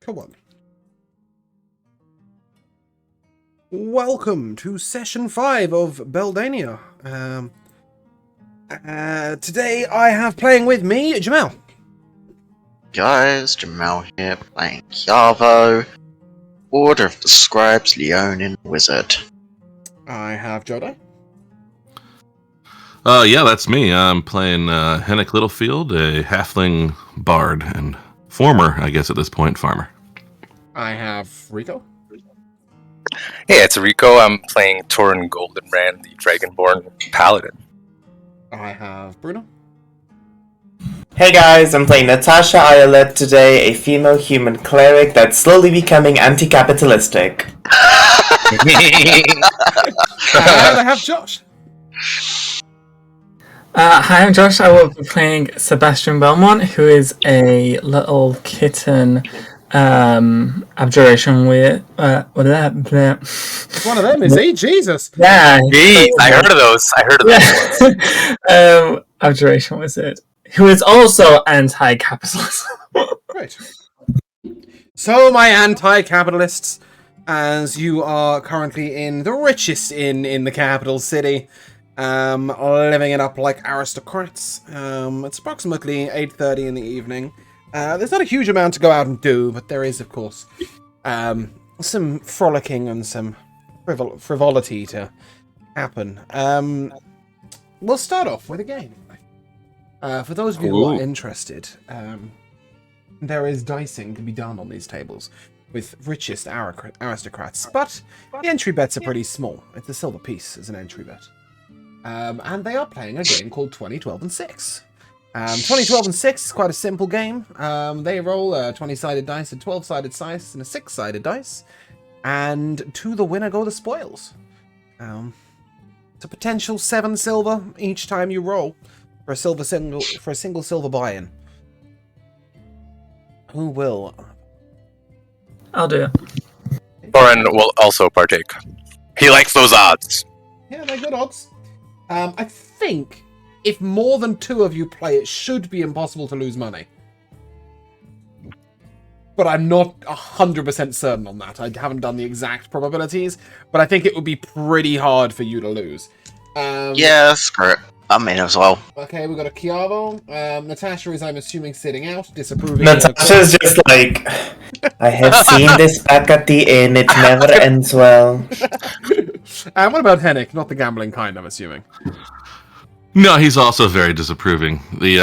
Come on. Welcome to session 5 of Beldania. Today I have playing with me, Jamel. Guys, Jamal here playing Yavo, Order of the Scribes, Leonin Wizard. I have Jodo. Yeah, that's me. I'm playing Hennick Littlefield, a halfling bard and former, I guess at this point, farmer. I have Rico. Hey, it's Rico. I'm playing Torin Goldenbrand, the Dragonborn Paladin. I have Bruno. Hey guys, I'm playing Natasha Iolet today, a female human cleric that's slowly becoming anti-capitalistic. And I have Josh. Hi, I'm Josh. I will be playing Sebastian Belmont, who is a little kitten abjuration with what is that? It's one of them, is he? Jesus. Yeah, Jeez, I heard of those. abjuration wizard, who is also anti-capitalist. Right. So, my anti-capitalists, as you are currently in the richest inn in the capital city, living it up like aristocrats. It's approximately 8:30 in the evening. There's not a huge amount to go out and do, but there is, of course, some frolicking and some frivolity to happen. We'll start off with a game. For those of you who are interested, there is dicing to be done on these tables with richest aristocrats, but the entry bets are pretty small. It's a silver piece as an entry bet. And they are playing a game called 2012 and 6. 2012 and 6 is quite a simple game. They roll a 20-sided dice, a 12-sided dice, and a 6-sided dice. And to the winner go the spoils. It's a potential 7 silver each time you roll for a single silver buy-in. Who will? I'll do it. Torin will also partake. He likes those odds. Yeah, they're good odds. I think if more than 2 of you play, it should be impossible to lose money. But I'm not 100% certain on that. I haven't done the exact probabilities, but I think it would be pretty hard for you to lose. Yeah, that's correct. I'm in as well. Okay, we've got a Chiavo. Natasha is, I'm assuming, sitting out, disapproving. Natasha's just like, I have seen this back at the inn, it never ends well. What about Hennick? Not the gambling kind, I'm assuming. No, he's also very disapproving. The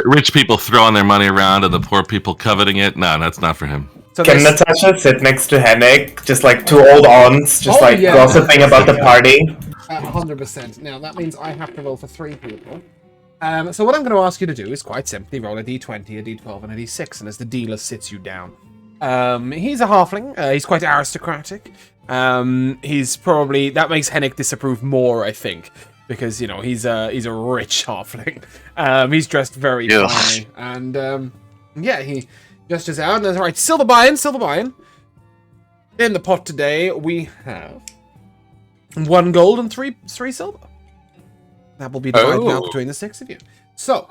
rich people throwing their money around and the poor people coveting it. No, that's not for him. So Can Natasha sit next to Hennick? Just like 2 old aunts, just gossiping about the party? 100%. Now, that means I have to roll for 3 people. So what I'm going to ask you to do is quite simply roll a d20, a d12, and a d6, and as the dealer sits you down. He's a halfling. He's quite aristocratic. He's probably... That makes Hennick disapprove more, I think. Because, you know, he's a rich halfling. He's dressed very finely. And, yeah, he gestures out and says, alright, silver buy-in. In the pot today, we have 1 gold and 3 silver. That will be divided now between the 6 of you. So,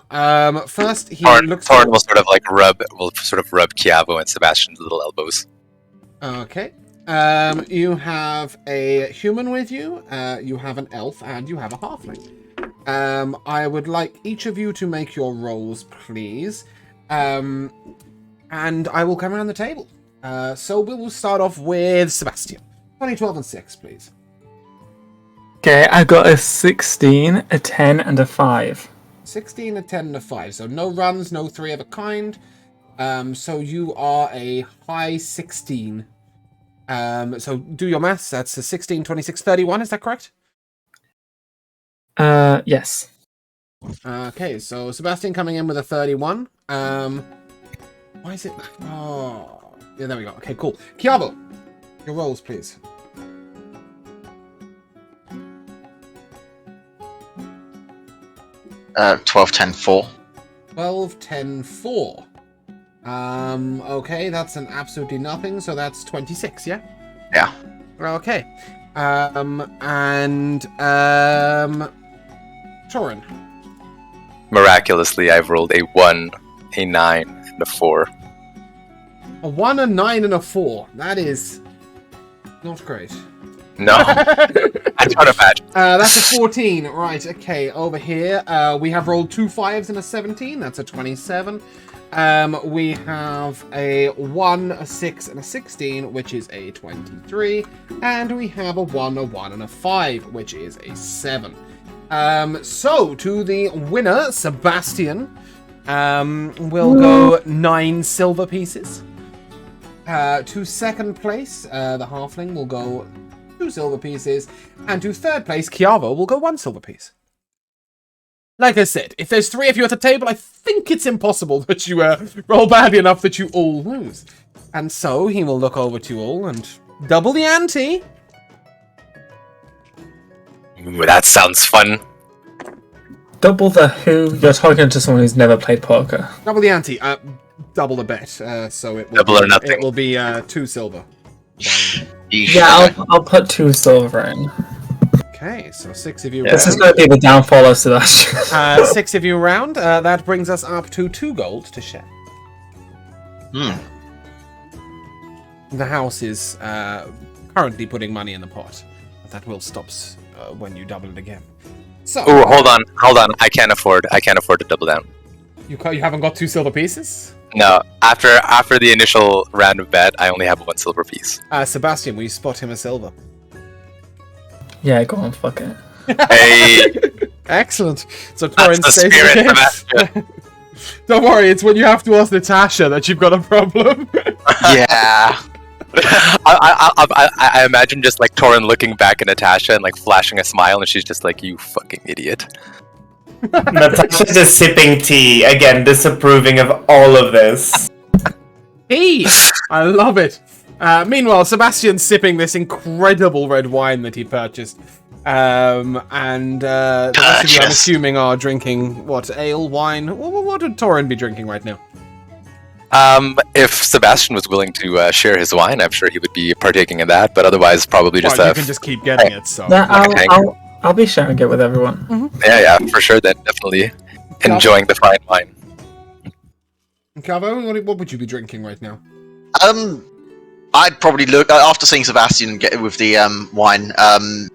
first he looks... Torin will sort of rub Chiavo and Sebastian's little elbows. Okay. You have a human with you, you have an elf, and you have a halfling. I would like each of you to make your rolls, please. And I will come around the table. So we will start off with Sebastian. 2012 and 6, please. Okay, I got a 16, a 10, and a 5. 16, a 10, and a 5. So no runs, no 3 of a kind. So you are a high 16. So do your maths. That's a 16, 26, 31. Is that correct? Yes. Okay, so Sebastian coming in with a 31. Why is it... Oh, yeah, there we go. Okay, cool. Chiavo, your rolls, please. Uh, 12, 10, 4. 12, 10, 4. Okay, that's an absolutely nothing, so that's 26, yeah? Yeah. Okay. Torin. Miraculously, I've rolled a 1, a 9, and a 4. A 1, a 9, and a 4. That is not great. No, I can't imagine. That's a 14. Right, okay, over here, we have rolled 2 5s and a 17. That's a 27. We have a 1, a 6, and a 16, which is a 23. And we have a 1, a 1, and a 5, which is a 7. So, to the winner, Sebastian, will go 9 silver pieces. To second place, the halfling will go 2 silver pieces, and to third place, Chiavo will go 1 silver piece. Like I said, if there's 3 of you at the table, I think it's impossible that you roll badly enough that you all lose. And so he will look over to you all and double the ante. Ooh, that sounds fun. Double the who? You're talking to someone who's never played poker. Double the ante. Double the bet. So it will Double or nothing. It will be 2 silver. Yeah, I'll put 2 silver in. Okay, so 6 of you This is round. going to be the downfall of Sebastian. 6 of you round. That brings us up to 2 gold to share. The house is currently putting money in the pot. But that will stop when you double it again. So. Oh, hold on. I can't afford to double down. You haven't got 2 silver pieces? No, after the initial round of bet, I only have 1 silver piece. Sebastian, will you spot him a silver? Yeah, go on, fuck it. Hey, Excellent. So that's Torrent the stays spirit, the case. Sebastian. Don't worry, it's when you have to ask Natasha that you've got a problem. Yeah. I imagine just like Torin looking back at Natasha and like flashing a smile, and she's just like, "You fucking idiot." Natasha's just sipping tea, again, disapproving of all of this. Hey, I love it. Meanwhile, Sebastian's sipping this incredible red wine that he purchased. The rest of you, I'm assuming, are drinking, what, ale, wine? What would Torin be drinking right now? If Sebastian was willing to share his wine, I'm sure he would be partaking in that. But otherwise, probably just you can just keep getting it, so. Yeah, I'll be sharing it with everyone. yeah, for sure. Then definitely enjoying the fine wine. Cavo, what would you be drinking right now? I'd probably look after seeing Sebastian get with the wine.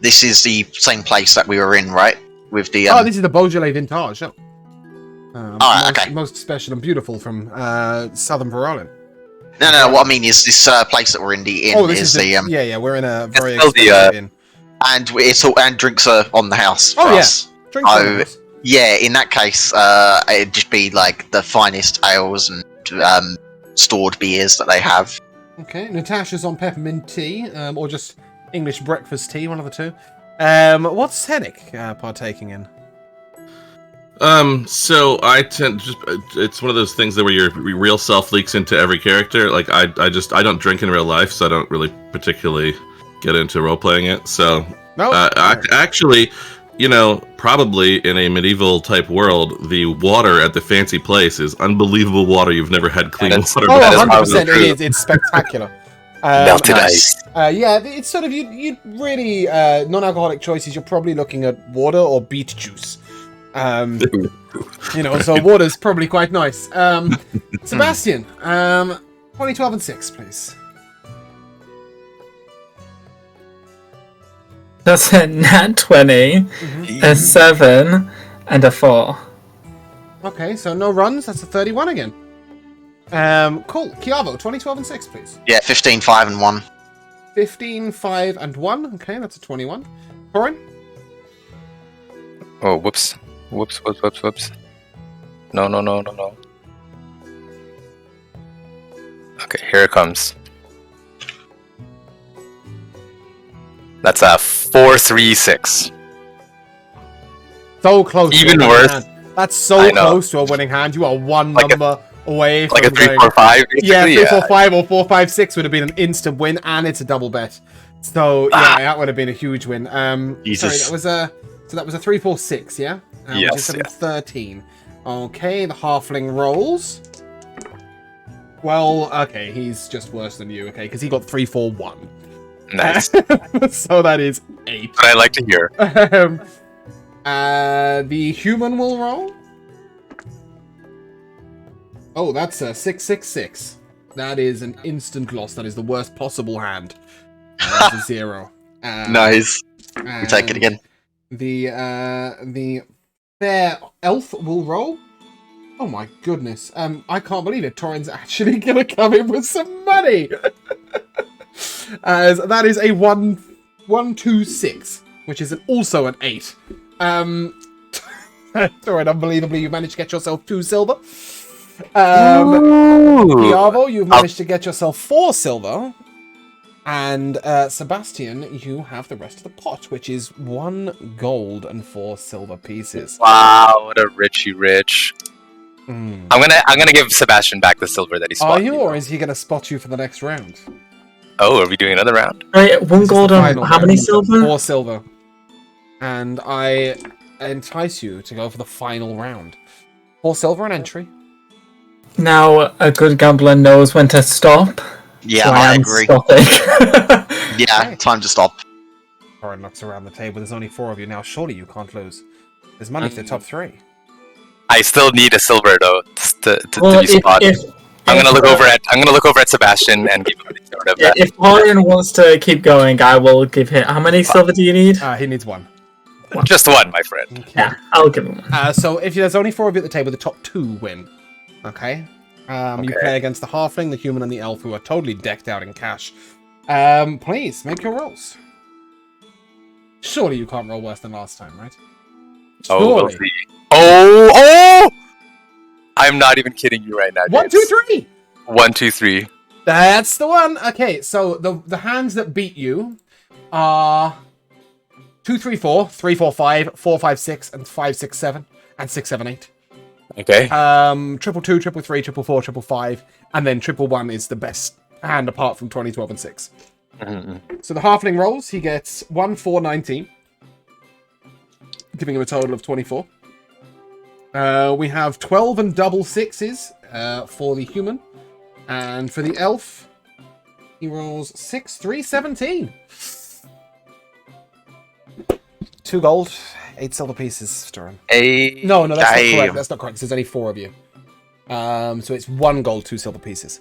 This is the same place that we were in, right? With the this is the Beaujolais Vintage. Most special and beautiful from Southern Verolin. No. What I mean is this place that we're in the inn yeah. We're in a very still expensive inn. and drinks are on the house. For us. Drinks on the house. Yeah, in that case, it'd just be like the finest ales and stored beers that they have. Okay, Natasha's on peppermint tea, or just English breakfast tea, one of the two. What's Hennick partaking in? So I tend it's one of those things that where your real self leaks into every character. Like I don't drink in real life, so I don't really particularly get into role playing it. So actually, probably in a medieval type world, the water at the fancy place is unbelievable water. You've never had clean water. Oh, that is 100%. It is. It's spectacular. Melted ice. Yeah, it's sort of you really non-alcoholic choices. You're probably looking at water or beet juice. So water's probably quite nice. Sebastian, 2012 and 6, please. That's a nat 20, a 7, and a 4. Okay, so no runs. That's a 31 again. Cool. Chiavo, 2012 and 6, please. Yeah, 15, 5, and 1. 15, 5, and 1. Okay, that's a 21. Corin? Oh, whoops. Whoops. No. Okay, here it comes. That's a 4-3-6. So close. Even worse. That's so close to a winning hand. You are one number away from like a 3-4-5. Yeah, 3-4-5 or 4-5-6 would have been an instant win, and it's a double bet. So yeah, that would have been a huge win. Jesus. Sorry, that was a 3-4-6, yeah? Yes. 13. Okay, the halfling rolls. Well, okay, he's just worse than you, okay, because he got 3-4-1. Nice. So that is 8. But I like to hear. The human will roll. Oh, that's a 6-6-6. That is an instant loss. That is the worst possible hand. That's a 0. Nice. We take it again. The fair elf will roll. Oh my goodness. I can't believe it. Torrin's actually gonna come in with some money. As that is a 1-2-6, which is also an 8. Torrin, unbelievably, you managed to get yourself 2 silver. Piavo, you've managed to get yourself 4 silver. And Sebastian, you have the rest of the pot, which is 1 gold and 4 silver pieces. Wow, what a richy rich. I'm gonna give Sebastian back the silver that he spotted. Are you, or is he gonna spot you for the next round? Oh, are we doing another round? Right, 1 gold and how many silver? 4 silver. And I entice you to go for the final round. 4 silver and entry. Now, a good gambler knows when to stop. Yeah, so I agree. Stopping. Yeah, time to stop. Torrin looks around the table. There's only 4 of you now. Surely you can't lose. There's money for the top 3. I still need a silver though to Well, be spotted. I'm gonna look over at Sebastian and give him a sort of. If Torrin wants to keep going, I will give him. How many silver do you need? He needs 1. Just 1, my friend. Okay. Yeah, I'll give him 1. So if there's only 4 of you at the table, the top 2 win. Okay? You play against the halfling, the human, and the elf, who are totally decked out in cash. Please, make your rolls. Surely you can't roll worse than last time, right? Oh, we'll see. Oh! I'm not even kidding you right now, James. 1, 2, 3! 1, 2, 3. That's the one! Okay, so the hands that beat you are 2, 3, 4, 3, 4, 5, 4, 5, 6, and 5, 6, 7, and 6, 7, 8. Okay. Triple 2, triple 3, triple 4, triple 5, and then triple 1 is the best hand apart from 20, 12, and 6. So the halfling rolls, he gets 1, 4, 19, giving him a total of 24. We have 12 and double 6s for the human, and for the elf, he rolls 6, 3, 17. 2 gold, 8 silver pieces, Sturm. No, that's not correct. That's not correct. There's only 4 of you. So it's 1 gold, 2 silver pieces.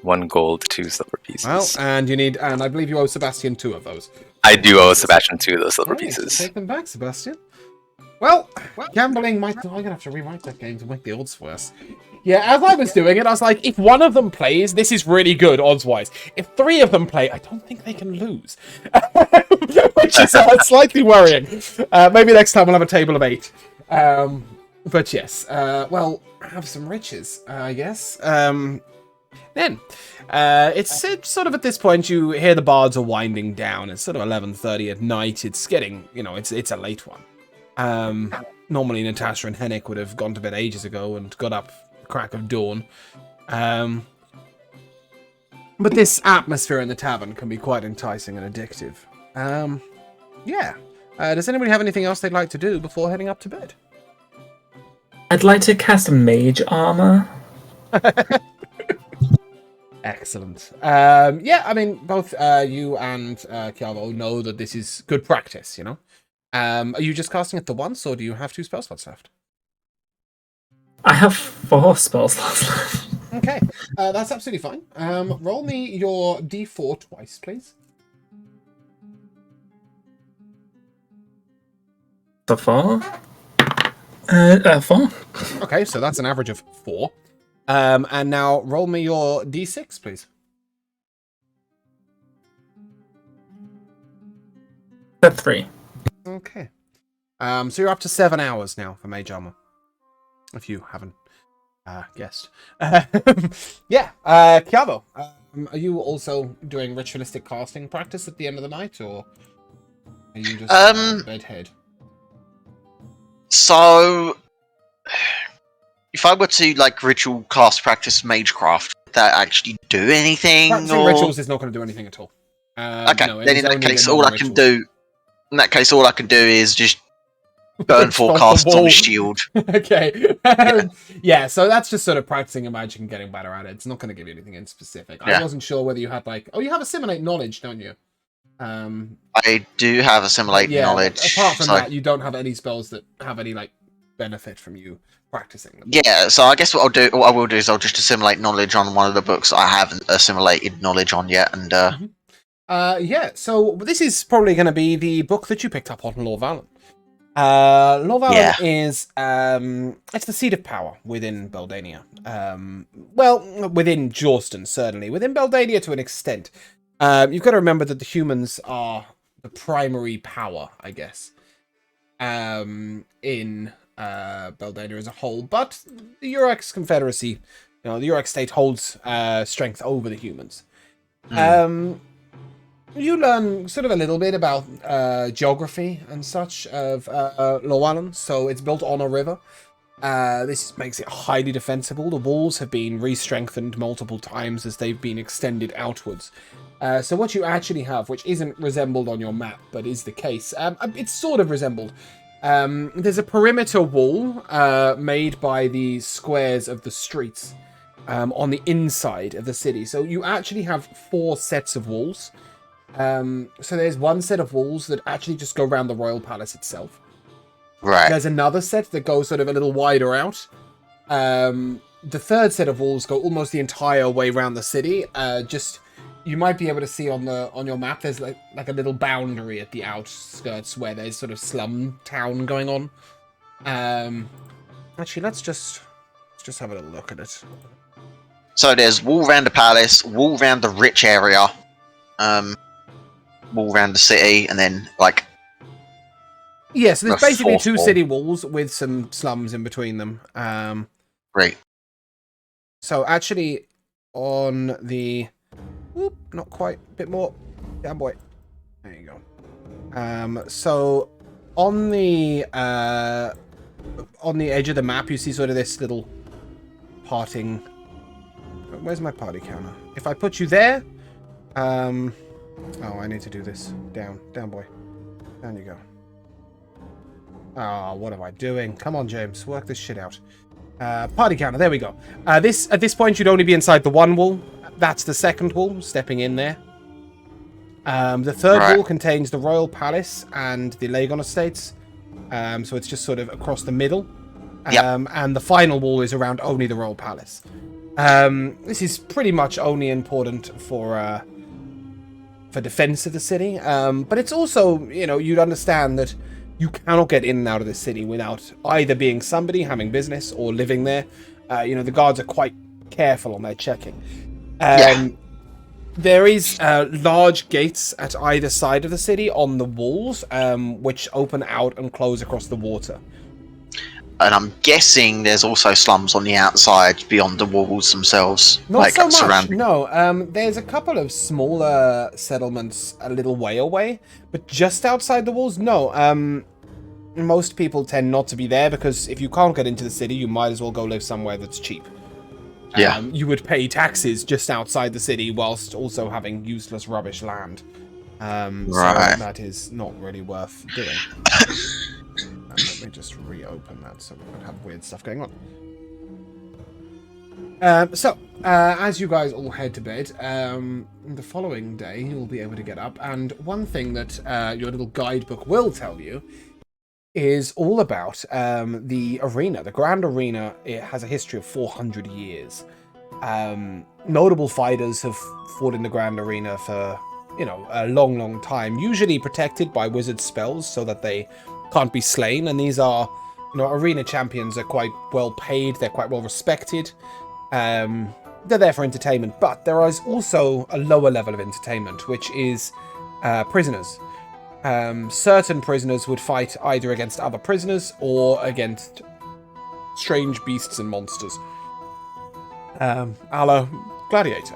1 gold, 2 silver pieces. Well, and you need, and I believe you owe Sebastian 2 of those. I do owe Sebastian 2 of those silver pieces. Take them back, Sebastian. Well, gambling might. I'm gonna have to rewrite that game to make the odds worse. Yeah, as I was doing it, I was like, if one of them plays, this is really good odds-wise. If 3 of them play, I don't think they can lose. Which is slightly worrying. Maybe next time we'll have a table of 8. But yes, well, have some riches, I guess. Then, it's sort of at this point, you hear the bards are winding down. It's sort of 11:30 at night. It's getting, it's a late one. Normally Natasha and Hennick would have gone to bed ages ago and got up crack of dawn. But this atmosphere in the tavern can be quite enticing and addictive. Yeah. Does anybody have anything else they'd like to do before heading up to bed? I'd like to cast mage armor. Excellent. Yeah, I mean, both you and Kiavo know that this is good practice, Are you just casting it the once, or do you have 2 spell slots left? I have 4 spell slots left. Okay, that's absolutely fine. Roll me your d4 twice, please. The 4? 4. Okay, so that's an average of 4. And now roll me your d6, please. The 3. Okay. So you're up to 7 hours now for mage armor. If you haven't guessed. Yeah, Kiavo, are you also doing ritualistic casting practice at the end of the night, or are you just bedhead? So, if I were to ritual cast practice magecraft, would that actually do anything? Practicing rituals is not going to do anything at all. Okay, no, then in that case, all I can do is just burn forecast on the shield. Okay. Yeah, so that's just sort of practicing your magic and getting better at it. It's not going to give you anything in specific. Yeah. I wasn't sure whether you had you have assimilate knowledge, don't you? I do have assimilate knowledge. Apart from that, you don't have any spells that have any benefit from you practicing them. Yeah, so I guess what I will do is I'll just assimilate knowledge on one of the books I haven't assimilated knowledge on yet, and yeah, so this is probably going to be the book that you picked up on Lord Valen. Lord Valen is, it's the seat of power within Beldania. Well, within Jorston, certainly. Within Beldania to an extent. You've got to remember that the humans are the primary power, I guess, in Beldania as a whole. But the Urex Confederacy, the Urex state holds strength over the humans. You learn sort of a little bit about geography and such of Lorwallan. So it's built on a river. This makes it highly defensible. The walls have been re-strengthened multiple times as they've been extended outwards. So what you actually have, which isn't resembled on your map, but is the case, it's sort of resembled. There's a perimeter wall made by the squares of the streets on the inside of the city. So you actually have 4 sets of walls. So there's one set of walls that actually just go around the royal palace itself. right. There's another set that goes sort of a little wider out. The third set of walls go almost the entire way around the city. Just you might be able to see on your map. There's like a little boundary at the outskirts where there's sort of slum town going on. Actually, let's just have a little look at it. So there's wall around the palace, wall around the rich area, wall around the city, and then like. Yeah, so there's The basically fourth 2 wall. city walls with some slums in between them. Great. So actually, on the, not quite, a bit more, down boy. There you go. So on the edge of the map, you see sort of this little parting. Where's my party counter? If I put you there, oh, I need to do this. Down, boy. Down you go. Oh, what am I doing? Come on, James, work this shit out. Party counter, there we go. At this point, you'd only be inside the 1 wall. That's the 2nd wall, stepping in there. The 3rd wall contains the royal palace and the Lagon estates. So it's just sort of across the middle. And the final wall is around only the royal palace. This is pretty much only important for defense of the city. But it's also, you'd understand that you cannot get in and out of the city without either being somebody having business or living there. The guards are quite careful on their checking. There is large gates at either side of the city on the walls, which open out and close across the water. And I'm guessing there's also slums on the outside beyond the walls themselves. Not so much, surrounding. no. There's a couple of smaller settlements a little way away, but just outside the walls, no. Most people tend not to be there because if you can't get into the city, you might as well go live somewhere that's cheap. You would pay taxes just outside the city whilst also having useless rubbish land. So that is not really worth doing. Let me just reopen that so we don't have weird stuff going on. As you guys all head to bed, the following day you'll be able to get up, and one thing that your little guidebook will tell you is all about the arena. The Grand Arena, it has a history of 400 years. Notable fighters have fought in the Grand Arena for, a long, long time, usually protected by wizard spells so that they can't be slain, and these are, arena champions are quite well paid, they're quite well respected. They're there for entertainment, but there is also a lower level of entertainment, which is prisoners. Certain prisoners would fight either against other prisoners or against strange beasts and monsters. A la Gladiator,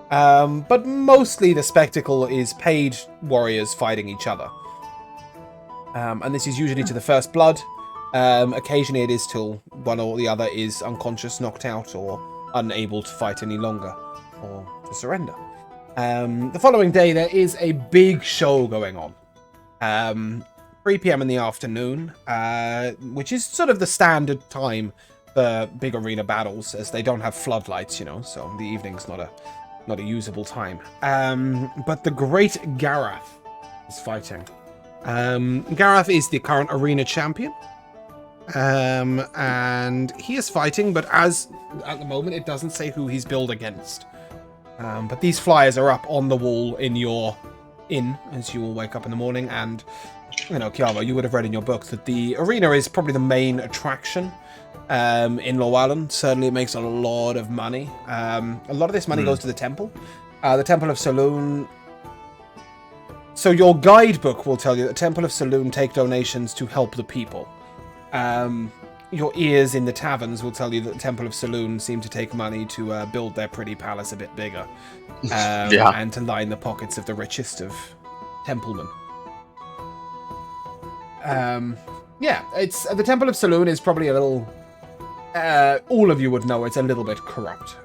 But mostly the spectacle is paid warriors fighting each other. And this is usually to the first blood. Occasionally it is till one or the other is unconscious, knocked out, or unable to fight any longer, or to surrender. The following day there is a big show going on. 3 p.m. in the afternoon, which is sort of the standard time for big arena battles, as they don't have floodlights, so the evening's not a usable time. But the Great Garath is fighting. Garath is the current arena champion. And he is fighting, but as at the moment, it doesn't say who he's billed against. But these flyers are up on the wall in your inn as you all wake up in the morning. And, you know, Kiava, you would have read in your book that the arena is probably the main attraction in Llewellyn. Certainly it makes a lot of money. A lot of this money goes to the temple. The Temple of Saloon. So your guidebook will tell you that Temple of Saloon take donations to help the people. Your ears in the taverns will tell you that the Temple of Saloon seem to take money to build their pretty palace a bit bigger. And to line the pockets of the richest of templemen. Yeah, it's the Temple of Saloon is probably a little... all of you would know it's a little bit corrupt.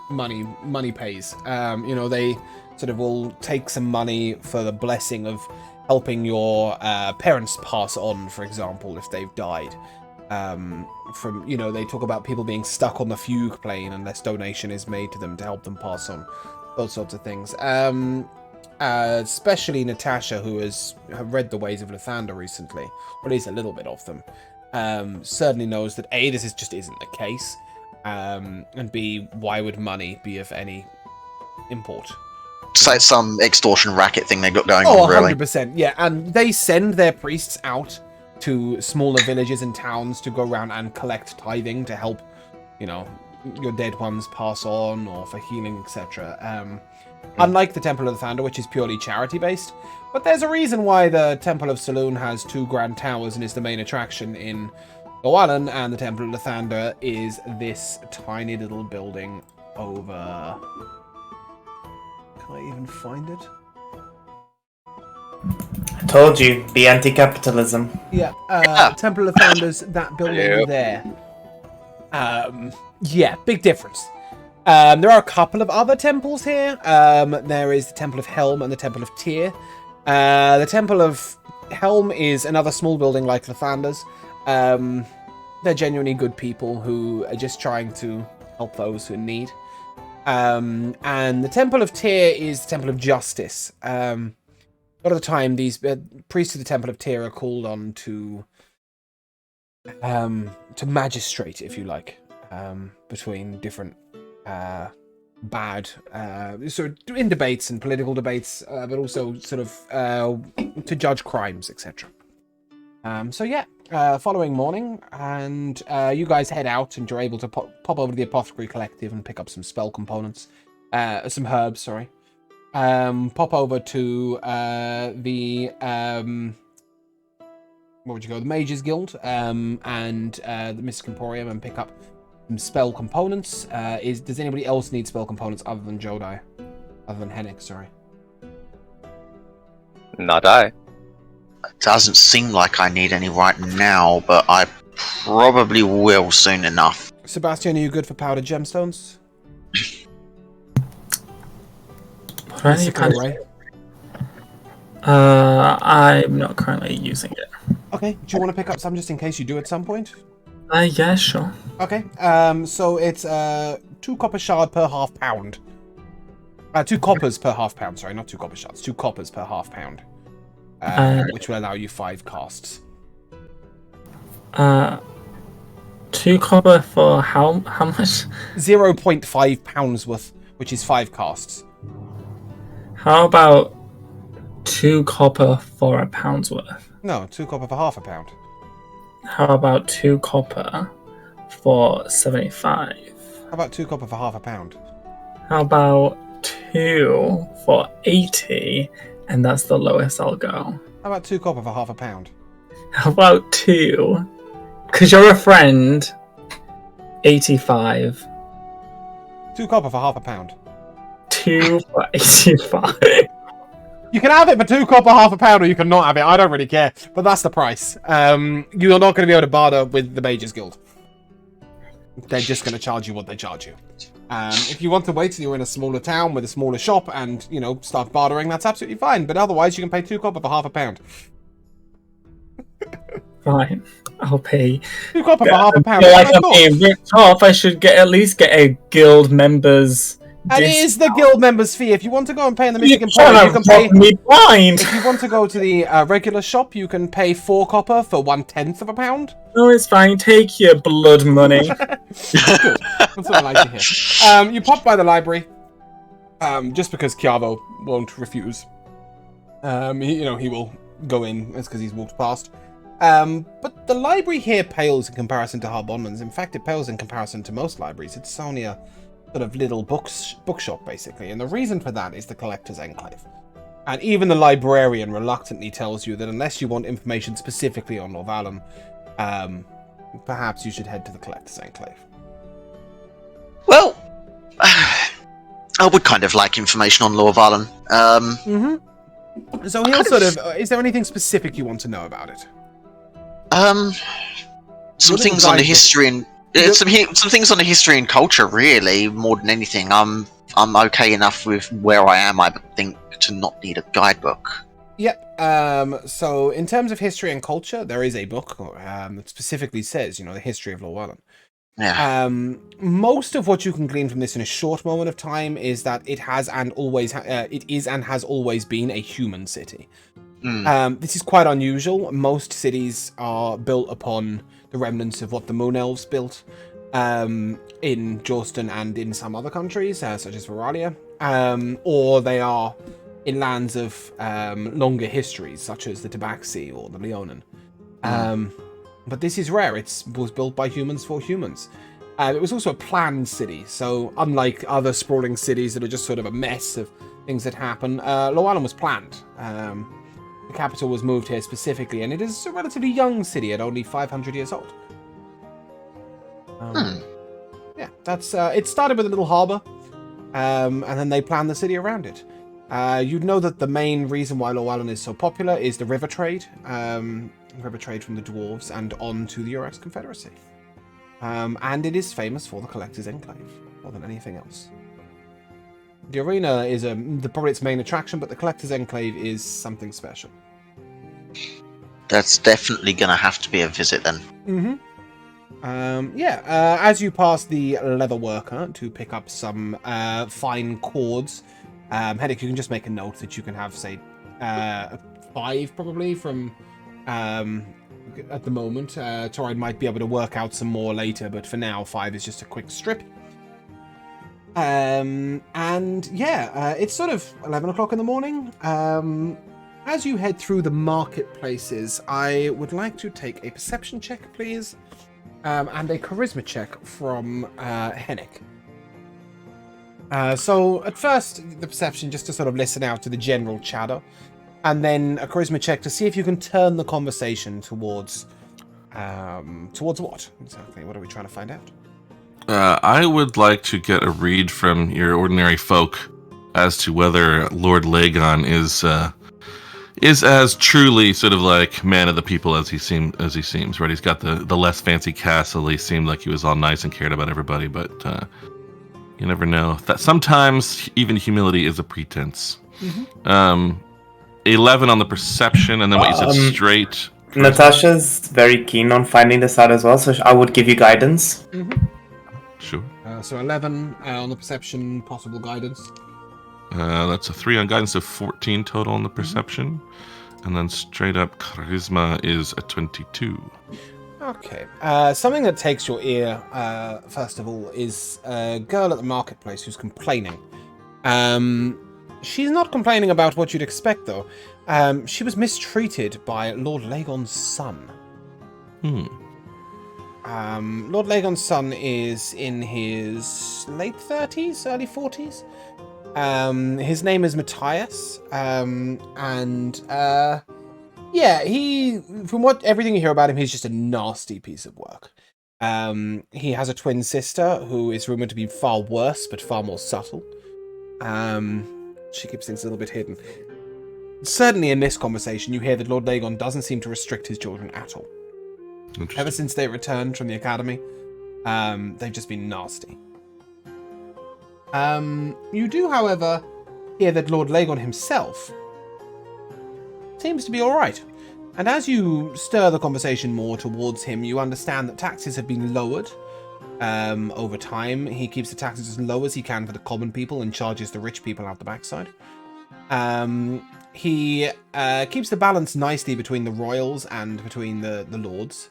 Money pays. You know, they sort of will take some money for the blessing of helping your parents pass on, for example, if they've died. From, you know, they talk about people being stuck on the fugue plane unless donation is made to them to help them pass on. Those sorts of things. Especially Natasha, who has read the ways of Lathander recently, or at least a little bit of them, certainly knows that A, this just isn't the case, and B, why would money be of any import? So it's some extortion racket thing they've got going on, really. 100%, yeah, and they send their priests out to smaller villages and towns to go around and collect tithing to help, you know, your dead ones pass on, or for healing, etc. Unlike the Temple of the Thunder, which is purely charity-based, but there's a reason why the Temple of Saloon has 2 grand towers and is the main attraction in Llewellyn, and the Temple of the Thunder is this tiny little building over... Can I even find it? I told you, the anti-capitalism. Yeah, Temple of the Thunder's that building there. Yeah, big difference. There are a couple of other temples here. There is the Temple of Helm and the Temple of Tyr. The Temple of Helm is another small building like Lathander's. They're genuinely good people who are just trying to help those who need. And the Temple of Tyr is the Temple of Justice. A lot of the time, these priests of the Temple of Tyr are called on to magistrate, if you like, between different bad, sort of in debates and political debates, but also sort of to judge crimes, etc. So yeah, following morning, and you guys head out, and you're able to pop over to the Apothecary Collective and pick up some spell components, some herbs, sorry. Pop over to the where would you go? The Mages Guild, and the Mystic Emporium, and pick up some spell components. Does anybody else need spell components other than Jodai? Other than Hennick, sorry. Not I. It doesn't seem like I need any right now, but I probably will soon enough. Sebastian, are you good for powdered gemstones? I'm not currently using it. Okay, do you want to pick up some just in case you do at some point? Yeah, sure. Okay, so it's 2 copper shard per half pound. 2 coppers per half pound, sorry, not 2 copper shards, 2 coppers per half pound. Which will allow you 5 casts. 2 copper for how much? 0.5 pounds worth, which is 5 casts. How about 2 copper for a pound's worth? No, 2 copper for half a pound. How about 2 copper for 75? How about 2 copper for half a pound? How about 2 for 80? And that's the lowest I'll go. How about 2 copper for half a pound? How about 2? Because you're a friend. 85. 2 copper for half a pound. 2 for 85. You can have it for 2 copper, half a pound, or you can not have it. I don't really care, but that's the price. You're not going to be able to barter with the Mages Guild. They're just going to charge you what they charge you. If you want to wait till you're in a smaller town with a smaller shop and, you know, start bartering, that's absolutely fine. But otherwise, you can pay 2 copper for half a pound. Fine, I'll pay. 2 copper for half a pound. Like I'm being ripped off. I should at least get a guild member's And it is the guild member's fee. If you want to go and pay in the You Mystic Emporium, you can pay. me blind. If you want to go to the regular shop, you can pay 4 copper for 1/10 of a pound. No, it's fine. Take your blood money. Good. That's what I like to hear. You pop by the library, just because Chiavo won't refuse. He will go in. That's because he's walked past. But the library here pales in comparison to Harbonman's. In fact, it pales in comparison to most libraries. It's only a sort of little bookshop, basically. And the reason for that is the Collector's Enclave. And even the librarian reluctantly tells you that unless you want information specifically on Lorvalen, perhaps you should head to the Collector's Enclave. Well, I would kind of like information on Lorvalen. So he'll sort of... is there anything specific you want to know about it? Some things on the history and... some things on the history and culture, really, more than anything. I'm okay enough with where I am, I think, to not need a guidebook. Yep. So in terms of history and culture, there is a book that specifically says, the history of Lorvalen. Yeah. Most of what you can glean from this in a short moment of time is that it has and always it is and has always been a human city. This is quite unusual. Most cities are built upon the remnants of what the Moon Elves built in Jorston and in some other countries, such as Veralia, or they are in lands of longer histories, such as the Tabaxi or the Leonin. But this is rare. It was built by humans for humans. It was also a planned city, so unlike other sprawling cities that are just sort of a mess of things that happen, Lorvalen was planned. The capital was moved here specifically, and it is a relatively young city at only 500 years old. Yeah, that's it started with a little harbour, and then they planned the city around it. You'd know that the main reason why Lorvalen is so popular is the river trade. River trade from the dwarves and on to the Urax Confederacy. And it is famous for the Collector's Enclave, more than anything else. The arena is probably its main attraction, but the Collector's Enclave is something special. That's definitely going to have to be a visit then. As you pass the leather worker to pick up some fine cords, Hedek, you can just make a note that you can have, say, 5 probably from at the moment. Torrid might be able to work out some more later, but for now, 5 is just a quick strip. It's sort of 11 o'clock in the morning. As you head through the marketplaces, I would like to take a perception check, please, and a charisma check from Hennick. So at first, the perception just to sort of listen out to the general chatter, and then a charisma check to see if you can turn the conversation towards what exactly? What are we trying to find out? I would like to get a read from your ordinary folk as to whether Lord Lagon is as truly sort of like man of the people as he seems, right? He's got the less fancy castle. He seemed like he was all nice and cared about everybody, but you never know. That sometimes even humility is a pretense. 11 on the perception, and then what you said straight. Natasha's very keen on finding this out as well, so I would give you guidance. Sure. So 11 on the perception, possible guidance. That's a 3 on guidance, so 14 total on the perception. And then straight up charisma is a 22. Okay. Something that takes your ear, first of all, is a girl at the marketplace who's complaining. She's not complaining about what you'd expect, though. She was mistreated by Lord Lagon's son. Lord Lagon's son is in his late 30s, early 40s. His name is Matthias, he, from everything you hear about him, he's just a nasty piece of work. He has a twin sister who is rumored to be far worse, but far more subtle. She keeps things a little bit hidden. Certainly in this conversation, you hear that Lord Lagon doesn't seem to restrict his children at all. Ever since they returned from the academy, they've just been nasty. You do, however, hear that Lord Lagon himself seems to be alright. And as you stir the conversation more towards him, you understand that taxes have been lowered. over time. He keeps the taxes as low as he can for the common people and charges the rich people out the backside. He keeps the balance nicely between the royals and between the lords.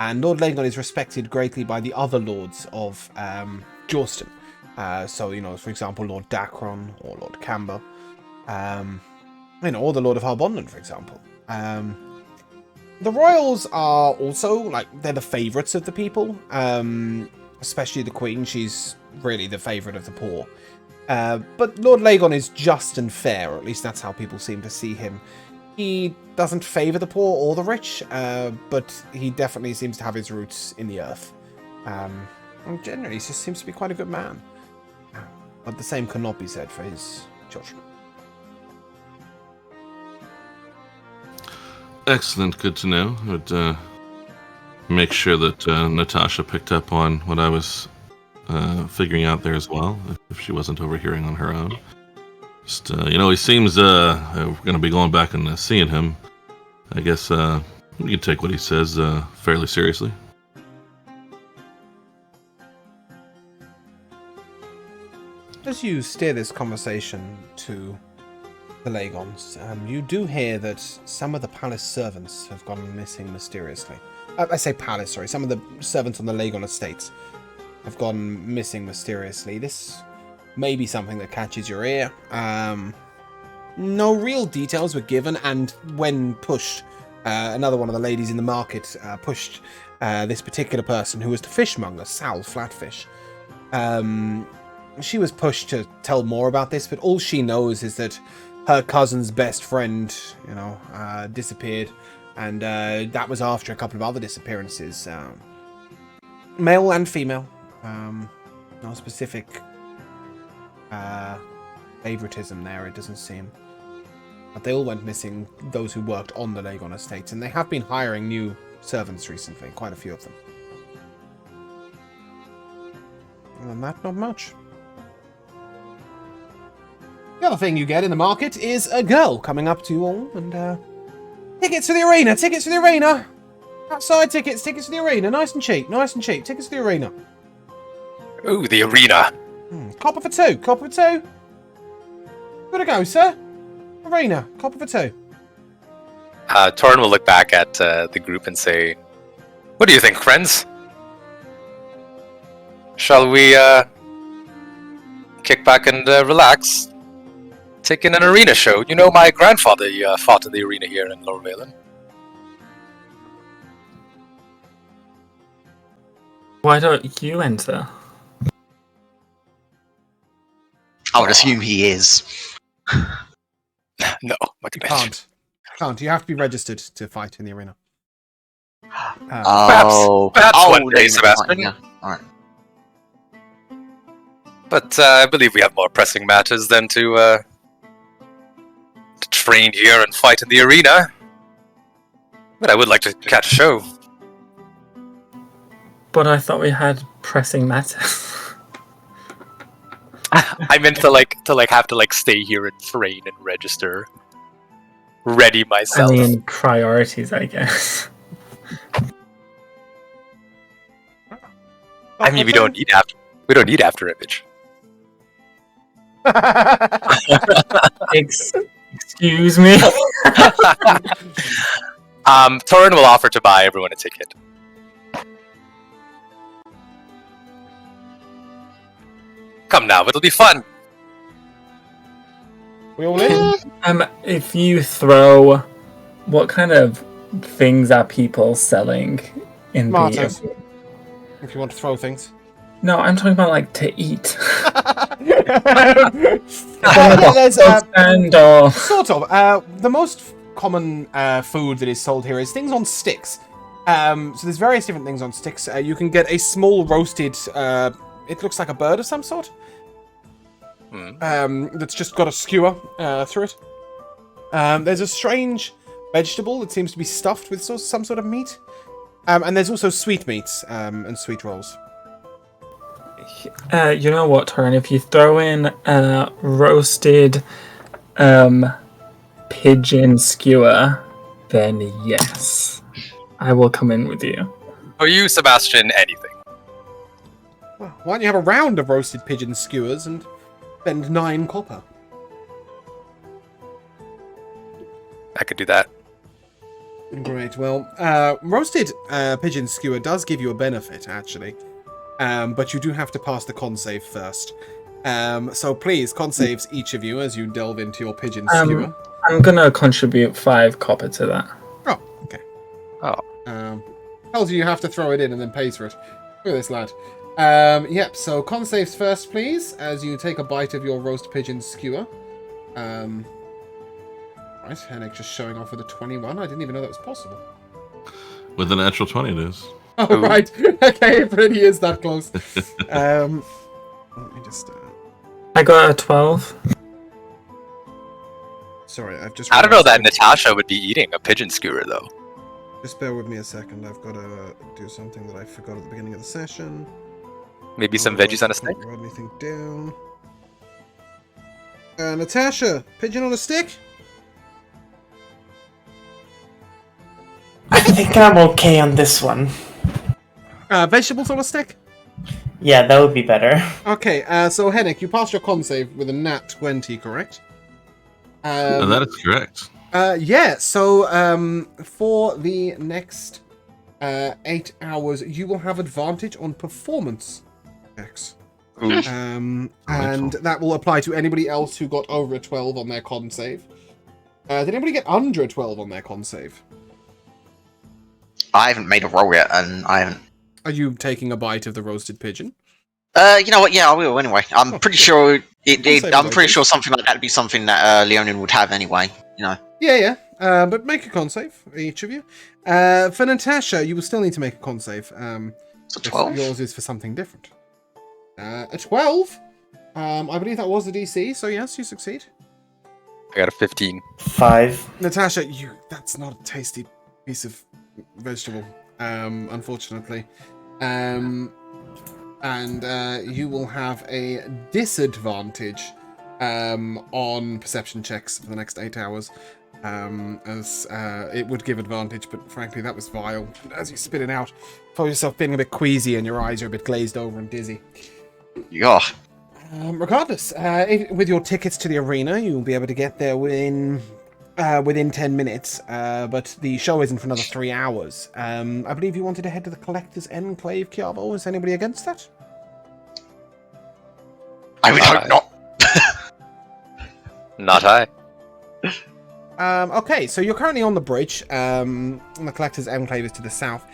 And Lord Lagon is respected greatly by the other lords of Jorston. So, you know, for example, Lord Dacron or Lord Camber. You know, or the Lord of Harbondon, for example. The royals are also, like, they're the favourites of the people. Especially the Queen. She's really the favourite of the poor. But Lord Lagon is just and fair, or at least that's how people seem to see him. He doesn't favour the poor or the rich, but he definitely seems to have his roots in the earth. And generally, he just seems to be quite a good man. But the same cannot be said for his children. Excellent, good to know. I would make sure that Natasha picked up on what I was figuring out there as well, if she wasn't overhearing on her own. Just, you know, he seems we're going to be going back and seeing him. I guess we can take what he says fairly seriously. As you steer this conversation to the Lagons, you do hear that some of the palace servants have gone missing mysteriously. I say palace, sorry. Some of the servants on the Lagon estates have gone missing mysteriously. This may be something that catches your ear. No real details were given, and when pushed, another one of the ladies in the market pushed this particular person, who was the fishmonger, Sal Flatfish. She was pushed to tell more about this, but all she knows is that her cousin's best friend, you know, disappeared, and that was after a couple of other disappearances. Male and female. No specific favoritism there, it doesn't seem. But they all went missing, those who worked on the Lagon estates, and they have been hiring new servants recently, quite a few of them. Other than that, not much. The other thing you get in the market is a girl coming up to you all, and tickets to the arena, tickets to the arena! Outside tickets, tickets to the arena, nice and cheap, tickets to the arena. Ooh, the arena. Copper for two, copper for two. Gotta go, sir. Arena, copper for two. Torin will look back at the group and say, "What do you think, friends? Shall we kick back and relax? Take in an arena show? You know, my grandfather fought in the arena here in Lower Valen." Why don't you enter? I would assume he is. No, my goodness. Can't. You have to be registered to fight in the arena. Perhaps one day, Sebastian. Yeah. All right. But I believe we have more pressing matters than to train here and fight in the arena. But I would like to catch a show. But I thought we had pressing matters. I meant to have to stay here and train and register, ready myself. I mean, priorities, I guess. I mean, we don't need after image. Excuse me. Torin will offer to buy everyone a ticket. Come now, it'll be fun. We all in? If you throw, what kind of things are people selling in Tomatoes. the? If you want to throw things. No, I'm talking about to eat. There's sort of. The most common food that is sold here is things on sticks. So there's various different things on sticks. You can get a small roasted. It looks like a bird of some sort. That's just got a skewer through it. There's a strange vegetable that seems to be stuffed with some sort of meat. And there's also sweetmeats and sweet rolls. You know what, Torin? If you throw in roasted pigeon skewer, then yes, I will come in with you. For you, Sebastian, anything. why don't you have a round of roasted pigeon skewers and spend 9 copper? I could do that. Great. Well, roasted pigeon skewer does give you a benefit, actually. But you do have to pass the con save first. So please, con saves each of you as you delve into your pigeon skewer. I'm gonna contribute 5 copper to that. Oh, okay. Oh. Tells you have to throw it in and then pays for it. Look at this lad. Yep, so con saves first, please, as you take a bite of your roast pigeon skewer. Right, Henrik just showing off with a 21. I didn't even know that was possible. With a natural 20, it is. Oh, right. Okay, it really is that close. Let me just... I got a 12. Sorry, I've just... I don't know that Natasha would be eating a pigeon skewer, though. Just bear with me a second. I've got to do something that I forgot at the beginning of the session. Maybe some veggies on a stick? Write anything down. Natasha, pigeon on a stick? I think I'm okay on this one. Vegetables on a stick? Yeah, that would be better. Okay, so Henrik, you passed your con save with a nat 20, correct? That is correct. Yeah, so for the next 8 hours, you will have advantage on performance checks. And that will apply to anybody else who got over a 12 on their con save. Did anybody get under a 12 on their con save? I haven't made a roll yet, and I haven't. Are you taking a bite of the roasted pigeon? You know what? Yeah, I will anyway. I'm pretty sure I'm pretty okay. sure something like that would be something that Leonin would have anyway. You know. Yeah. But make a con save, each of you. For Natasha, you will still need to make a con save. So 12. Yours is for something different. A 12. I believe that was the DC. So yes, you succeed. I got a 15. 5. Natasha, that's not a tasty piece of vegetable, unfortunately. And you will have a disadvantage on perception checks for the next 8 hours. As it would give advantage, but frankly, that was vile. And as you spit it out, feel yourself being a bit queasy and your eyes are a bit glazed over and dizzy. Yeah. Regardless, with your tickets to the arena, you'll be able to get there within 10 minutes, but the show isn't for another 3 hours. I believe you wanted to head to the Collector's Enclave, Kiavo. Is anybody against that? I would hope not. Not I. Okay, so you're currently on the bridge. The Collector's Enclave is to the south.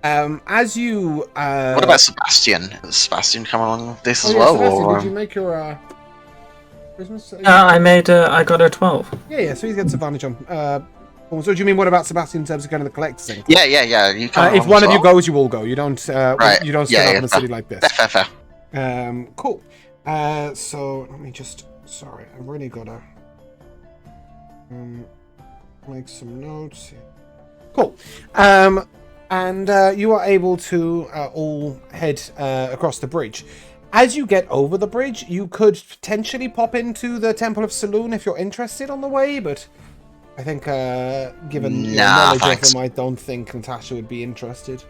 As you... What about Sebastian? Is Sebastian come along with this as yeah, well? Sebastian, Or, did you make your Christmas? I got a 12. Yeah, so he gets advantage on... so do you mean, what about Sebastian in terms of going to the Collector's Enclave? Yeah. You come if along one as of you well? goes, you all go. You don't, Right. you don't Yeah, split up yeah, in a city like this. Fair. Cool. So let me just... Sorry, I've really got to... make some notes here. Cool. And you are able to all head across the bridge. As you get over the bridge, you could potentially pop into the Temple of Saloon if you're interested on the way, but I think given your knowledge of them, I don't think Natasha would be interested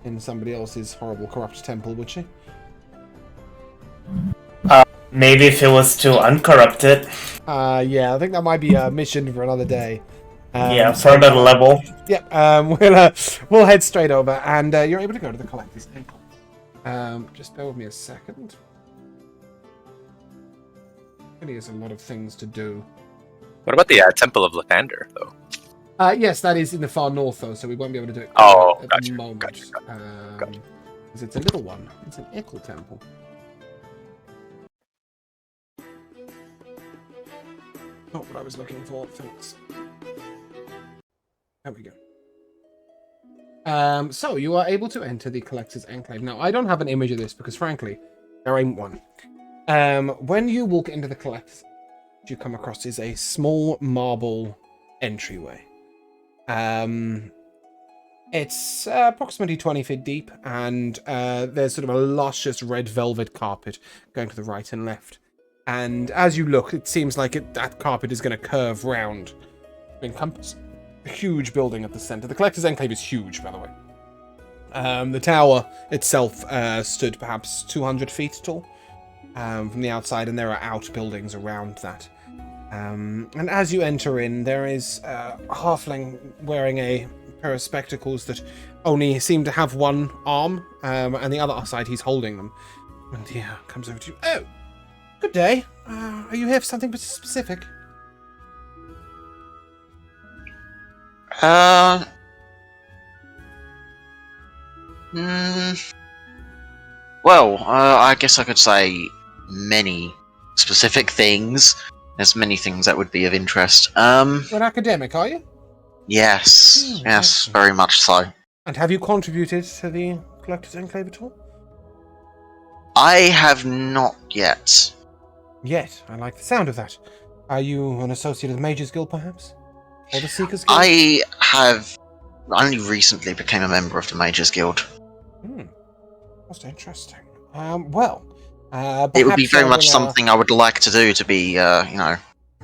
in somebody else's horrible corrupt temple, would she? Maybe if it was still uncorrupted. Yeah, I think that might be a mission for another day. Yeah, for another level. Yep, we'll head straight over, and you're able to go to the Collector's Enclave. Just bear with me a second. Really is a lot of things to do. What about the Temple of Lathander, though? Yes, that is in the far north, though, so we won't be able to do it at gotcha, the moment. gotcha. Because it's a little one. It's an Ickle temple. Not what I was looking for, thanks. There we go. So you are able to enter the Collector's Enclave. Now, I don't have an image of this because, frankly, there ain't one. When you walk into the Collector's, what you come across is a small marble entryway. It's approximately 20 feet deep, and there's sort of a luscious red velvet carpet going to the right and left. And as you look, it seems like that carpet is going to curve round to encompass a huge building at the center. The Collector's Enclave is huge, by the way. The tower itself stood perhaps 200 feet tall from the outside, and there are outbuildings around that. And as you enter in, there is a halfling wearing a pair of spectacles that only seem to have one arm, and the other side he's holding them. And he comes over to you. Oh, good day. Are you here for something specific? Well, I guess I could say many specific things. There's many things that would be of interest. You're an academic, are you? Yes, yes, very much so. And have you contributed to the Collector's Enclave at all? I have not yet. Yet, I like the sound of that. Are you an associate of the Mages Guild, perhaps? Or the Seekers Guild? I have only recently became a member of the Mages Guild. Most interesting. It would be very much something I would like to do, to be,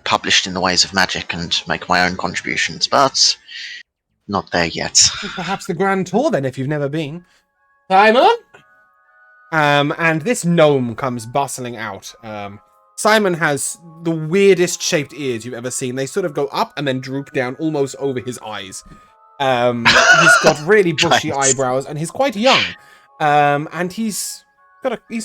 published in the Ways of Magic and make my own contributions, but not there yet. Perhaps the Grand Tour, then, if you've never been. Simon? And this gnome comes bustling out. Simon has the weirdest shaped ears you've ever seen. They sort of go up and then droop down almost over his eyes. He's got really bushy eyebrows, and he's quite young. And he's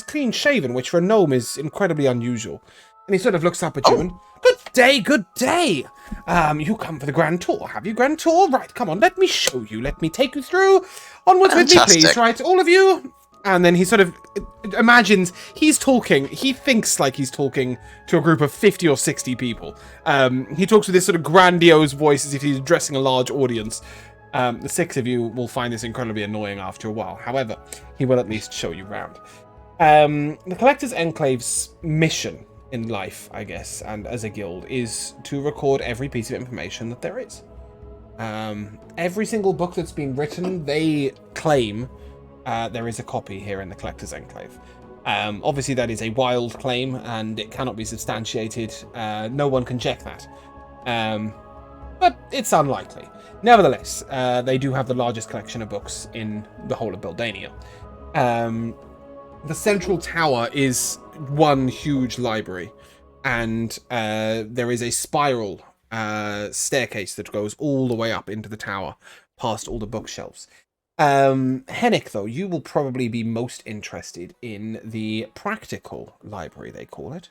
clean shaven, which for a gnome is incredibly unusual. And he sort of looks up at you and, good day, good day. You come for the Grand Tour, have you, Grand Tour? Right, come on, let me show you. Let me take you through. Onwards with me, please, right, all of you. And then he sort of imagines he's talking. He thinks like he's talking to a group of 50 or 60 people. He talks with this sort of grandiose voice as if he's addressing a large audience. The 6 of you will find this incredibly annoying after a while. However, he will at least show you round. The Collector's Enclave's mission in life, I guess, and as a guild, is to record every piece of information that there is. Every single book that's been written, they claim there is a copy here in the Collector's Enclave. Obviously, that is a wild claim, and it cannot be substantiated. No one can check that. But it's unlikely. Nevertheless, they do have the largest collection of books in the whole of Beldania. The central tower is one huge library, and there is a spiral staircase that goes all the way up into the tower, past all the bookshelves. Hennick, though, you will probably be most interested in the practical library, they call it.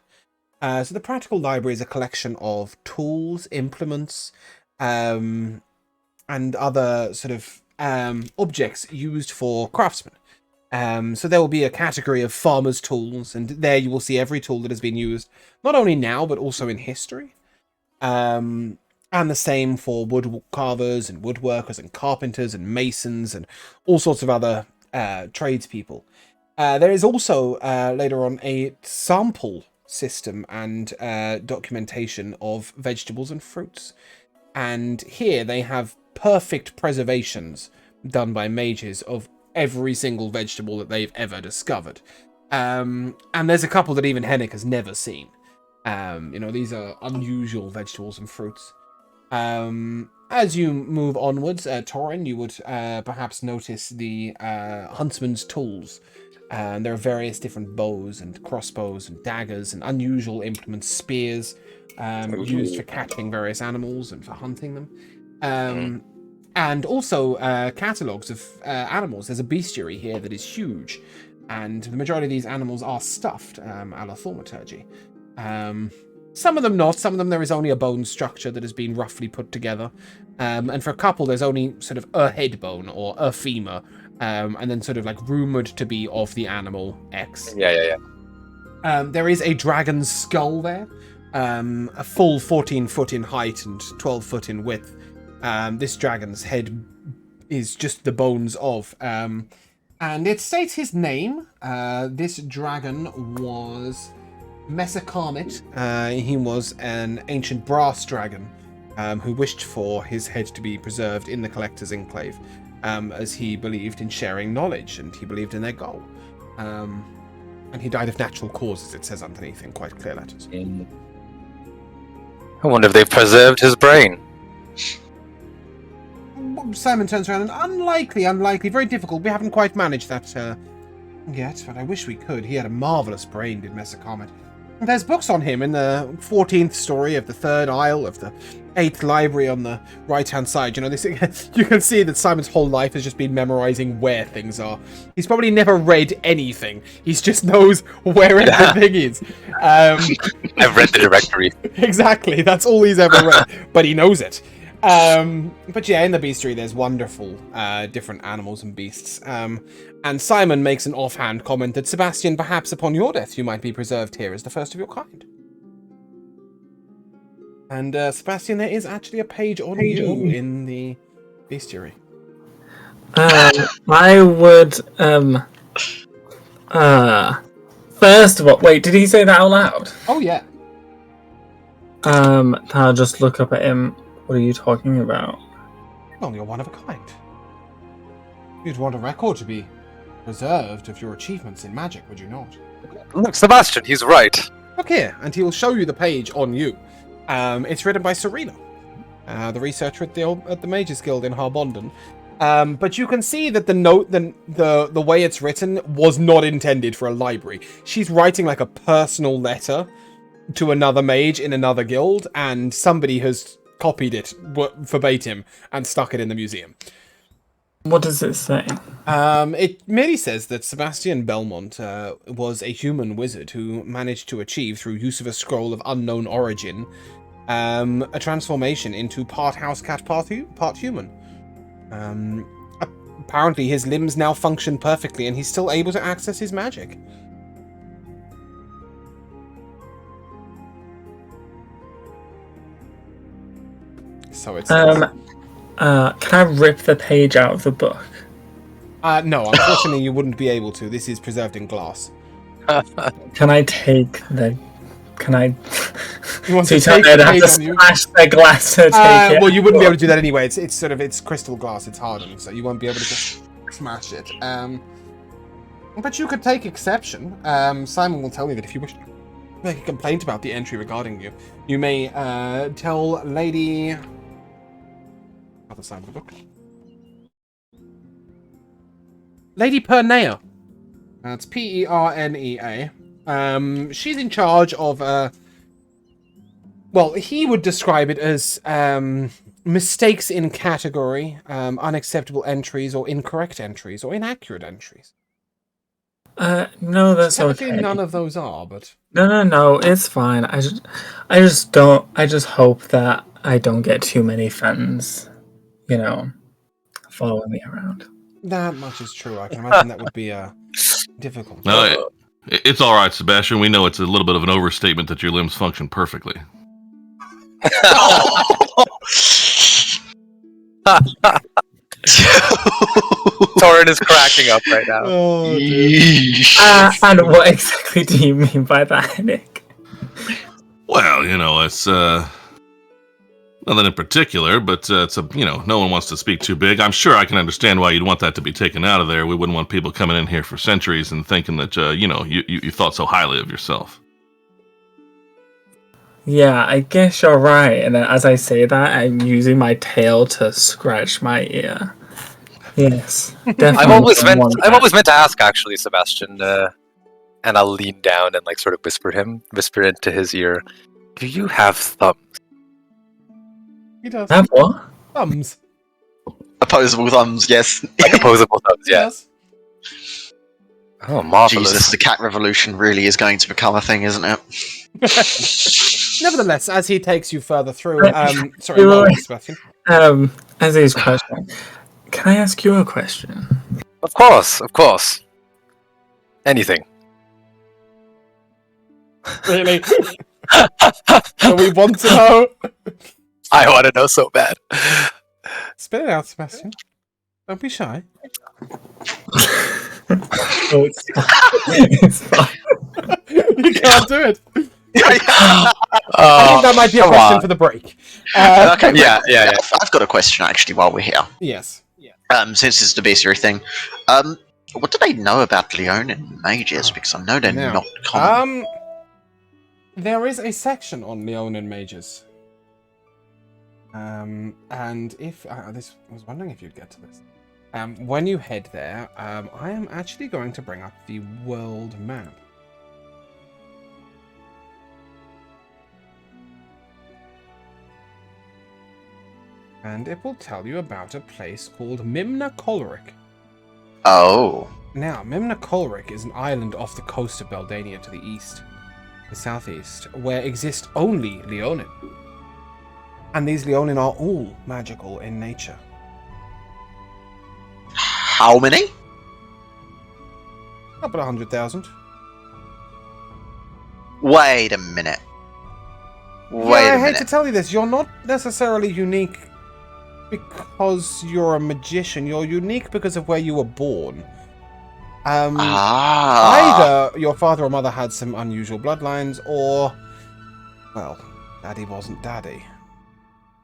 So the practical library is a collection of tools, implements, and other sort of objects used for craftsmen. So there will be a category of farmers' tools, and there you will see every tool that has been used, not only now, but also in history. And the same for wood carvers and woodworkers and carpenters and masons and all sorts of other tradespeople. There is also, later on, a sample system and documentation of vegetables and fruits. And here they have perfect preservations done by mages of every single vegetable that they've ever discovered. And there's a couple that even Hennick has never seen. These are unusual vegetables and fruits. As you move onwards, Torin, you would perhaps notice the huntsman's tools. There are various different bows and crossbows and daggers and unusual implements, spears, used for catching various animals and for hunting them. And also catalogues of animals. There's a bestiary here that is huge, and the majority of these animals are stuffed, a la thaumaturgy. Some of them not. Some of them there is only a bone structure that has been roughly put together. And for a couple, there's only sort of a head bone or a femur, and then sort of like rumored to be of the animal X. Yeah. There is a dragon's skull there, a full 14 foot in height and 12 foot in width. This dragon's head is just the bones of. And it states his name. This dragon was Mesakarmit. He was an ancient brass dragon who wished for his head to be preserved in the Collector's Enclave, as he believed in sharing knowledge and he believed in their goal. And he died of natural causes, it says underneath in quite clear letters. I wonder if they've preserved his brain. Simon turns around and unlikely, very difficult. We haven't quite managed that yet, but I wish we could. He had a marvelous brain, did Messer Comet. There's books on him in the 14th story of the 3rd aisle of the 8th library on the right-hand side. You know, this you can see that Simon's whole life has just been memorizing where things are. He's probably never read anything. He just knows where everything is. I've read the directory. Exactly, that's all he's ever read, but he knows it. But yeah, in the bestiary, there's wonderful different animals and beasts. And Simon makes an offhand comment that, Sebastian, perhaps upon your death you might be preserved here as the first of your kind. And Sebastian, there is actually a page on you in the bestiary. I would, first of all, wait, did he say that out loud? Oh, yeah. I'll just look up at him. What are you talking about? Well, you're one of a kind. You'd want a record to be preserved of your achievements in magic, would you not? Look, Sebastian, he's right. Look here, and he will show you the page on you. It's written by Serena, the researcher at the Mages Guild in Harbondon. But you can see that the note, the way it's written, was not intended for a library. She's writing like a personal letter to another mage in another guild, and somebody has copied it verbatim and stuck it in the museum. What does it say? It merely says that Sebastian Belmont was a human wizard who managed to achieve, through use of a scroll of unknown origin, a transformation into part house cat, part human. Apparently his limbs now function perfectly and he's still able to access his magic. So it's... can I rip the page out of the book? No, unfortunately you wouldn't be able to. This is preserved in glass. Can I take the... Can I... You want so to take I'd the have page to on you? smash the glass to take it. Well, you wouldn't be able to do that anyway. It's crystal glass. It's hardened, so you won't be able to just smash it. But you could take exception. Simon will tell you that if you wish to make a complaint about the entry regarding you, you may tell Lady... Other side of the book. Lady Pernea. That's Pernea. She's in charge of, well, he would describe it as mistakes in category, unacceptable entries, or incorrect entries, or inaccurate entries. No, that's Technically, okay. none of those are, but... No, it's fine. I just hope that I don't get too many fans, you know, following me around. That much is true. I can imagine that would be difficult. No, it's all right, Sebastian. We know it's a little bit of an overstatement that your limbs function perfectly. Torin is cracking up right now. Oh, And what exactly do you mean by that, Nick? Well, you know, it's nothing in particular, but it's a, you know, no one wants to speak too big. I'm sure I can understand why you'd want that to be taken out of there. We wouldn't want people coming in here for centuries and thinking that you know, you thought so highly of yourself. Yeah, I guess you're right. And then as I say that, I'm using my tail to scratch my ear. Yes, definitely. I've always meant to ask, actually, Sebastian, and I'll lean down and like sort of whisper into his ear. Do you have thumbs? He does. Have what? Thumbs. Opposable thumbs, yes. Like opposable thumbs, yeah. Yes. Oh, marvelous. Jesus, the cat revolution really is going to become a thing, isn't it? Nevertheless, as he takes you further through, sorry, Sebastian. As his question, can I ask you a question? Of course. Anything. Really? Do we want to know? I want to know so bad. Spit it out, Sebastian. Don't be shy. Oh, it's fine. You can't do it. I I think that might be a question for the break. Okay, Yeah. I've got a question actually while we're here. Yes. Since it's the bestiary thing, what do they know about Leonin mages? Because I know they're Now, not common. There is a section on Leonin mages. And if this I was wondering if you'd get to this. When you head there, I am actually going to bring up the world map. And it will tell you about a place called Mimna Kolrik. Oh. Now, Mimna Kolrik is an island off the coast of Beldania to the east, the southeast, where exist only Leonin. And these Leonin are all magical in nature. How many? About 100,000. Wait a minute. I hate to tell you this, you're not necessarily unique because you're a magician. You're unique because of where you were born. Either your father or mother had some unusual bloodlines, or, well, daddy wasn't daddy.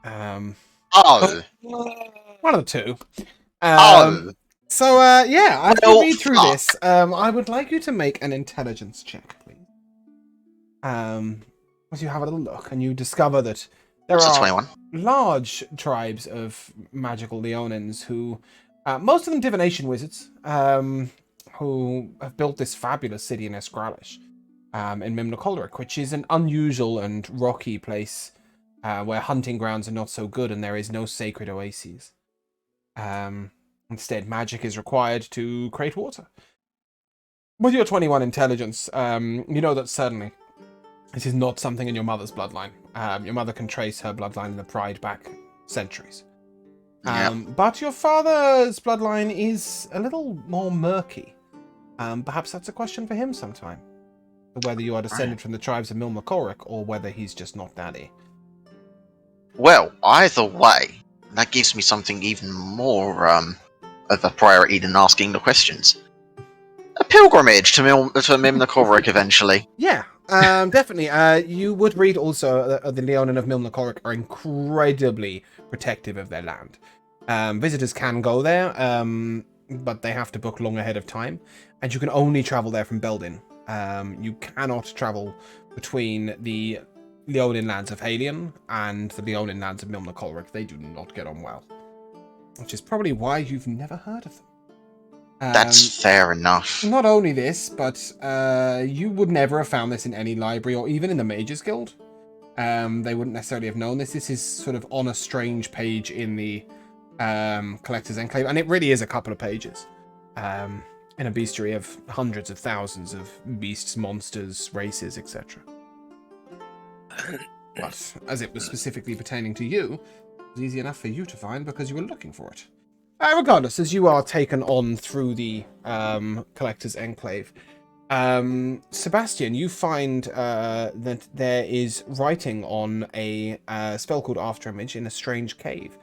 One of the two. So, as you read through this, I would like you to make an intelligence check, please. As you have a little look, and you discover that there are 21. large tribes of magical Leonins who, most of them divination wizards, who have built this fabulous city in Eskralish, in Mimna Kolrik, which is an unusual and rocky place, where hunting grounds are not so good and there is no sacred oases. Instead, magic is required to create water. With your 21 intelligence, you know that certainly this is not something in your mother's bloodline. Your mother can trace her bloodline in the Pride back centuries. But your father's bloodline is a little more murky. Perhaps that's a question for him sometime. Whether you are descended from the tribes of Mimna Kolrik or whether he's just not daddy. Well, either way, that gives me something even more of a priority than asking the questions. A pilgrimage to Mimna Kolrik eventually. Yeah, definitely. You would read also that the Leonin of Mimna Kolrik are incredibly protective of their land. Visitors can go there, but they have to book long ahead of time, and you can only travel there from Beldin. You cannot travel between the Leonin lands of Halion and the Leonin lands of Mimna Kolrik. They do not get on well, which is probably why you've never heard of them. That's fair enough. Not only this, but you would never have found this in any library or even in the Mages Guild. They wouldn't necessarily have known this. This is sort of on a strange page in the Collector's Enclave, and it really is a couple of pages. In a bestiary of hundreds of thousands of beasts, monsters, races, etc. But as it was specifically pertaining to you, it was easy enough for you to find because you were looking for it. Regardless, as you are taken on through the Collector's Enclave, Sebastian, you find that there is writing on a spell called Afterimage in a strange cave.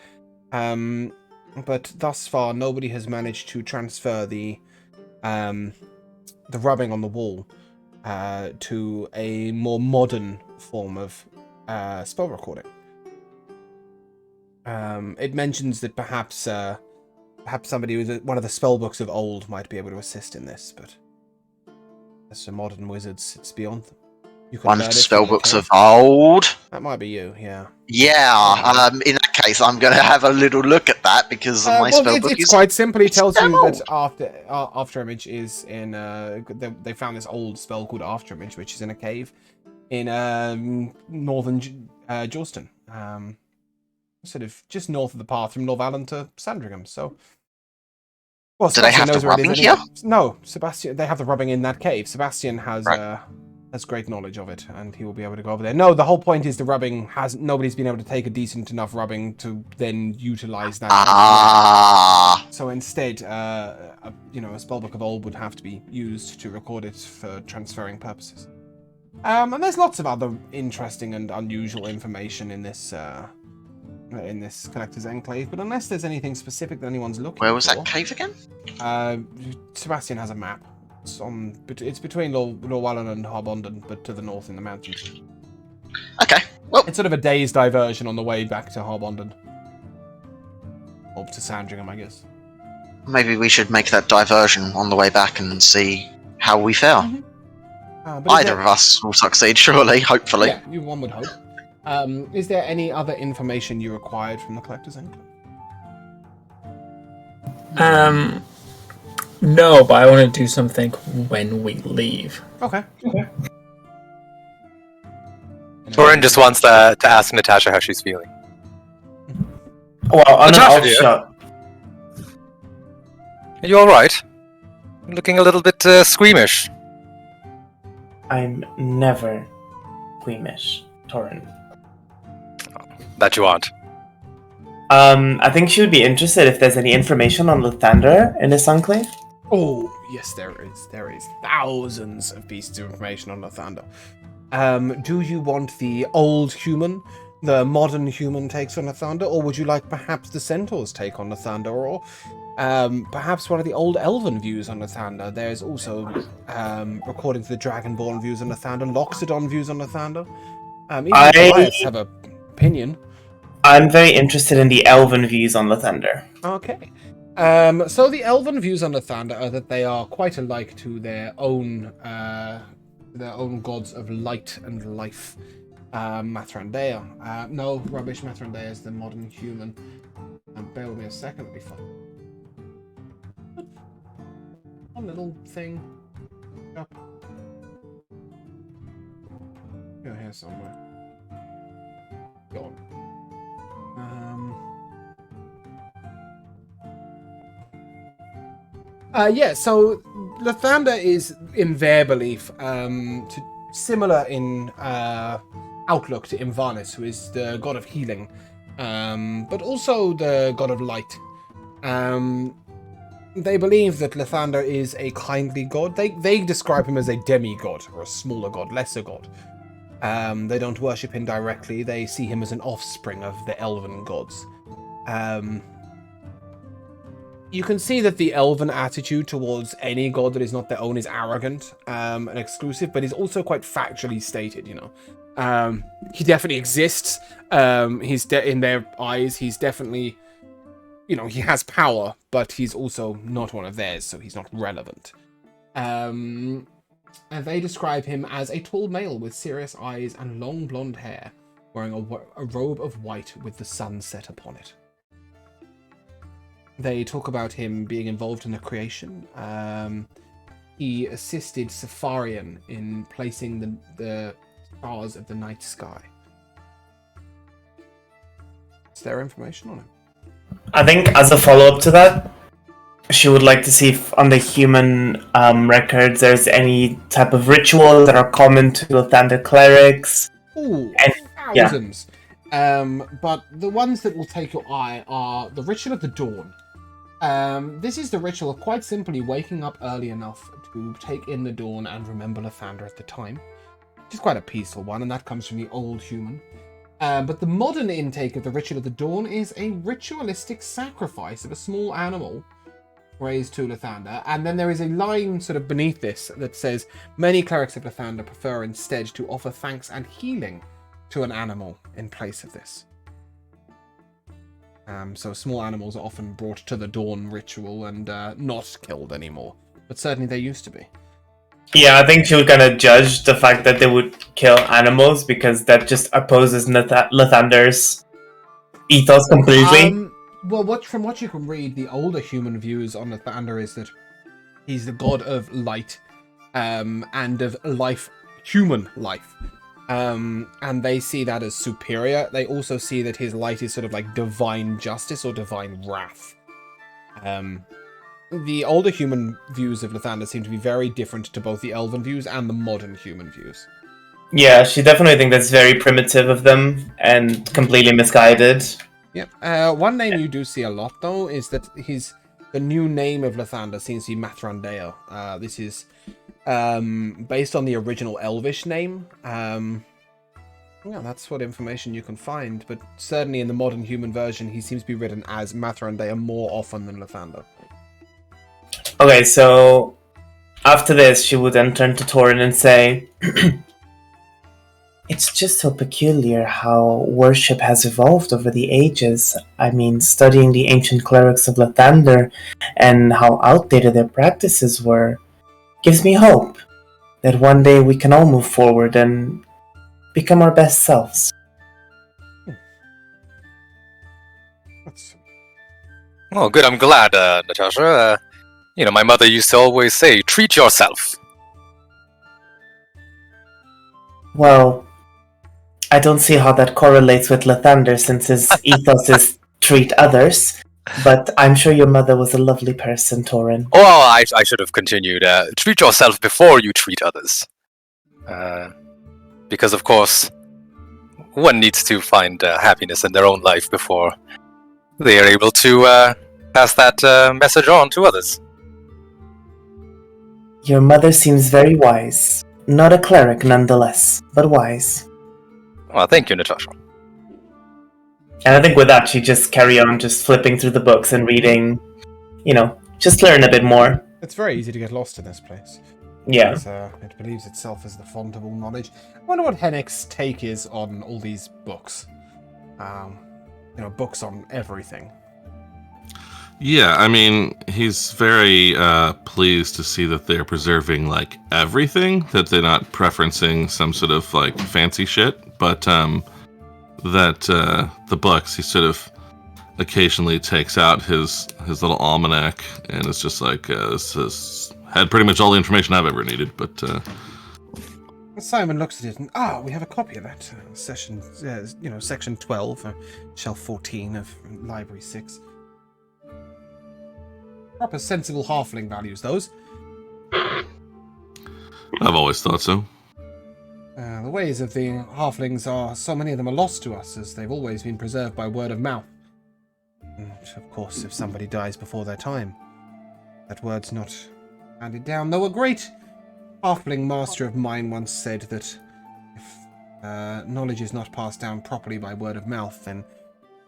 But thus far, nobody has managed to transfer the rubbing on the wall to a more modern form of spell recording. It mentions that perhaps somebody with one of the spell books of old might be able to assist in this, but as for modern wizards, it's beyond them. You can One of learn the it spell from the books cave. of old. That might be you, yeah. Yeah. In that case, I'm going to have a little look at that because my spell book it's is quite simple. It tells you old. that Afterimage is in. They found this old spell called Afterimage, which is in a cave in northern Georgetown, sort of just north of the path from Norvallen to Sandringham. So, well, do they have the rubbing here? No, Sebastian. They have the rubbing in that cave. Sebastian has great knowledge of it, and he will be able to go over there. No, the whole point is the rubbing nobody's been able to take a decent enough rubbing to then utilize that. So instead, a spellbook of old would have to be used to record it for transferring purposes. And there's lots of other interesting and unusual information in this Collector's Enclave, but unless there's anything specific that anyone's looking for... Where was that cave again? Sebastian has a map. It's between Lorwallen and Harbondon, but to the north in the mountains. Okay, well... It's sort of a day's diversion on the way back to Harbondon. Or to Sandringham, I guess. Maybe we should make that diversion on the way back and see how we fare. Mm-hmm. Either of us will succeed, surely, hopefully. Yeah, one would hope. Is there any other information you required from the Collector's Enclave? No, but I want to do something when we leave. Okay. Torin just wants to ask Natasha how she's feeling. Well, on an Natasha, off dear. shot. Are you alright? You're looking a little bit squeamish. I'm never squeamish, Torin. That you aren't. I think she would be interested if there's any information on Lathander in this enclave. Oh, yes, there is. There is thousands of pieces of information on Lathander. Do you want the old human, the modern human takes on Lathander, or would you like perhaps the Centaur's take on Lathander, or perhaps one of the old Elven views on Lathander? There's also, according to the Dragonborn views on Lathander, Loxodon views on Lathander. Even Elias have an opinion. I'm very interested in the Elven views on Lathander. Okay. So the Elven views on Lathander are that they are quite alike to their own gods of light and life. Mathrandea. No, rubbish. Mathrandea is the modern human. Bear with me a second, it'll be fun. One little thing. Up. Go here somewhere. Go on. Yeah, so Lathander is, in their belief, similar in outlook to Invarnis, who is the god of healing, but also the god of light. They believe that Lathander is a kindly god. They describe him as a demigod, or a smaller god, lesser god. They don't worship him directly. They see him as an offspring of the elven gods. You can see that the elven attitude towards any god that is not their own is arrogant and exclusive, but is also quite factually stated, you know. He definitely exists. In their eyes, he's definitely, you know, he has power, but he's also not one of theirs, so he's not relevant. And they describe him as a tall male with serious eyes and long blonde hair, wearing a robe of white with the sun set upon it. They talk about him being involved in the creation. He assisted Safarian in placing the stars of the night sky. Is there information on him? I think as a follow-up to that, she would like to see if on the human records there's any type of rituals that are common to Lathander clerics. Ooh, thousands. Yeah. But the ones that will take your eye are the Ritual of the Dawn. This is the ritual of quite simply waking up early enough to take in the dawn and remember Lathander at the time. Which is quite a peaceful one, and that comes from the old human. But the modern intake of the Ritual of the Dawn is a ritualistic sacrifice of a small animal raised to Lathander, and then there is a line sort of beneath this that says, many clerics of Lathander prefer instead to offer thanks and healing to an animal in place of this. So small animals are often brought to the dawn ritual and not killed anymore. But certainly they used to be. Yeah, I think she would kind of judge the fact that they would kill animals because that just opposes Lathander's ethos completely. Well, from what you can read, the older human views on Lathander is that he's the god of light and of life, human life. And they see that as superior. They also see that his light is sort of like divine justice or divine wrath. The older human views of Lathander seem to be very different to both the elven views and the modern human views. Yeah, she definitely thinks that's very primitive of them and completely misguided. Yeah. One name you do see a lot, though, is that the new name of Lathander seems to be Mathrandea. This is based on the original Elvish name. Yeah, that's what information you can find, but certainly in the modern human version, he seems to be written as Mathrandea more often than Lathander. Okay, so after this, she would then turn to Torin and say, it's just so peculiar how worship has evolved over the ages. I mean, studying the ancient clerics of Lathander and how outdated their practices were gives me hope that one day we can all move forward and become our best selves. Oh, good. I'm glad, Natasha. My mother used to always say, treat yourself. Well, I don't see how that correlates with Lathander since his ethos is treat others, but I'm sure your mother was a lovely person, Torin. Oh, I should have continued. Treat yourself before you treat others. Because, of course, one needs to find happiness in their own life before they are able to pass that message on to others. Your mother seems very wise. Not a cleric, nonetheless, but wise. Well, thank you, Natasha. And I think with that, she just carry on just flipping through the books and reading, just learn a bit more. It's very easy to get lost in this place. Yeah. It believes itself as the font of all knowledge. I wonder what Hennick's take is on all these books. Books on everything. Yeah, I mean, he's very pleased to see that they're preserving, everything, that they're not preferencing some sort of, fancy shit, but that the books, he sort of occasionally takes out his little almanac, and it's just this had pretty much all the information I've ever needed, but... Simon looks at it and, we have a copy of that. Section 12, shelf 14 of Library 6. Proper sensible halfling values, those. I've always thought so. The ways of the halflings are, so many of them are lost to us, as they've always been preserved by word of mouth. And, of course, if somebody dies before their time, that word's not handed down. Though a great halfling master of mine once said that if knowledge is not passed down properly by word of mouth, then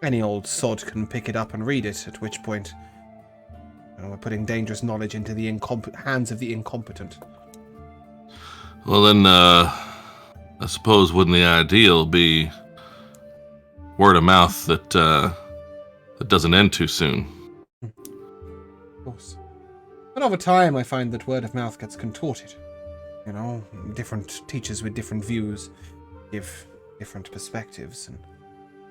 any old sod can pick it up and read it, at which point we're putting dangerous knowledge into the hands of the incompetent. Well, then, I suppose wouldn't the ideal be word of mouth that doesn't end too soon? Of course. But over time, I find that word of mouth gets contorted. Different teachers with different views give different perspectives, and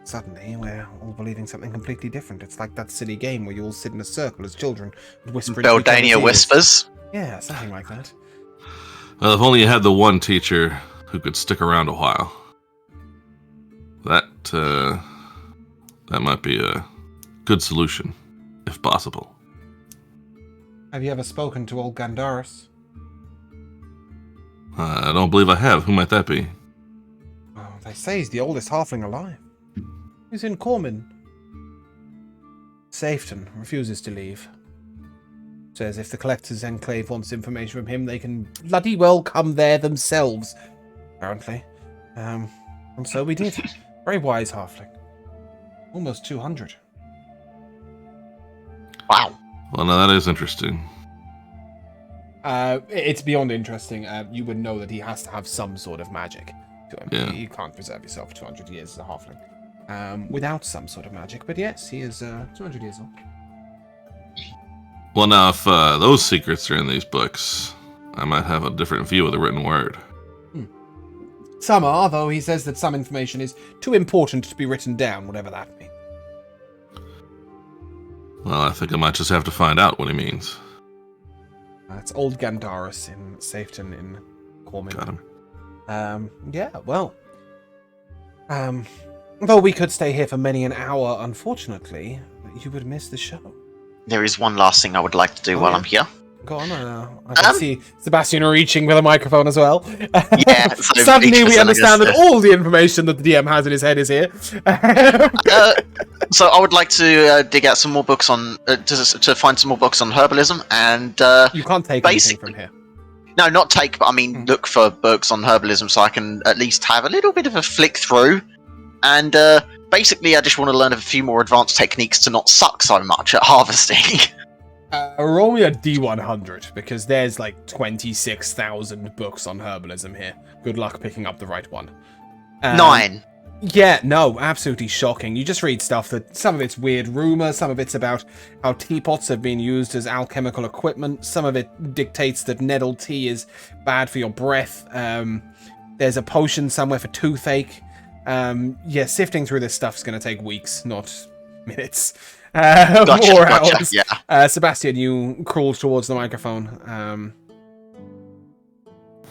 suddenly we're all believing something completely different. It's like that silly game where you all sit in a circle as children and whisper into each other's Beldania ears. whispers. Yeah, something like that. Well, if only you had the one teacher who could stick around a while. That might be a good solution, if possible. Have you ever spoken to old Gandaris? I don't believe I have. Who might that be? Oh, they say he's the oldest halfling alive. He's in Corman. Safeton refuses to leave. Says if the Collector's Enclave wants information from him, they can bloody well come there themselves, apparently. And so we did. Very wise halfling. Almost 200. Wow. Well, now that is interesting. It's beyond interesting. You would know that he has to have some sort of magic to him. Yeah. You can't preserve yourself for 200 years as a halfling without some sort of magic. But yes, he is 200 years old. Well, now, if those secrets are in these books, I might have a different view of the written word. Some are, though he says that some information is too important to be written down, whatever that means. Well, I think I might just have to find out what he means. It's old Gandaris in Safeton in Corman. Got him. Yeah, well. Though we could stay here for many an hour, unfortunately, you would miss the show. There is one last thing I would like to do while I'm here. Go on, I can see Sebastian reaching with a microphone as well. Yeah, so suddenly we understand that all the information that the DM has in his head is here. So I would like to dig out some more books on, to find some more books on herbalism, and you can't take anything from here. No, not take, but I mean look for books on herbalism so I can at least have a little bit of a flick through, and basically I just want to learn a few more advanced techniques to not suck so much at harvesting. Roll me a D100, because there's like 26,000 books on herbalism here. Good luck picking up the right one. 9. Yeah, no, absolutely shocking. You just read stuff that some of it's weird rumor, some of it's about how teapots have been used as alchemical equipment, some of it dictates that nettle tea is bad for your breath. There's a potion somewhere for toothache. Yeah, sifting through this stuff is going to take weeks, not minutes. Gotcha, hours. yeah. Sebastian, you crawl towards the microphone.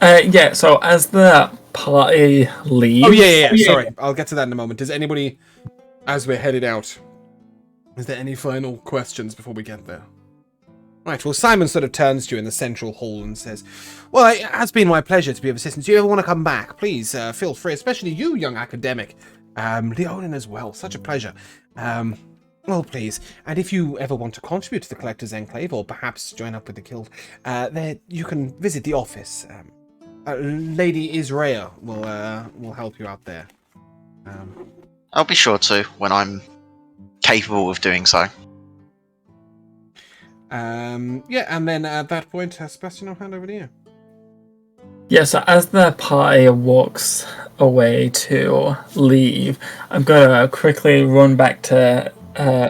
Yeah, so as the party leaves... Oh, yeah. Sorry, I'll get to that in a moment. Does anybody, as we're headed out, is there any final questions before we get there? Right, well, Simon sort of turns to you in the central hall and says, well, it has been my pleasure to be of assistance. Do you ever want to come back? Please, feel free, especially you, young academic. Leonin as well, such a pleasure. Well, please, and if you ever want to contribute to the Collector's Enclave, or perhaps join up with the Guild, there you can visit the office. Lady Israel will help you out there. I'll be sure to when I'm capable of doing so. Yeah, and then at that point, Sebastian, I'll hand over to you. Yeah, so as the party walks away to leave, I'm going to quickly run back to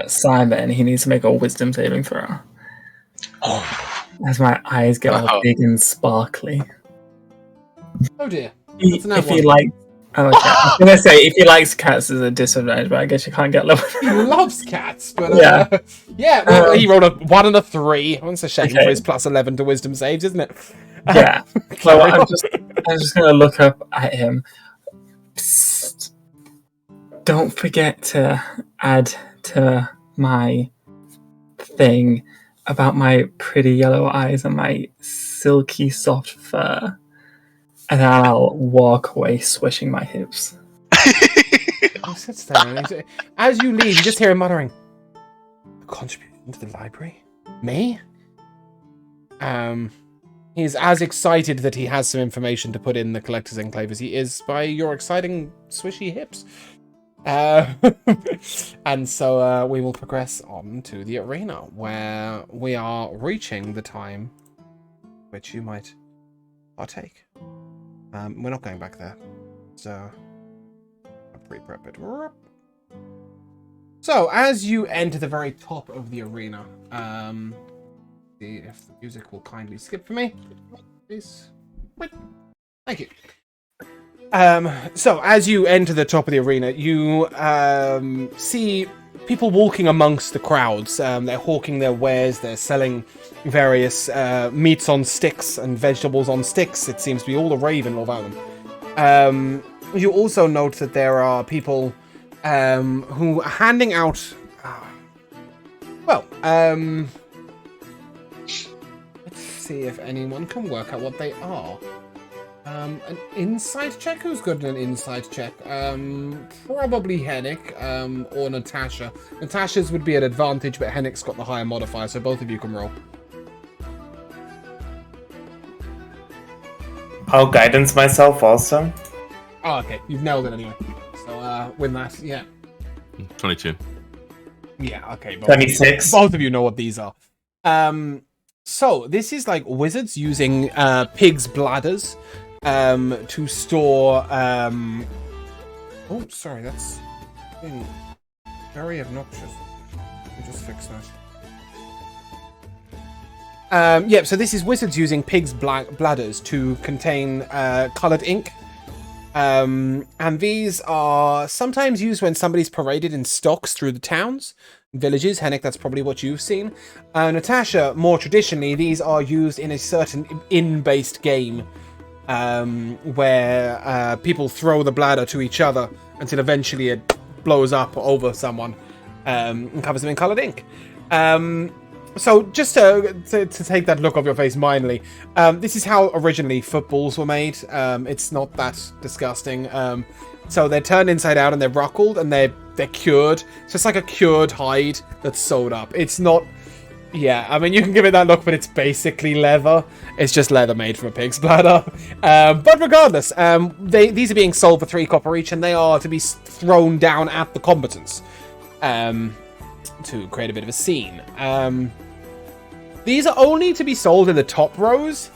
Simon. He needs to make a wisdom saving throw. Oh, As my eyes get all big and sparkly. Oh dear. If he likes... Oh, okay. I was going to say, if he likes cats, there's a disadvantage, but I guess you can't get level. He loves cats, but well, he rolled a 1 and a 3. It's a shame for his plus 11 to wisdom saves, isn't it? Yeah. So I'm just going to look up at him. Psst. Don't forget to add to my thing about my pretty yellow eyes and my silky soft fur. And then I'll walk away swishing my hips. He sits there and as you leave, you just hear him muttering, a contribution to the library? Me? He's as excited that he has some information to put in the Collector's Enclave as he is by your exciting swishy hips. And so we will progress on to the arena, where we are reaching the time which you might partake. We're not going back there, so I'll pre-prep it. So, as you enter the very top of the arena, see if the music will kindly skip for me, please. Wait. Thank you. So, as you enter the top of the arena, you see people walking amongst the crowds. They're hawking their wares, they're selling various meats on sticks and vegetables on sticks. It seems to be all the rave in Love Island. You also note that there are people who are handing out... let's see if anyone can work out what they are. An insight check? Who's good at an insight check? Probably Hennick, or Natasha. Natasha's would be an advantage, but Hennick's got the higher modifier, so both of you can roll. I'll guidance myself also. Oh, okay. You've nailed it anyway. So, win that, yeah. 22. Yeah, okay. 26. Both of you know what these are. So, this is like wizards using pigs' bladders to store... Oh, sorry, that's being very obnoxious. Let me just fix that. Yeah, so this is wizards using pigs' bladders to contain coloured ink. And these are sometimes used when somebody's paraded in stocks through the towns, villages. Hennick, that's probably what you've seen. Natasha, more traditionally, these are used in a certain inn-based game where people throw the bladder to each other until eventually it blows up over someone and covers them in coloured ink. So just to take that look off your face mildly, this is how originally footballs were made. It's not that disgusting. So they're turned inside out and they're ruckled and they're cured. So it's like a cured hide that's sewed up. It's not... Yeah, I mean, you can give it that look, but it's basically leather. It's just leather made from a pig's bladder. But regardless, these are being sold for 3 copper each, and they are to be thrown down at the combatants to create a bit of a scene. These are only to be sold in the top rows.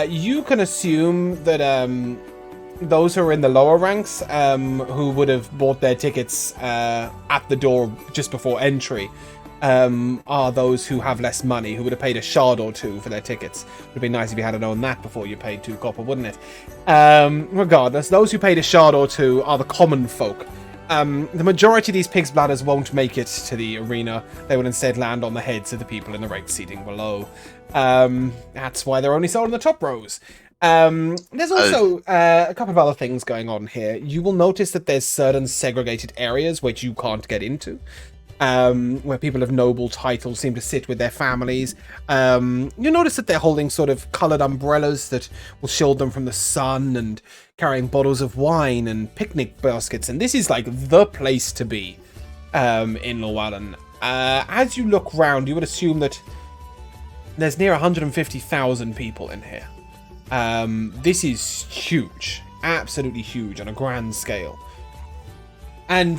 You can assume that those who are in the lower ranks, who would have bought their tickets at the door just before entry, are those who have less money, who would have paid a shard or 2 for their tickets. It would be nice if you had known that before you paid 2 copper, wouldn't it? Regardless, those who paid a shard or 2 are the common folk. The majority of these pig's bladders won't make it to the arena. They will instead land on the heads of the people in the right seating below. That's why they're only sold in the top rows. There's also a couple of other things going on here. You will notice that there's certain segregated areas which you can't get into, where people of noble titles seem to sit with their families. You notice that they're holding sort of coloured umbrellas that will shield them from the sun, and carrying bottles of wine and picnic baskets, and this is like the place to be in Llewellyn. As you look round, you would assume that there's near 150,000 people in here. This is huge, absolutely huge on a grand scale. And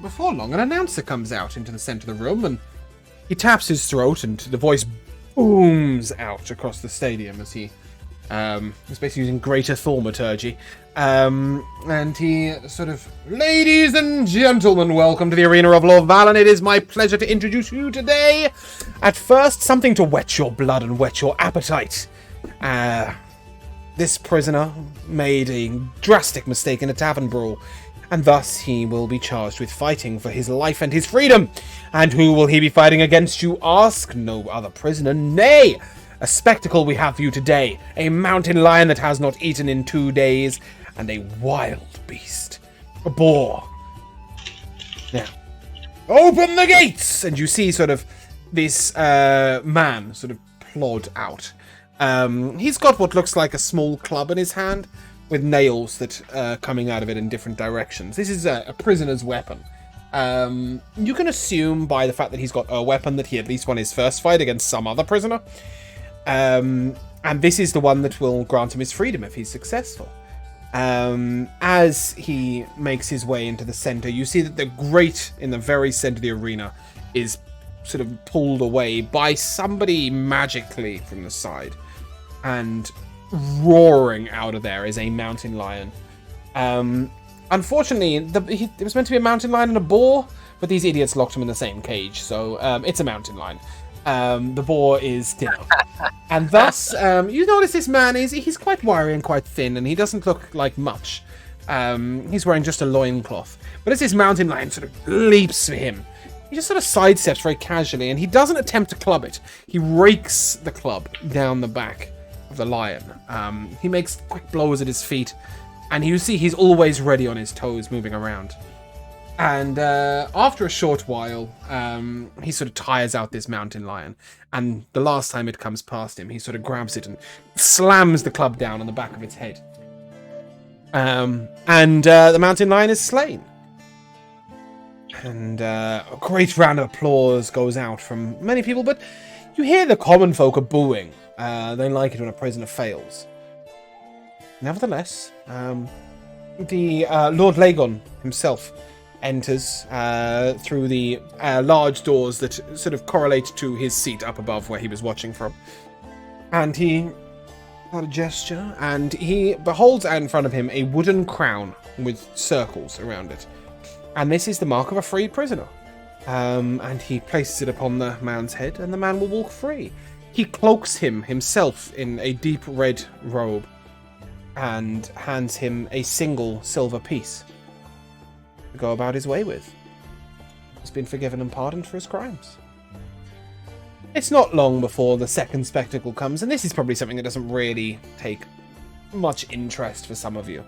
before long, an announcer comes out into the centre of the room, and he taps his throat, and the voice booms out across the stadium as he is basically using greater thaumaturgy. And he sort of, ladies and gentlemen, welcome to the arena of Llewellyn. It is my pleasure to introduce you today. At first, something to whet your blood and whet your appetite. This prisoner made a drastic mistake in a tavern brawl, and thus he will be charged with fighting for his life and his freedom. And who will he be fighting against, you ask? No other prisoner, nay, a spectacle we have for you today. A mountain lion that has not eaten in 2 days, and a wild beast. A boar. Now, open the gates! And you see sort of this man sort of plod out. He's got what looks like a small club in his hand, with nails that are coming out of it in different directions. This is a prisoner's weapon. You can assume by the fact that he's got a weapon that he at least won his first fight against some other prisoner. And this is the one that will grant him his freedom if he's successful. As he makes his way into the center, you see that the grate in the very center of the arena is sort of pulled away by somebody magically from the side. And roaring out of there is a mountain lion. Unfortunately, it was meant to be a mountain lion and a boar, but these idiots locked him in the same cage, so it's a mountain lion. The boar is dinner. And thus, you notice this man he's quite wiry and quite thin, and he doesn't look like much. He's wearing just a loincloth. But as this mountain lion sort of leaps for him, he just sort of sidesteps very casually, and he doesn't attempt to club it. He rakes the club down the back of the lion. He makes quick blows at his feet, and you see he's always ready on his toes, moving around. And after a short while, he sort of tires out this mountain lion, and the last time it comes past him, he sort of grabs it and slams the club down on the back of its head. And the mountain lion is slain. And a great round of applause goes out from many people, but you hear the common folk are booing. They like it when a prisoner fails. Nevertheless, the Lord Lagon himself enters through the large doors that sort of correlate to his seat up above where he was watching from. And he had a gesture, and he beholds in front of him a wooden crown with circles around it. And this is the mark of a free prisoner. And he places it upon the man's head, and the man will walk free. He cloaks him himself in a deep red robe and hands him a single silver piece to go about his way with. He's been forgiven and pardoned for his crimes. It's not long before the second spectacle comes, and this is probably something that doesn't really take much interest for some of you.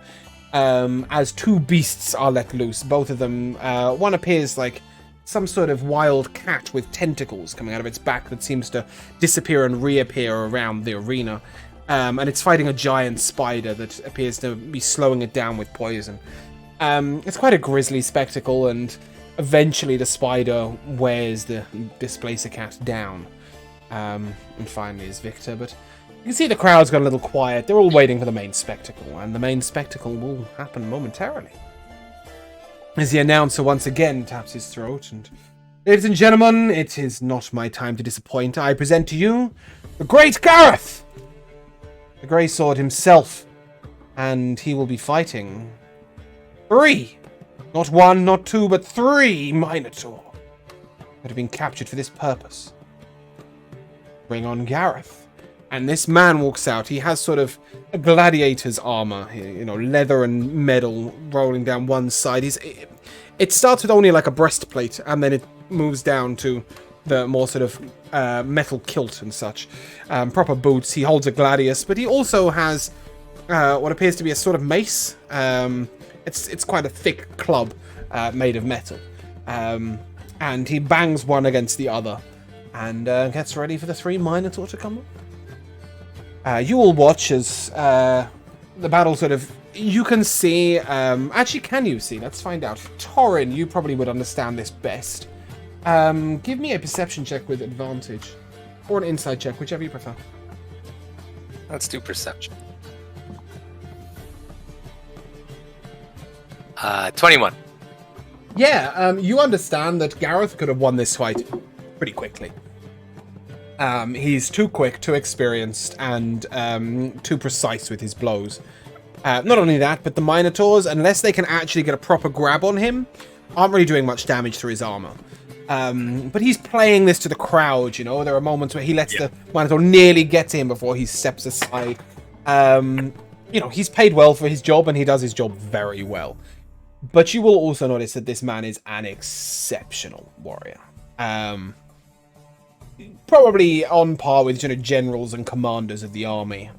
As two beasts are let loose, both of them, one appears like some sort of wild cat with tentacles coming out of its back that seems to disappear and reappear around the arena. And it's fighting a giant spider that appears to be slowing it down with poison. It's quite a grisly spectacle, and eventually the spider wears the displacer cat down. And finally is victor, but you can see the crowd's got a little quiet. They're all waiting for the main spectacle, and the main spectacle will happen momentarily. As the announcer once again taps his throat, and ladies and gentlemen, it is not my time to disappoint. I present to you the great Gareth, the Grey Sword himself, and he will be fighting 3, not 1, not 2, but 3 Minotaur that have been captured for this purpose. Bring on Gareth. And this man walks out. He has sort of a gladiator's armor, you know, leather and metal rolling down one side. It starts with only like a breastplate, and then it moves down to the more sort of metal kilt and such. Proper boots. He holds a gladius, but he also has what appears to be a sort of mace. It's quite a thick club made of metal. And he bangs one against the other and gets ready for the 3 Minotaur to come up. You all watch as the battle sort of... You can see... actually, can you see? Let's find out. Torin, you probably would understand this best. Give me a perception check with advantage. Or an insight check, whichever you prefer. Let's do perception. 21. Yeah, you understand that Gareth could have won this fight pretty quickly. He's too quick, too experienced, and too precise with his blows. Not only that, but the Minotaurs, unless they can actually get a proper grab on him, aren't really doing much damage to his armor. But he's playing this to the crowd, you know. There are moments where he lets the Minotaur nearly get to him before he steps aside. You know, he's paid well for his job, and he does his job very well. But you will also notice that this man is an exceptional warrior. Probably on par with, you know, generals and commanders of the army.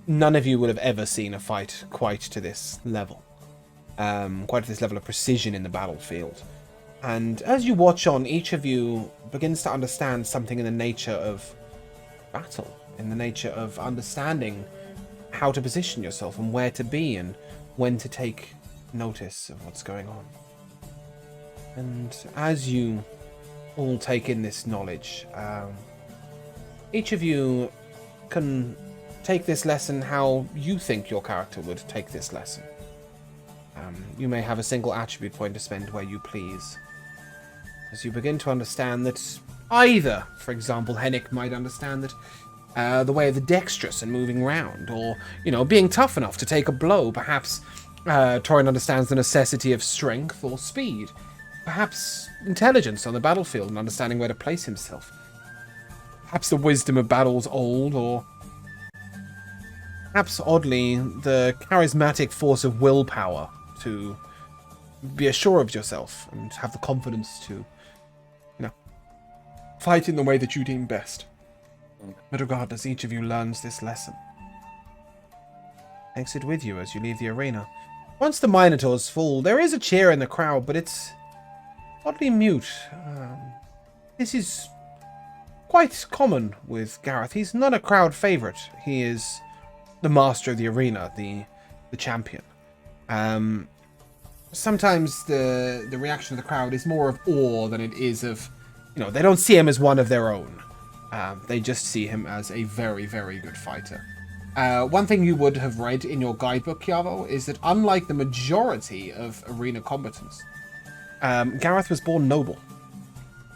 None of you would have ever seen a fight quite to this level. Quite to this level of precision in the battlefield. And as you watch on, each of you begins to understand something in the nature of battle. In the nature of understanding how to position yourself and where to be and when to take notice of what's going on. And as you all take in this knowledge, each of you can take this lesson how you think your character would take this lesson. You may have a single attribute point to spend where you please. As you begin to understand that either, for example, Hennick might understand that the way of the dexterous and moving round, or, you know, being tough enough to take a blow. Perhaps Torin understands the necessity of strength or speed. Perhaps intelligence on the battlefield and understanding where to place himself. Perhaps the wisdom of battles old, or perhaps, oddly, the charismatic force of willpower to be assured of yourself and have the confidence to, you know, fight in the way that you deem best. But regardless, each of you learns this lesson. Takes it with you as you leave the arena. Once the Minotaurs fall, there is a cheer in the crowd, but it's oddly mute. This is quite common with Gareth. He's not a crowd favourite. He is the master of the arena, the champion. Sometimes the reaction of the crowd is more of awe than it is of, you know, they don't see him as one of their own. They just see him as a very, very good fighter. One thing you would have read in your guidebook, Chiavo, is that unlike the majority of arena combatants, Gareth was born noble.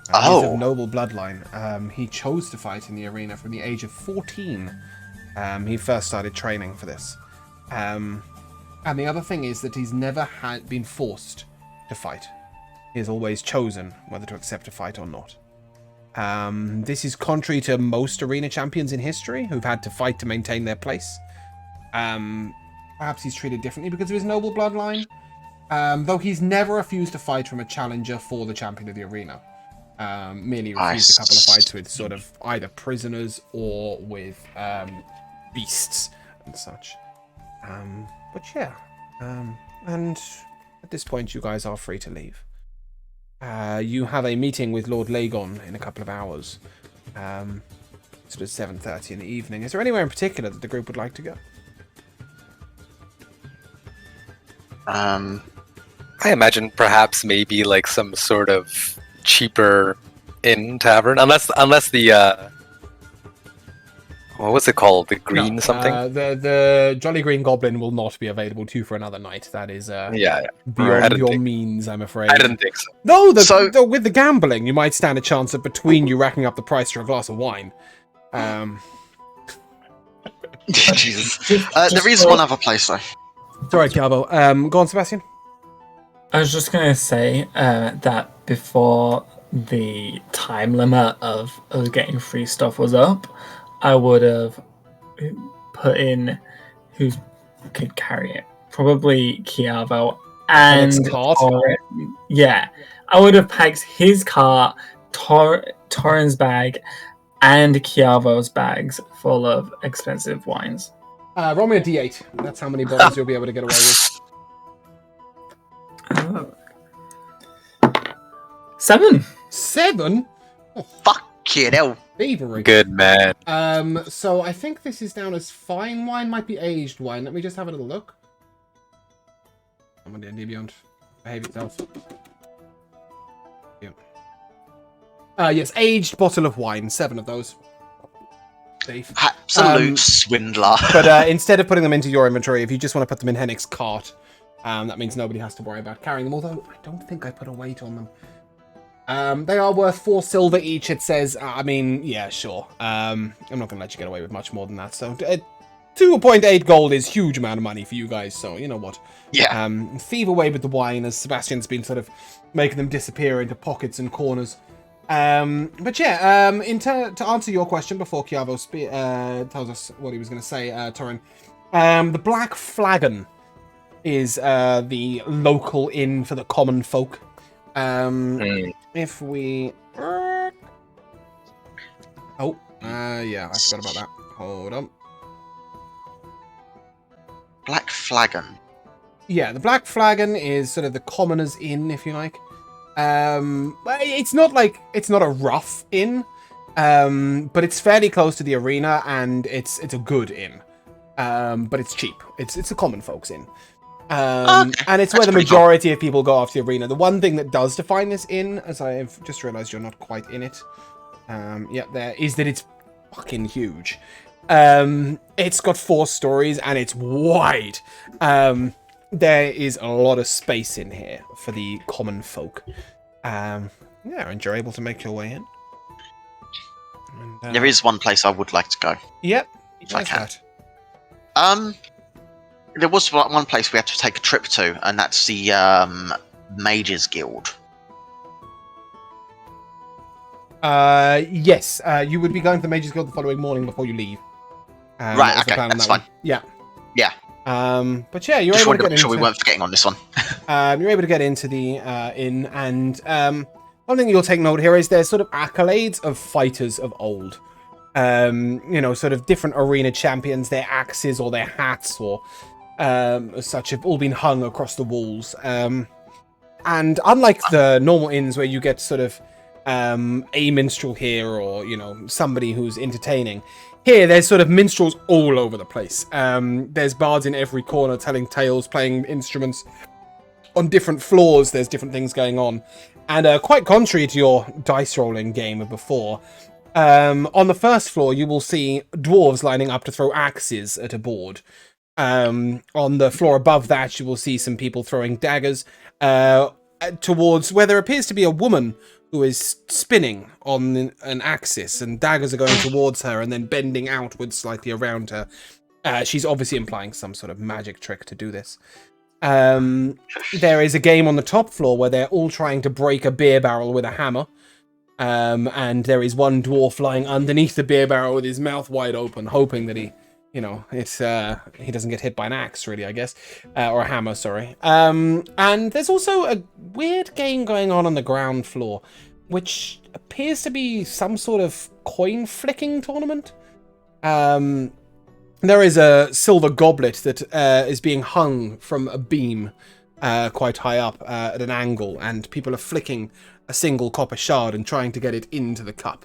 He's of noble bloodline. He chose to fight in the arena from the age of 14. He first started training for this. And the other thing is that he's never been forced to fight. He has always chosen whether to accept a fight or not. This is contrary to most arena champions in history who've had to fight to maintain their place. Perhaps he's treated differently because of his noble bloodline. Though he's never refused to fight from a challenger for the champion of the arena. Merely refused a couple of fights with sort of either prisoners or with beasts and such. But yeah. And at this point you guys are free to leave. You have a meeting with Lord Lagon in a couple of hours. Sort of 7:30 in the evening. Is there anywhere in particular that the group would like to go? I imagine perhaps maybe like some sort of cheaper inn tavern, unless the what was it called? The green something? The Jolly Green Goblin will not be available to you for another night. That is beyond your means, I'm afraid. I didn't think so. No, though, with the gambling, you might stand a chance of between you racking up the price for a glass of wine. Jesus. There is one other place, though. Sorry, Calvo. Go on, Sebastian. I was just going to say that before the time limit of getting free stuff was up, I would have put in who could carry it. Probably Chiavo and Hennick's cart? Torin. Yeah, I would have packed his cart, Torin's bag, and Chiavo's bags full of expensive wines. Roll me a d8. That's how many bottles you'll be able to get away with. 7. 7? Fucking hell. Thievery. Good man. So I think this is down as fine wine, might be aged wine. Let me just have a little look. I'm on D&D Beyond. Behave itself. Yeah. Yes, aged bottle of wine. 7 of those. Safe. Absolute swindler. But instead of putting them into your inventory, if you just want to put them in Hennick's cart, that means nobody has to worry about carrying them. Although I don't think I put a weight on them. They are worth 4 silver each, it says. I mean, yeah, sure. I'm not going to let you get away with much more than that. So 2.8 gold is huge amount of money for you guys. So, you know what? Yeah. Thieve away with the wine as Sebastian's been sort of making them disappear into pockets and corners. But yeah, to answer your question before Chiavo tells us what he was going to say, Torin, the Black Flagon is the local inn for the common folk. If we... yeah, I forgot about that. Hold on. Black Flagon. Yeah, the Black Flagon is sort of the commoner's inn, if you like. It's not a rough inn, but it's fairly close to the arena, and it's a good inn. But it's cheap. It's a common folks inn. And it's where the majority of people go after the arena. The one thing that does define this inn, as I've just realized you're not quite in it, there, is that it's fucking huge. It's got 4 stories and it's wide. There is a lot of space in here for the common folk. And you're able to make your way in. And, there is one place I would like to go. Yep. If I can. There was one place we had to take a trip to, and that's the Mages Guild. Yes. You would be going to the Mages Guild the following morning before you leave. Right, okay, that's fine. Yeah. Yeah. But yeah, you're Just able wanted to to get make sure into... we weren't forgetting on this one. You're able to get into the inn, and one thing you'll take note here is there's sort of accolades of fighters of old. Sort of different arena champions, their axes or their hats or such have all been hung across the walls. And unlike the normal inns where you get sort of a minstrel here or, somebody who's entertaining, here there's sort of minstrels all over the place. There's bards in every corner telling tales, playing instruments. On different floors, there's different things going on. And quite contrary to your dice rolling game of before, on the first floor, you will see dwarves lining up to throw axes at a board. On the floor above that, you will see some people throwing daggers towards where there appears to be a woman who is spinning on an axis, and daggers are going towards her and then bending outwards slightly around her. She's obviously implying some sort of magic trick to do this. There is a game on the top floor where they're all trying to break a beer barrel with a hammer. And there is one dwarf lying underneath the beer barrel with his mouth wide open, hoping that he doesn't get hit by an axe, really, I guess. Or a hammer, sorry. And there's also a weird game going on the ground floor, which appears to be some sort of coin flicking tournament. There is a silver goblet that is being hung from a beam quite high up at an angle, and people are flicking a single copper shard and trying to get it into the cup.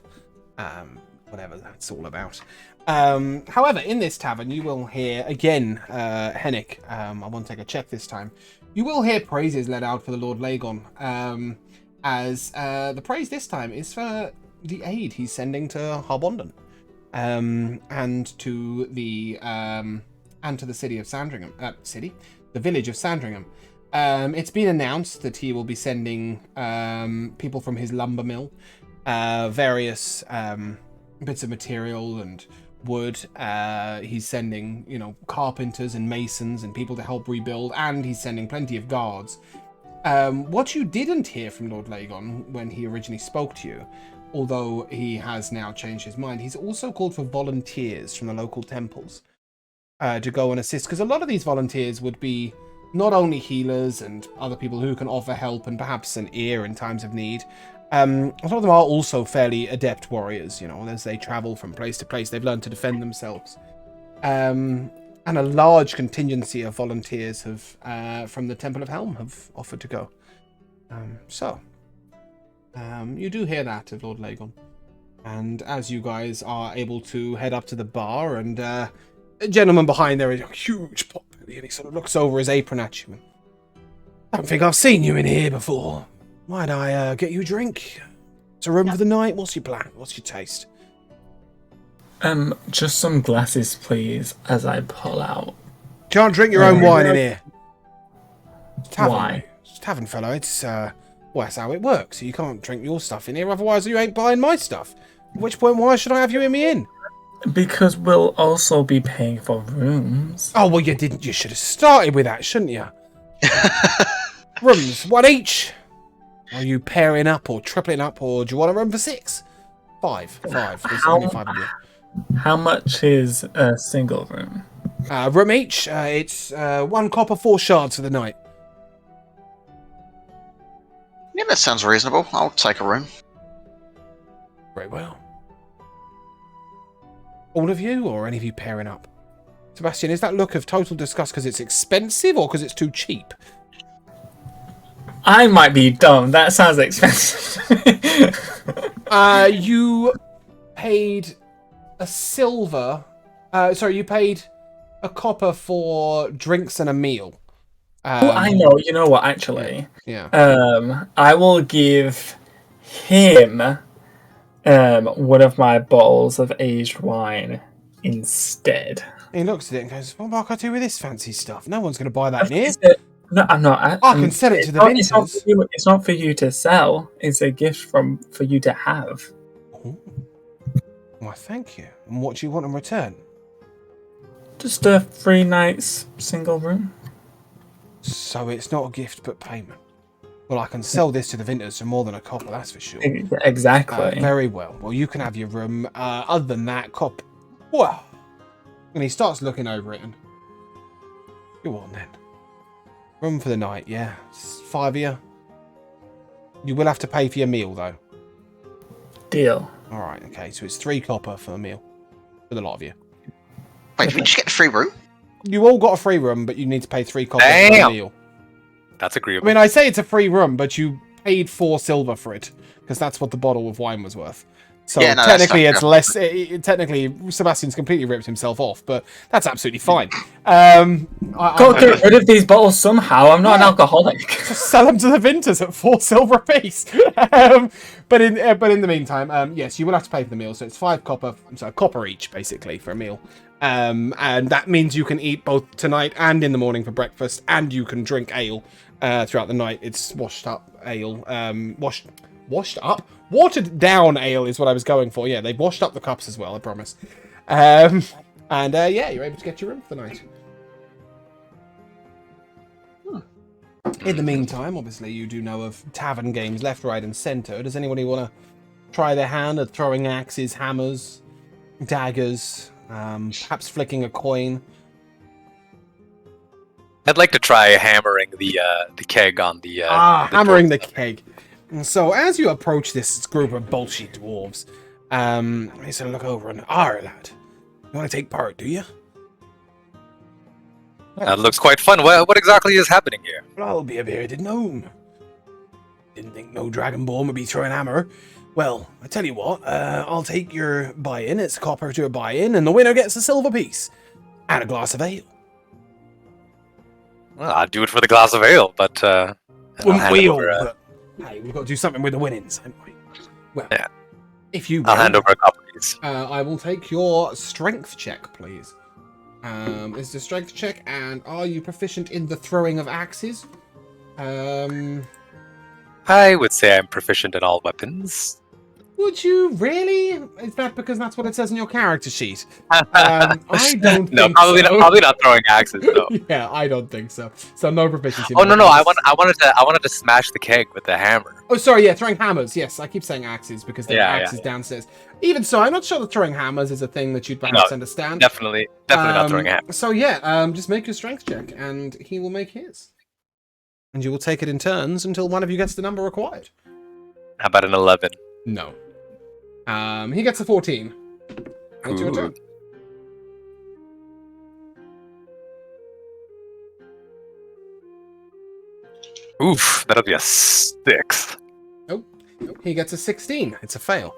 Whatever that's all about. However, in this tavern, you will hear, again, Hennick, I won't take a check this time, you will hear praises let out for the Lord Lagon, as the praise this time is for the aid he's sending to Harbondon, and to the city of Sandringham, the village of Sandringham. It's been announced that he will be sending people from his lumber mill, various bits of material and wood. He's sending, carpenters and masons and people to help rebuild, and he's sending plenty of guards. What you didn't hear from Lord Lagon when he originally spoke to you, although he has now changed his mind, he's also called for volunteers from the local temples to go and assist, because a lot of these volunteers would be not only healers and other people who can offer help and perhaps an ear in times of need, a lot of them are also fairly adept warriors, as they travel from place to place. They've learned to defend themselves. And a large contingency of volunteers from the Temple of Helm have offered to go. You do hear that of Lord Lagon. And as you guys are able to head up to the bar, and a gentleman behind there is a huge pot belly, and he sort of looks over his apron at you. I don't think I've seen you in here before. Might I get you a drink? It's a room for the night. What's your plan? What's your taste? Just some glasses, please, as I pull out. Can't drink your own wine in here. Tavern, Why? mate. It's tavern, fellow. It's that's how it works. You can't drink your stuff in here, otherwise you ain't buying my stuff. At which point, why should I have you in me in? Because we'll also be paying for rooms. Oh, well, you didn't. You should have started with that, shouldn't you? Rooms, one each. Are you pairing up or tripling up, or do you want a room for 6? 5. There's only 5 of you. How much is a single room? Room each. It's 1 copper, 4 shards for the night. Yeah, that sounds reasonable. I'll take a room. Very well. All of you, or any of you pairing up? Sebastian, is that look of total disgust because it's expensive or because it's too cheap? I might be dumb. That sounds expensive. You paid a silver. You paid a copper for drinks and a meal. I know. You know what? Actually, yeah. I will give him one of my bottles of aged wine instead. He looks at it and goes, "What am I going to do with this fancy stuff? No one's going to buy that in here. No, I'm not. I can sell it to the vintners." It's not for you to sell. It's a gift for you to have. Oh. Why, thank you. And what do you want in return? Just a 3 nights single room. So it's not a gift but payment. Well, I can sell this to the vintners for more than a copper, that's for sure. Exactly. Very well. Well, you can have your room. Other than that, copper. Well, and he starts looking over it and... Go on then. Room for the night, yeah. It's 5 of you. You will have to pay for your meal, though. Deal. Alright, okay. So it's 3 copper for a meal. For the lot of you. Wait, did we just get a free room? You all got a free room, but you need to pay 3 copper for a meal. That's agreeable. I mean, I say it's a free room, but you paid 4 silver for it, because that's what the bottle of wine was worth. So yeah, no, technically, it's less. Technically, Sebastian's completely ripped himself off, but that's absolutely fine. Go get rid of these bottles somehow. I'm not an alcoholic. Just sell them to the vintners at 4 silver apiece. But in the meantime, yes, you will have to pay for the meal. So it's 5 copper. So copper each, basically, for a meal. And that means you can eat both tonight and in the morning for breakfast, and you can drink ale throughout the night. It's washed up ale. Washed up? Watered down ale is what I was going for. Yeah, they've washed up the cups as well, I promise. Yeah, you're able to get your room for the night. In the meantime, obviously, you do know of tavern games left, right, and centre. Does anybody want to try their hand at throwing axes, hammers, daggers, perhaps flicking a coin? I'd like to try hammering the keg on the hammering the keg. And so as you approach this group of bullshit dwarves, they sort of look over and, lad, you want to take part, do you? That looks quite fun. What exactly is happening here? Well, I'll be a bearded gnome. Didn't think no dragonborn would be throwing hammer. Well, I tell you what, I'll take your buy-in. It's a copper to a buy-in, and the winner gets a silver piece. And a glass of ale. Well, I'd do it for the glass of ale, but... Wouldn't we all? But, hey, we've got to do something with the winnings, haven't we? Well, yeah. If you I'll hand over a couple of these. I will take your strength check, please. Is the strength check, and are you proficient in the throwing of axes? I would say I'm proficient in all weapons. Would you really? Is that because that's what it says in your character sheet? I don't No, think probably so. not. Probably not throwing axes. No. Yeah, I don't think so. So no proficiency. Oh no, I wanted to smash the keg with the hammer. Oh, sorry, yeah, throwing hammers. Yes, I keep saying axes because there are axes Yeah. downstairs. Even so, I'm not sure that throwing hammers is a thing that you'd perhaps understand. Definitely not throwing a hammer. So yeah, just make your strength check, and he will make his. And you will take it in turns until one of you gets the number required. How about an 11? No. He gets a 14. It's your turn. Oof, that'll be a 6. Nope. He gets a 16. It's a fail.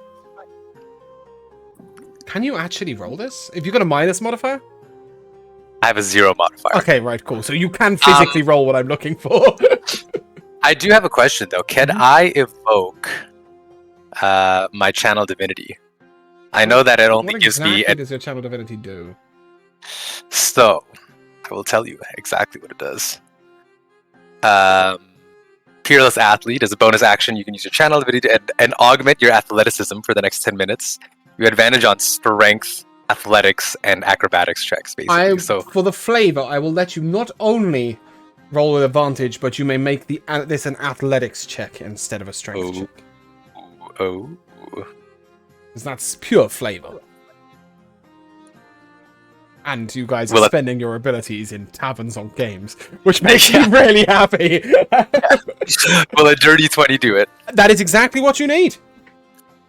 Can you actually roll this? Have you got a minus modifier? I have a 0 modifier. Okay, right, cool. So you can physically roll what I'm looking for. I do have a question though. Can I evoke my channel divinity? I know that it only gives me. What does your channel divinity do? So, I will tell you exactly what it does. Peerless Athlete, as a bonus action, you can use your channel divinity and augment your athleticism for the next 10 minutes. You advantage on strength, athletics, and acrobatics checks, basically. So, for the flavor, I will let you not only roll with advantage, but you may make this an athletics check instead of a strength check. Because that's pure flavor. And you guys are spending your abilities in taverns on games, which makes me really happy. Will a dirty 20 do it? That is exactly what you need.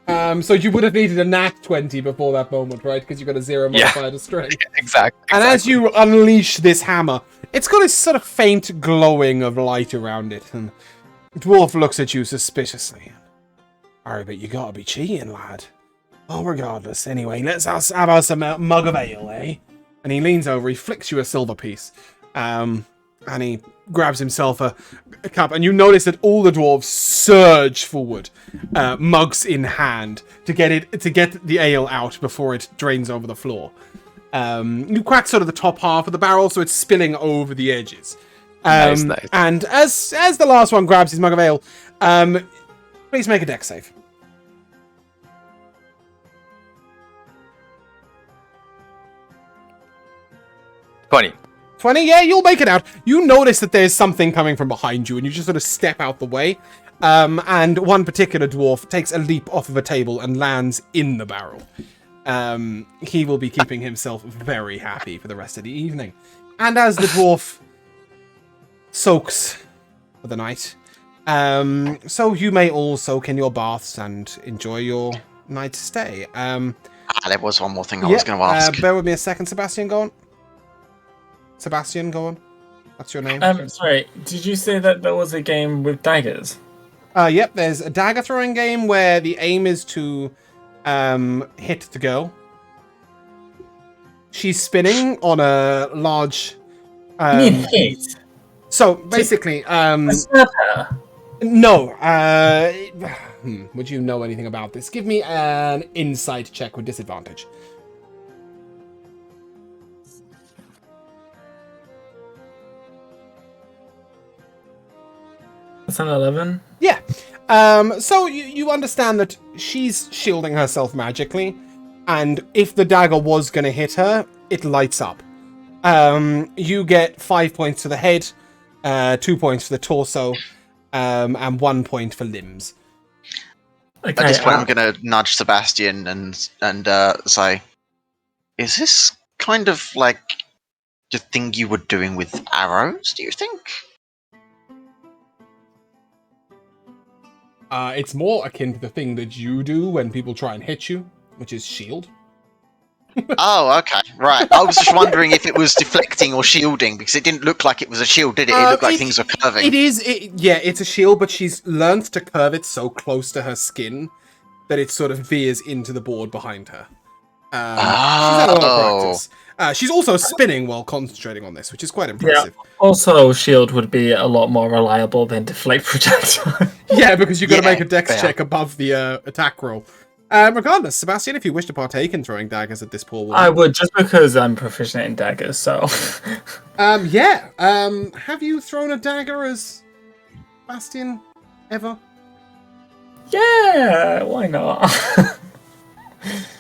So you would have needed a nat 20 before that moment, right? Because you got a 0 modifier to strength. Exactly. And as you unleash this hammer, it's got a sort of faint glowing of light around it, and the dwarf looks at you suspiciously. Alright, but you gotta be cheating, lad. Oh, regardless, anyway, let's have us a mug of ale, eh? And he leans over, he flicks you a silver piece, and he grabs himself a cup, and you notice that all the dwarves surge forward, mugs in hand, to get the ale out before it drains over the floor. You crack sort of the top half of the barrel, so it's spilling over the edges. Nice. And as the last one grabs his mug of ale, please make a dex save. 20, yeah, you'll make it out. You notice that there's something coming from behind you, and you just sort of step out the way. And one particular dwarf takes a leap off of a table and lands in the barrel. He will be keeping himself very happy for the rest of the evening. And as the dwarf soaks for the night, so you may all soak in your baths and enjoy your night's stay. There was one more thing I was going to ask. Bear with me a second, Sebastian, go on. Sebastian, go on. That's your name. Sorry, did you say that there was a game with daggers? Yep, there's a dagger throwing game where the aim is to hit the girl. She's spinning on a large... you mean hit? So, basically... Stab her? No. Would you know anything about this? Give me an insight check with disadvantage. That's an 11? Yeah. So you understand that she's shielding herself magically, and if the dagger was going to hit her, it lights up. You get 5 points to the head, 2 points for the torso, and 1 point for limbs. Okay, At this point, I'm going to nudge Sebastian and say, "Is this kind of like the thing you were doing with arrows? Do you think?" It's more akin to the thing that you do when people try and hit you, which is shield. Oh, okay, right. I was just wondering if it was deflecting or shielding, because it didn't look like it was a shield, did it? It looked like things were curving. It is, yeah, it's a shield, but she's learned to curve it so close to her skin that it sort of veers into the board behind her. She's had a lot of practice. She's also spinning while concentrating on this, which is quite impressive. Yeah. Also, shield would be a lot more reliable than deflect projectile. Yeah, because you've got to make a dex check above the attack roll. Regardless, Sebastian, if you wish to partake in throwing daggers at this poor woman... I would, just because I'm proficient in daggers, so... yeah. Have you thrown a dagger as Sebastian ever? Yeah, why not?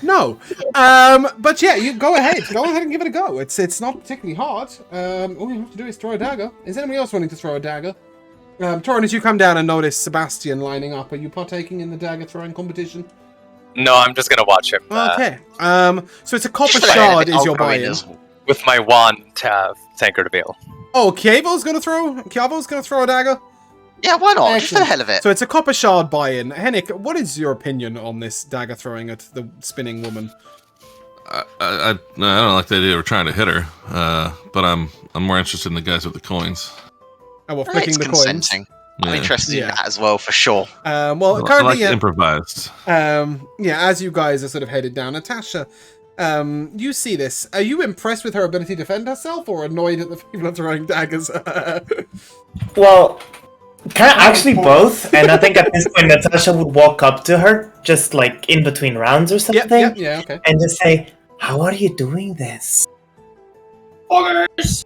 No. But yeah, you go ahead. Go ahead and give it a go. It's not particularly hard. All you have to do is throw a dagger. Is anybody else wanting to throw a dagger? Torin, as you come down and notice Sebastian lining up, are you partaking in the dagger throwing competition? No, I'm just gonna watch him. Okay. So it's a copper shard is your buy-in. With my wand, Tankard Veil. Oh, Kiavo's gonna throw a dagger? Yeah, why not? Just for the Excellent. hell of it. So it's a copper shard buy-in. Henrik, what is your opinion on this dagger throwing at the spinning woman? I don't like the idea of trying to hit her, but I'm more interested in the guys with the coins. Oh, well, flicking It's the coins. consenting. I'm Yeah. interested in that as well, for sure. Well, I currently, like improvised. as you guys are sort of headed down, Natasha, you see this. Are you impressed with her ability to defend herself, or annoyed at the people throwing daggers? Well, kind of actually both. And I think at this point, Natasha would walk up to her, just like in between rounds or something, Yeah, okay. and just say, "How are you doing this?" Orders!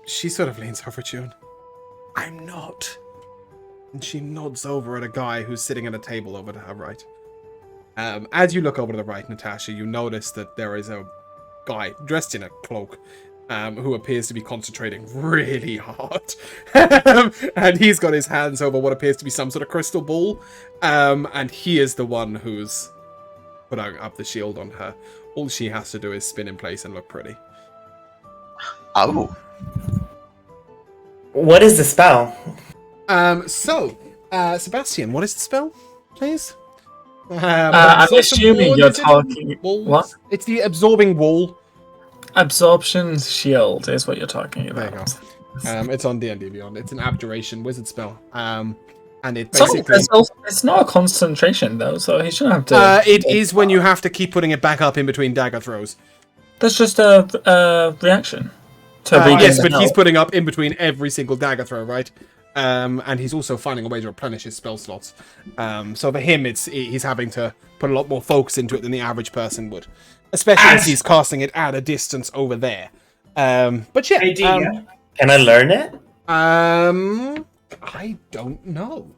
She sort of leans over June. I'm not. And she nods over at a guy who's sitting at a table over to her right. As you look over to the right, Natasha, you notice that there is a guy dressed in a cloak who appears to be concentrating really hard. And he's got his hands over what appears to be some sort of crystal ball. And he is the one who's putting up the shield on her. All she has to do is spin in place and look pretty. Oh. What is the spell? Sebastian, what is the spell, please? I'm assuming you're talking... What? It's the absorbing wall. Absorption shield is what you're talking There you about. go. It's on D&D Beyond. It's an abjuration wizard spell. And it So, basically... it's not a concentration, though, so he shouldn't have to... it is when you have to keep putting it back up in between dagger throws. That's just a reaction. Yes, but he's putting up in between every single dagger throw, right? And he's also finding a way to replenish his spell slots. So for him, he's having to put a lot more focus into it than the average person would. Especially as he's casting it at a distance over there. But yeah. Can I learn it? I don't know.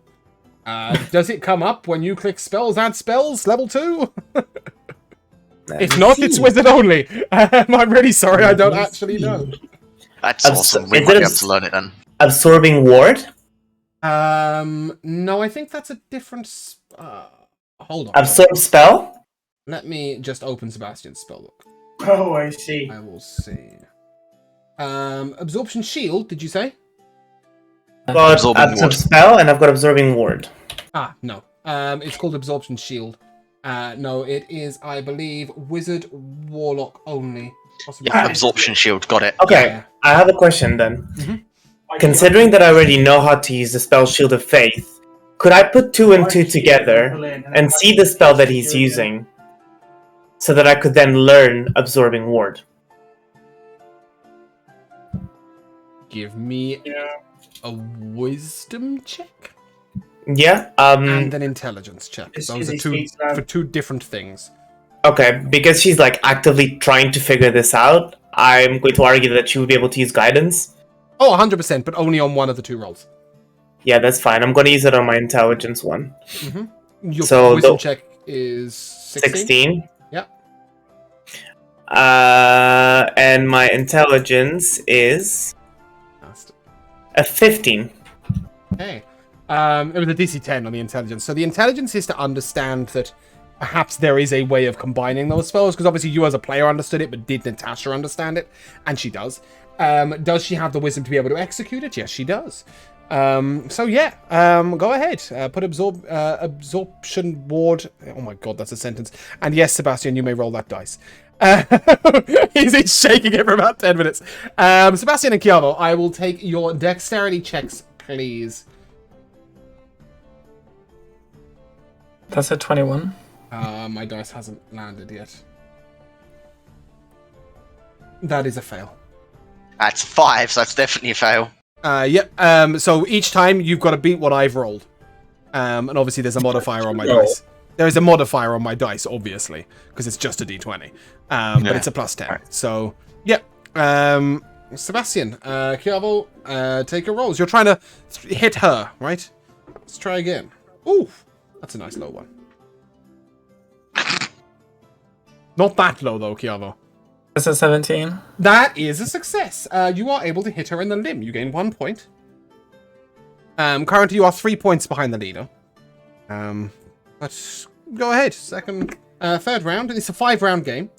Does it come up when you click spells, add spells, level 2? If not, it's wizard only. I'm really sorry, I don't actually know. That's awesome. We might be able to learn it then. Absorbing ward? No, I think that's a different... hold on. Absorb spell? Let me just open Sebastian's spellbook. Oh, I see. I will see. Absorption shield, did you say? I've got Absorbing absorb ward. spell and I've got absorbing ward. Ah, no. It's called absorption shield. No, it is, I believe, wizard warlock only. Possibly. Yeah, absorption shield, got it. Okay, Yeah. I have a question then. Mhm. Considering that I already know how to use the spell Shield of Faith, could I put 2 and 2 together and see the spell that he's using so that I could then learn Absorbing Ward? Give me a wisdom check Yeah, and an intelligence check. Those are for two different things. okay, because she's like actively trying to figure this out, I'm going to argue that she would be able to use guidance. Oh, 100%, but only on one of the two rolls. Yeah, that's fine. I'm going to use it on my intelligence one. Your So wisdom the- check is 16? 16. Yep. And my intelligence is a 15. Okay. It was a DC 10 on the intelligence. So the intelligence is to understand that perhaps there is a way of combining those spells, because obviously you as a player understood it, but did Natasha understand it? And she does. Does she have the wisdom to be able to execute it? Yes, she does. So yeah, go ahead. Put absorption ward. Oh my god, that's a sentence. And yes, Sebastian, you may roll that dice. He's shaking it for about 10 minutes. Sebastian and Chiavo, I will take your dexterity checks, please. That's a 21. My dice hasn't landed yet. That is a fail. That's 5, so that's definitely a fail. Yep. So each time you've got to beat what I've rolled. And obviously there's a modifier on my dice. There is a modifier on my dice, obviously, because it's just a d20. But it's a plus 10. Right. So, yep. Sebastian, Chiavo, take your rolls. You're trying to hit her, right? Let's try again. Ooh, That's a nice low one. Not that low, though, Kiavo. Is it 17? That is a success. You are able to hit her in the limb. You gain 1 point. Currently, you are 3 points behind the leader. But go ahead. Third round. It's a 5-round game.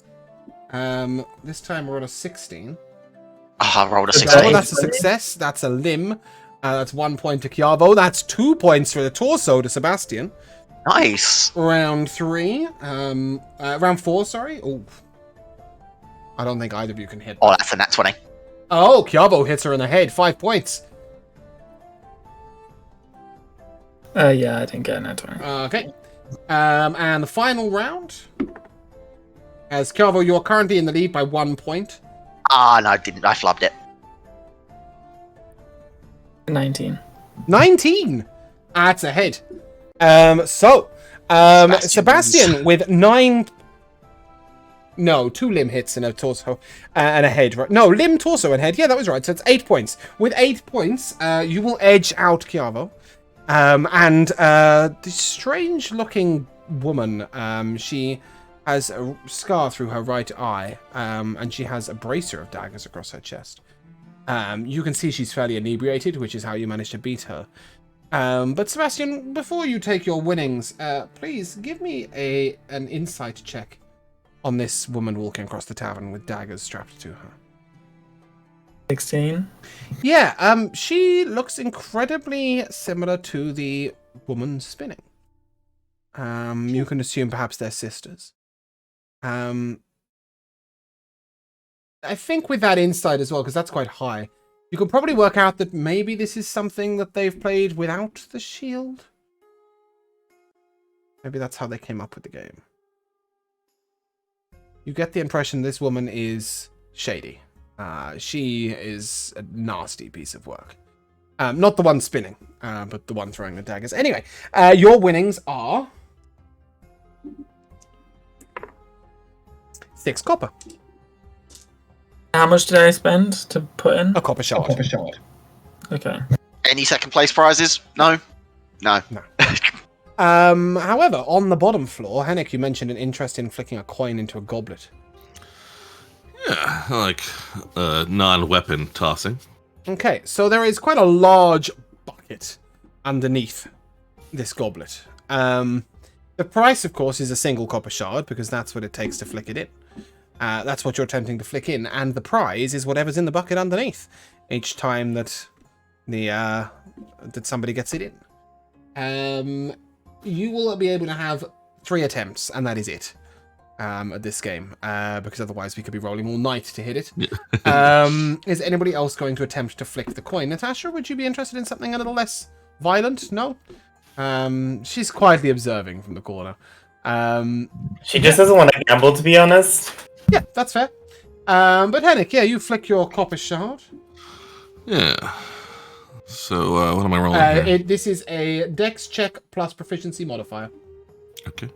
This time we're on a 16. I rolled a Oh, 16. that's a success. That's a limb. That's 1 point to Kiavo. That's 2 points for the torso to Sebastian. Nice. Round 3. Round 4, sorry. Oh. I don't think either of you can hit. Oh, that's a nat 20. Oh, Kiavo hits her in the head. 5 points. Yeah, I didn't get an 20. Okay. And the final round. As Kiavo, you are currently in the lead by 1 point. Ah, no, I didn't. I flubbed it. 19. 19! That's a hit. Sebastian with 9... No, 2 limb hits and a torso and a head. Right? No, limb, torso, and head. Yeah, that was right. So it's 8 points. With 8 points, you will edge out Kiavo. And this strange-looking woman, she has a scar through her right eye, and she has a bracer of daggers across her chest. You can see she's fairly inebriated, which is how you managed to beat her. But Sebastian, before you take your winnings, please give me an insight check on this woman walking across the tavern with daggers strapped to her. 16. Yeah, she looks incredibly similar to the woman spinning. You can assume perhaps they're sisters. I think with that insight as well, because that's quite high, you can probably work out that maybe this is something that they've played without the shield. Maybe that's how they came up with the game. You get the impression this woman is shady. She is a nasty piece of work. Not the one spinning, but the one throwing the daggers. Anyway, your winnings are 6 copper. How much did I spend to put in? A copper shard. Okay. Any second place prizes? No. However, on the bottom floor, Henrik, you mentioned an interest in flicking a coin into a goblet. Yeah, I like non-weapon tossing. Okay, so there is quite a large bucket underneath this goblet. The price, of course, is a single copper shard, because that's what it takes to flick it in. That's what you're attempting to flick in, and the prize is whatever's in the bucket underneath each time that that somebody gets it in. You will be able to have 3 attempts, and that is it at this game, because otherwise we could be rolling all night to hit it. Is anybody else going to attempt to flick the coin? Natasha, would you be interested in something a little less violent? No? She's quietly observing from the corner. She just doesn't want to gamble, to be honest. Yeah, that's fair. But Henrik, yeah, you flick your copper shard. Yeah. So, what am I rolling here? This is a dex check plus proficiency modifier. Okay.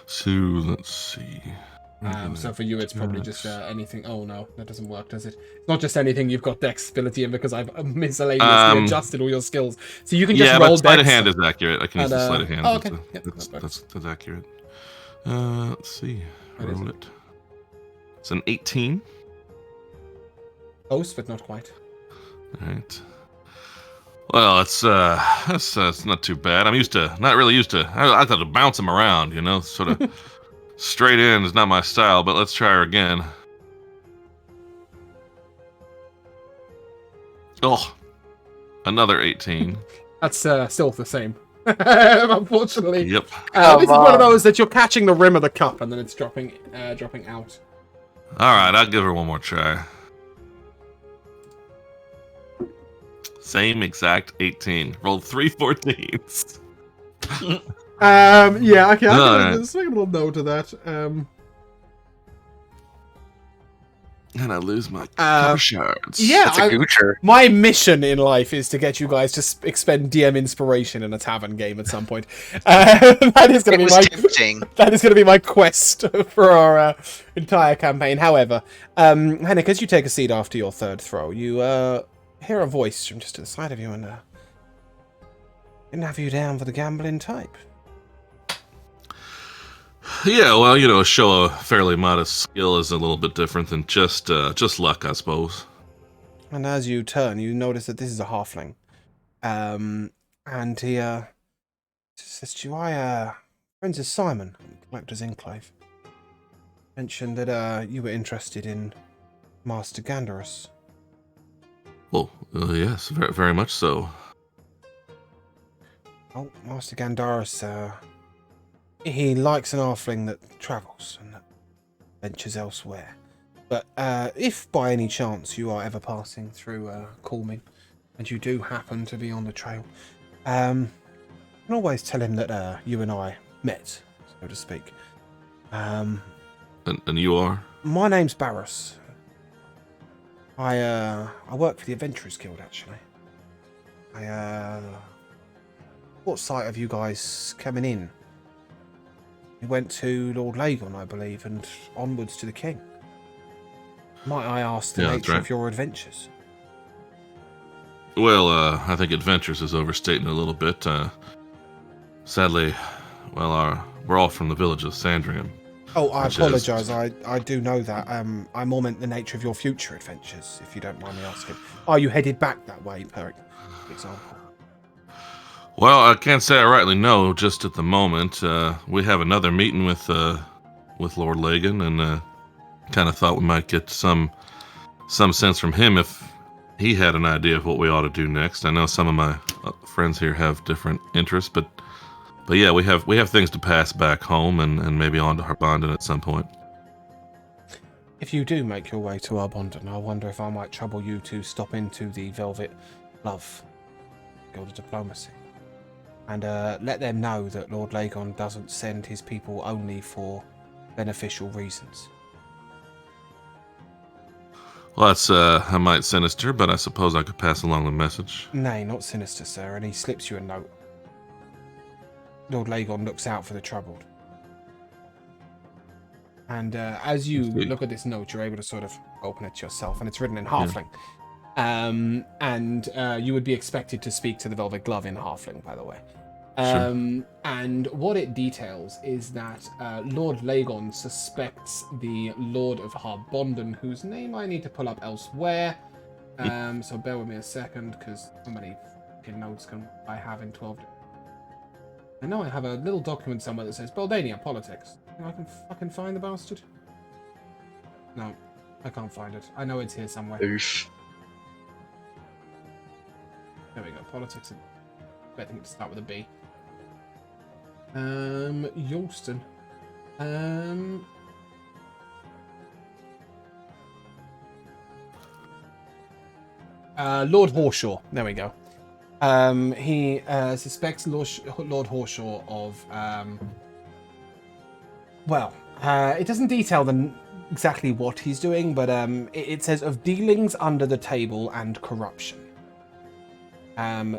So, let's see. So for you, it's probably just anything. Oh no, that doesn't work, does it? It's not just anything you've got dex ability in, because I've miscellaneously adjusted all your skills. So you can just roll dex. Sleight of hand is accurate. I can use the sleight of hand. Oh, okay. That's accurate. Let's see. Roll it. It's an 18. Close, but not quite. All right. Well, it's not too bad. Not really used to. I thought to bounce them around, sort of straight in is not my style. But let's try her again. Oh, another 18. That's still the same. Unfortunately. Yep. This is one of those that you're catching the rim of the cup and then it's dropping out. All right, I'll give her one more try. Same exact 18. Rolled 3 14s. Yeah, okay, Right. Let's make a little note of that. And I lose my copper shards. Yeah, It's a goocher. my mission in life is to get you guys to expend DM inspiration in a tavern game at some point. That is going to be tempting. That is going to be my quest for our entire campaign. However, Henrik, as you take a seat after your third throw, you hear a voice from just to the side of you, and Didn't have you down for the gambling type. Yeah, well, you know, a show of fairly modest skill is a little bit different than just luck, I suppose. And as you turn, you notice that this is a halfling. And he says to you, friends of Simon, Collector's Enclave, mentioned that you were interested in Master Gandarus. Well, yes, very, very much so. Oh, Master Gandarus, he likes an halfling that travels and that ventures elsewhere. But if by any chance you are ever passing through Calming, and you do happen to be on the trail, you can always tell him that you and I met, so to speak. And you are? My name's Barros. I work for the Adventurers Guild, actually. I caught sight of you guys coming in. We went to Lord Lagon, I believe, and onwards to the King. Might I ask the nature of your adventures? Well, I think adventures is overstating it a little bit. Sadly, well, we're all from the village of Sandringham. Oh, I apologise. I do know that. I more meant the nature of your future adventures, if you don't mind me asking. Are you headed back that way, per example? Well, I can't say I rightly know just at the moment. We have another meeting with Lord Lagan, and kind of thought we might get some sense from him if he had an idea of what we ought to do next. I know some of my friends here have different interests, but yeah, we have things to pass back home and maybe on to Harbondon at some point. If you do make your way to Harbondon, I wonder if I might trouble you to stop into the Velvet Glove Guild of Diplomacy and let them know that Lord Lagon doesn't send his people only for beneficial reasons. Well, that's a mite sinister, but I suppose I could pass along the message. Nay, not sinister, sir, and he slips you a note. Lord Lagon looks out for the troubled. And as you look at this note, you're able to sort of open it yourself, and it's written in Halfling. Yeah. And you would be expected to speak to the Velvet Glove in Halfling, by the way. Sure. And what it details is that Lord Lagon suspects the Lord of Harbondon, whose name I need to pull up elsewhere. So bear with me a second, because how many fucking notes can I have in 12? I know I have a little document somewhere that says Beldania Politics. I can fucking find the bastard. No, I can't find it. I know it's here somewhere. Oof. There we go. Politics. I think it's start with a B. Yolston. Lord Horshaw. There we go. He suspects Lord Horshaw of it doesn't detail exactly what he's doing, but it says of dealings under the table and corruption.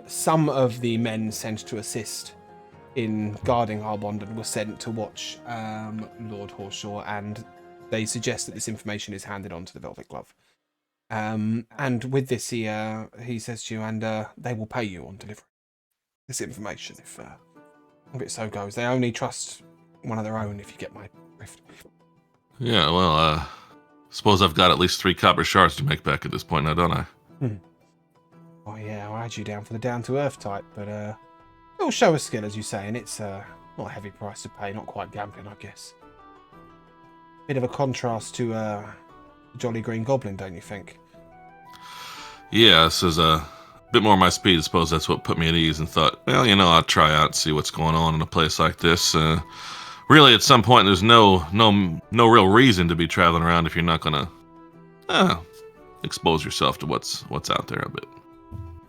Some of the men sent to assist in guarding Harbondon were sent to watch Lord Horshaw, and they suggest that this information is handed on to the Velvet Glove. And with this, he says to you, and they will pay you on delivery this information if it so goes. They only trust one of their own, if you get my drift. Yeah, well, suppose I've got at least 3 copper shards to make back at this point now, don't I? Oh yeah, I had you down for the down-to-earth type, but it'll show a skill, as you say, and it's not a heavy price to pay, not quite gambling, I guess. Bit of a contrast to Jolly Green Goblin, don't you think? Yeah, this is a bit more my speed. I suppose that's what put me at ease and thought, well, I'll try out and see what's going on in a place like this. Really, at some point, there's no real reason to be traveling around if you're not going to expose yourself to what's out there a bit.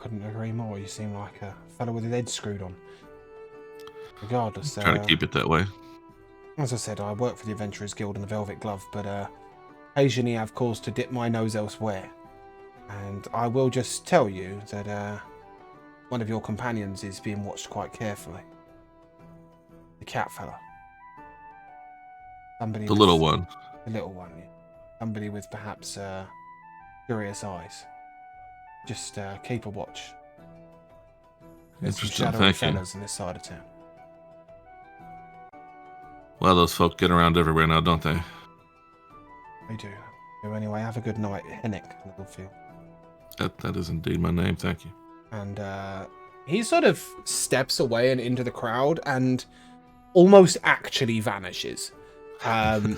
Couldn't agree more. You seem like a fellow with his head screwed on. Regardless, Trying to keep it that way. As I said, I work for the Adventurers Guild and the Velvet Glove, but occasionally I have cause to dip my nose elsewhere. And I will just tell you that one of your companions is being watched quite carefully. The cat fella. Somebody the little one. The little one, yeah. Somebody with perhaps curious eyes. Just keep a watch. There's some Interesting. shadowy Thank you. fellows in this side of town. Well, those folk get around everywhere now, don't they? They do. Anyway, have a good night, Hennick Littlefield. That is indeed my name. Thank you. And he sort of steps away and into the crowd and almost actually vanishes.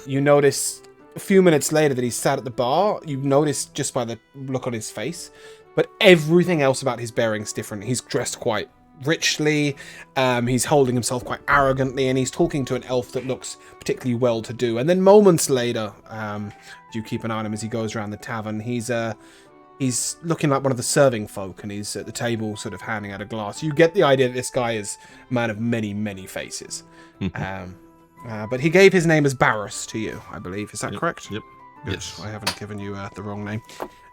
You notice a few minutes later that he's sat at the bar. You notice just by the look on his face, but everything else about his bearing's different. He's dressed quite richly, he's holding himself quite arrogantly, and he's talking to an elf that looks particularly well-to-do. And then moments later, you keep an eye on him as he goes around the tavern. He's looking like one of the serving folk, and he's at the table sort of handing out a glass. You get the idea that this guy is a man of many, many faces. But he gave his name as Barris to you, I believe. Is that correct? Yep. Good. Yes. I haven't given you the wrong name.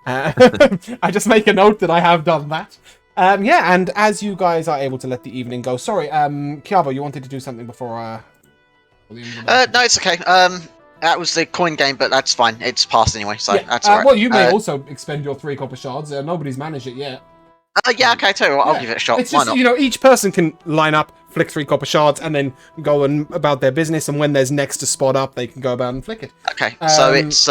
I just make a note that I have done that. Yeah, and as you guys are able to let the evening go... Sorry, Kiavo, you wanted to do something before the end of the night? No, it's okay. That was the coin game, but that's fine. It's passed anyway, so Yeah. that's alright. Well, you may also expend your 3 copper shards. Nobody's managed it yet. Yeah, okay, too. I'll give it a shot. It's Why just, not? you know, each person can line up, flick 3 copper shards, and then go about their business, and when there's next to spot up, they can go about and flick it. Okay, so it's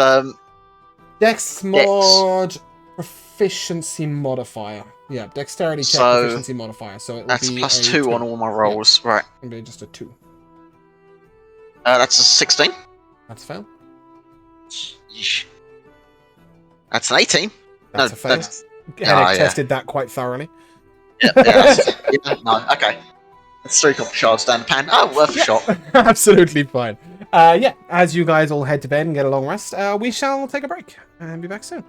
Dex mod proficiency modifier. Yeah, dexterity check So, proficiency modifier. So it will that's be plus a 2 on all my rolls. Right. It'll be just a 2. That's a 16. That's a fail. Yeesh. That's an 18. That's No, a fail. that's- Henrik yeah. tested that quite thoroughly. No, okay. That's 3 copper shards down the pan. Oh, worth a shot. Absolutely fine. Yeah, as you guys all head to bed and get a long rest, we shall take a break and be back soon.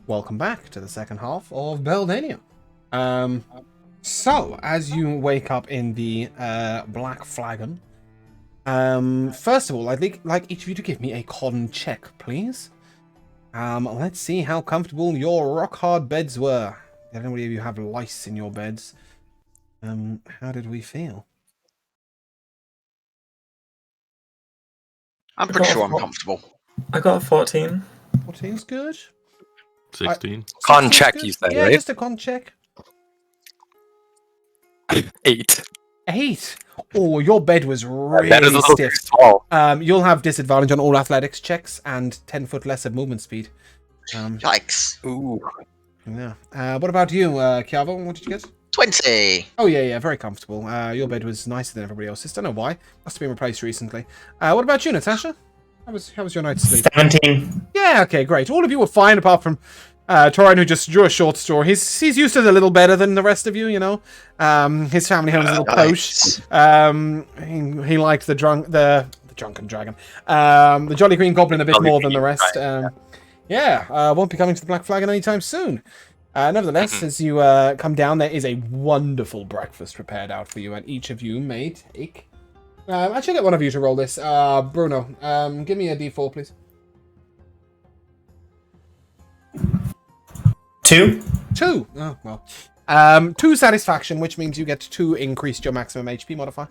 welcome back to the second half of Beldania. So, as you wake up in the Black Flagon, first of all, I'd like each of you to give me a con check, please. Let's see how comfortable your rock-hard beds were. Did anybody of you have lice in your beds? How did we feel? I'm pretty sure I'm comfortable. I got a 14. 14's good. 16. Con check, good. you said, yeah, right? just a con check. 8. 8. Oh, your bed was really That is a little stiff. too small. You'll have disadvantage on all athletics checks and 10 foot less of movement speed. Yikes. Ooh. Yeah. What about you, Kiavo? What did you get? 20. Oh, yeah, very comfortable. Your bed was nicer than everybody else's. Don't know why. Must have been replaced recently. What about you, Natasha? How was your night's sleep? 17. Yeah, okay, great. All of you were fine apart from Torin, who just drew a short story. He's used to it a little better than the rest of you, you know. His family home's a little posh. He liked the drunken dragon. The Jolly Green Goblin a bit more than the rest. Won't be coming to the Black Flagon anytime soon. Nevertheless, as you come down, there is a wonderful breakfast prepared out for you, and each of you may take... I should get one of you to roll this. Bruno, give me a d4, please. 2. 2. Oh, well. 2 satisfaction, which means you get 2 increased your maximum HP modifier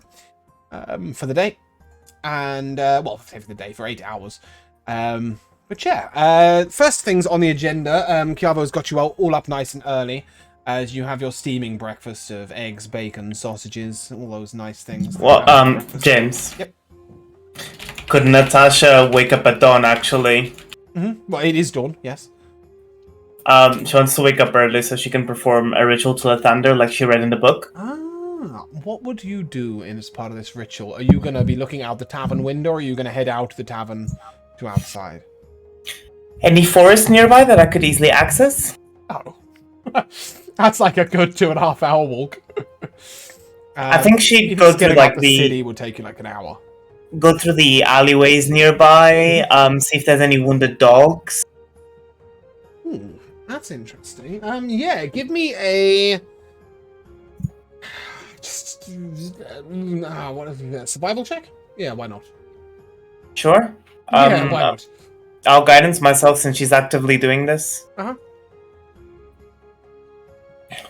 for the day. And, well, say for the day, for 8 hours. But yeah, first things on the agenda, Kiavo's got you all up nice and early, as you have your steaming breakfast of eggs, bacon, sausages, all those nice things. Well, James. Yep. Could Natasha wake up at dawn, actually? Well, it is dawn, yes. She wants to wake up early so she can perform a ritual to the thunder like she read in the book. What would you do as part of this ritual? Are you going to be looking out the tavern window, or are you going to head out the tavern to outside? Any forest nearby that I could easily access? Oh. That's like a good 2.5 hour walk. I think she'd even go through getting like up the city would take you like an hour. Go through the alleyways nearby, see if there's any wounded dogs. That's interesting. Yeah, give me a... what is it? Survival check? Yeah, why not? Sure. Yeah, why not? I'll guidance myself since she's actively doing this.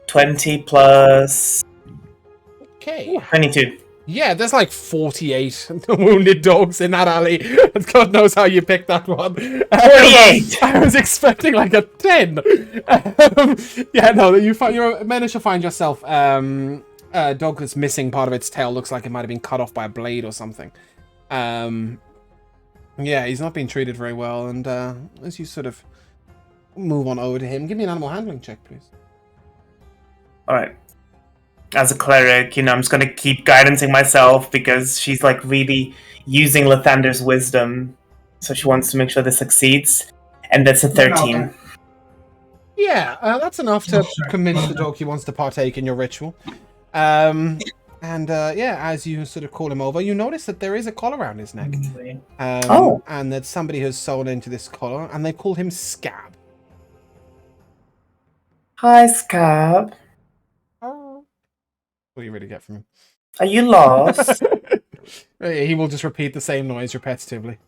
20 plus... Okay. 22. Yeah, there's like 48 wounded dogs in that alley. God knows how you picked that one. 48! I was expecting like a 10. Yeah, no, you managed to find yourself a dog that's missing part of its tail. Looks like it might have been cut off by a blade or something. Yeah, he's not being treated very well. And as you sort of move on over to him, give me an animal handling check, please. Alright. As a cleric, I'm just gonna keep guidancing myself because she's like really using Lathander's wisdom. So she wants to make sure this succeeds. And that's a 13. Okay. Yeah, that's enough to convince the dog he wants to partake in your ritual. And as you sort of call him over, you notice that there is a collar around his neck. And that somebody has sewn into this collar, and they call him Scab. Hi, Scab. What do you really get from him? Are you lost? He will just repeat the same noise repetitively.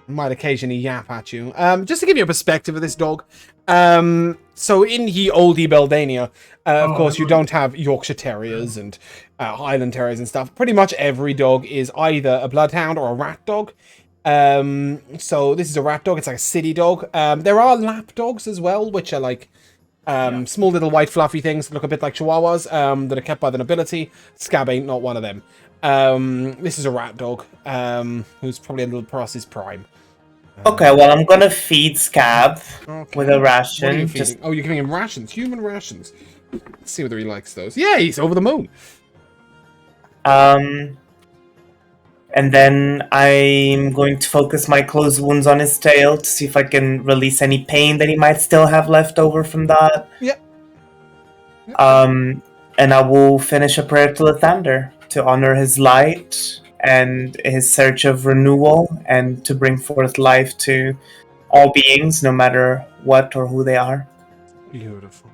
Might occasionally yap at you. Just to give you a perspective of this dog. So in ye olde Beldania, of course, you don't have Yorkshire Terriers and Highland Terriers and stuff. Pretty much every dog is either a bloodhound or a rat dog. So this is a rat dog. It's like a city dog. There are lap dogs as well, which are like small little white fluffy things that look a bit like chihuahuas that are kept by the nobility. Scab ain't not one of them. This is a rat dog who's probably a little past his prime. Okay, well, I'm gonna feed Scab with a ration. What are you feeding? Oh, you're giving him rations, human rations. Let's see whether he likes those. Yeah, he's over the moon. And then I'm going to focus my closed wounds on his tail to see if I can release any pain that he might still have left over from that. Yep. And I will finish a prayer to Lathander to honor his light and his search of renewal and to bring forth life to all beings, no matter what or who they are. Beautiful.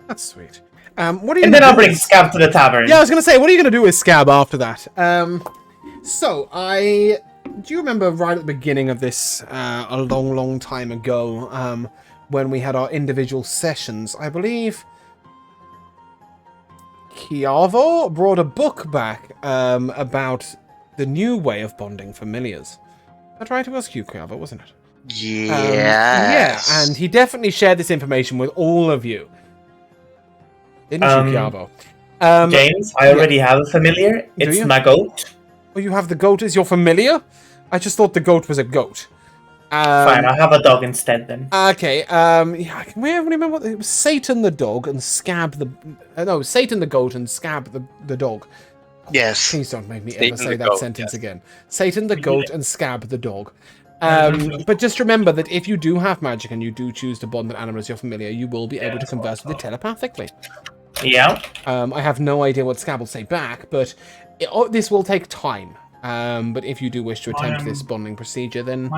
That's sweet. What are you? And then I'll bring Scab to the tavern. Yeah, I was gonna say, what are you gonna do with Scab after that? Do you remember right at the beginning of this, a long, long time ago, when we had our individual sessions? I believe Chiavo brought a book back about the new way of bonding familiars. That right? It was Chiavo, wasn't it? Yes. Yeah, and he definitely shared this information with all of you. Didn't you, Chiavo? James, I already have a familiar. Do It's you? my goat. Oh, you have the goat as your familiar? I just thought the goat was a goat. Fine, I'll have a dog instead then. Okay, yeah, can we remember what it was? Satan the dog and Scab the... no, Satan the goat and Scab the dog. Yes. Please don't make me Satan ever say the that goat, sentence yes. again. Satan the goat and Scab the dog. But just remember that if you do have magic and you do choose to bond an animal as your familiar, you will be able to converse with it telepathically. Yeah. I have no idea what Scab will say back, but this will take time. But if you do wish to attempt this bonding procedure, then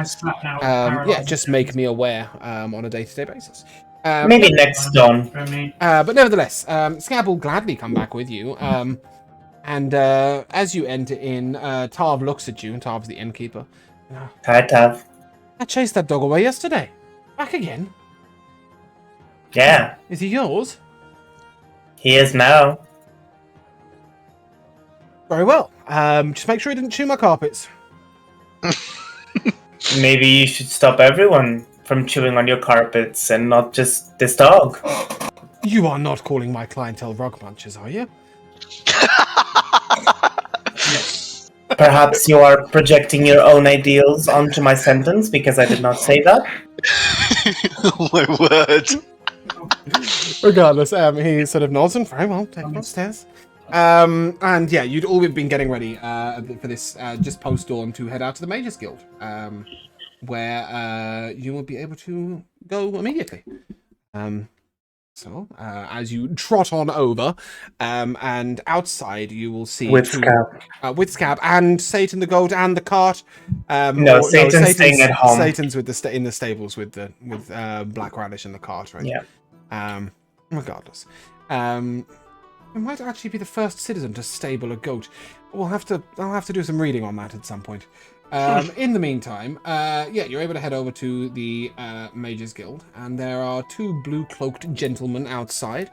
yeah, just make me aware on a day-to-day basis. Maybe next dawn. But nevertheless, Scab will gladly come back with you. And as you enter in, Tarv looks at you, and Tarv's the innkeeper. Hi, Tav. I chased that dog away yesterday. Back again. Yeah, Is he yours? he is now. Very well. Just make sure he didn't chew my carpets. Maybe you should stop everyone from chewing on your carpets and not just this dog. You are not calling my clientele rug munchers, are you? Perhaps you are projecting your own ideals onto my sentence because I did not say that. Oh my word. Regardless, he sort of nods and very well, take him upstairs. And yeah, you'd all been getting ready for this just post dawn to head out to the Mages Guild, where you will be able to go immediately. So as you trot on over, and outside you will see With Scab and Satan the goat and the cart. Satan's staying at home. Satan's with in the stables with Black Radish and the cart, right? Yeah. Regardless, it might actually be the first citizen to stable a goat. I'll have to do some reading on that at some point. In the meantime, yeah, you're able to head over to the Mages Guild, and there are two blue-cloaked gentlemen outside.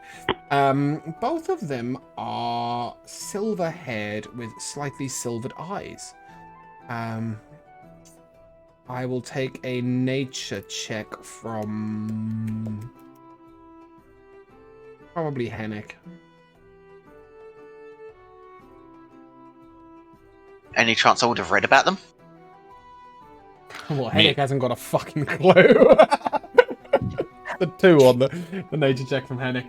Both of them are silver-haired with slightly silvered eyes. I will take a nature check from probably Hennick. Any chance I would have read about them? Well, Hennick hasn't got a fucking clue. The 2 on the nature check from Hennick.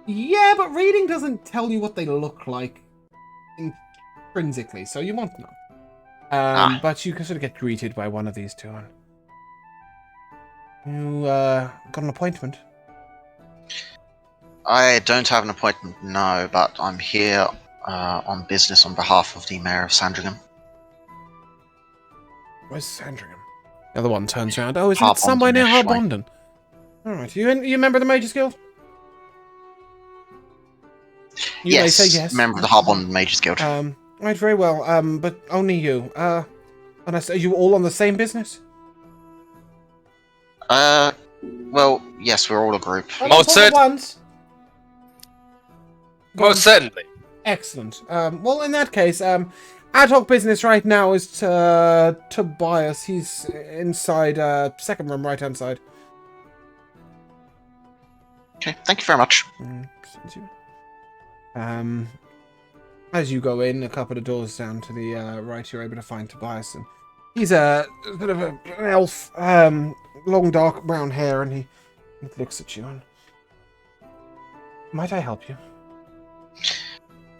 Yeah, but reading doesn't tell you what they look like intrinsically, so you won't know. But you can sort of get greeted by one of these two. You got an appointment? I don't have an appointment, no, but I'm here on business on behalf of the Mayor of Sandringham. Where's Sandringham? The other one turns around. Oh, isn't it somewhere near Harbondon? Alright, you remember the Mages Guild? You may say yes. Member of the Harbondon Mages Guild. Right, very well. But only you. Unless, are you all on the same business? Well, yes, we're all a group. Most certainly. Excellent. Well, in that case, ad hoc business right now is Tobias. He's inside, second room, right-hand side. Okay, thank you very much. As you go in, a couple of doors down to the right, you're able to find Tobias, and he's a bit of an elf, long dark brown hair, and he looks at you. And, might I help you?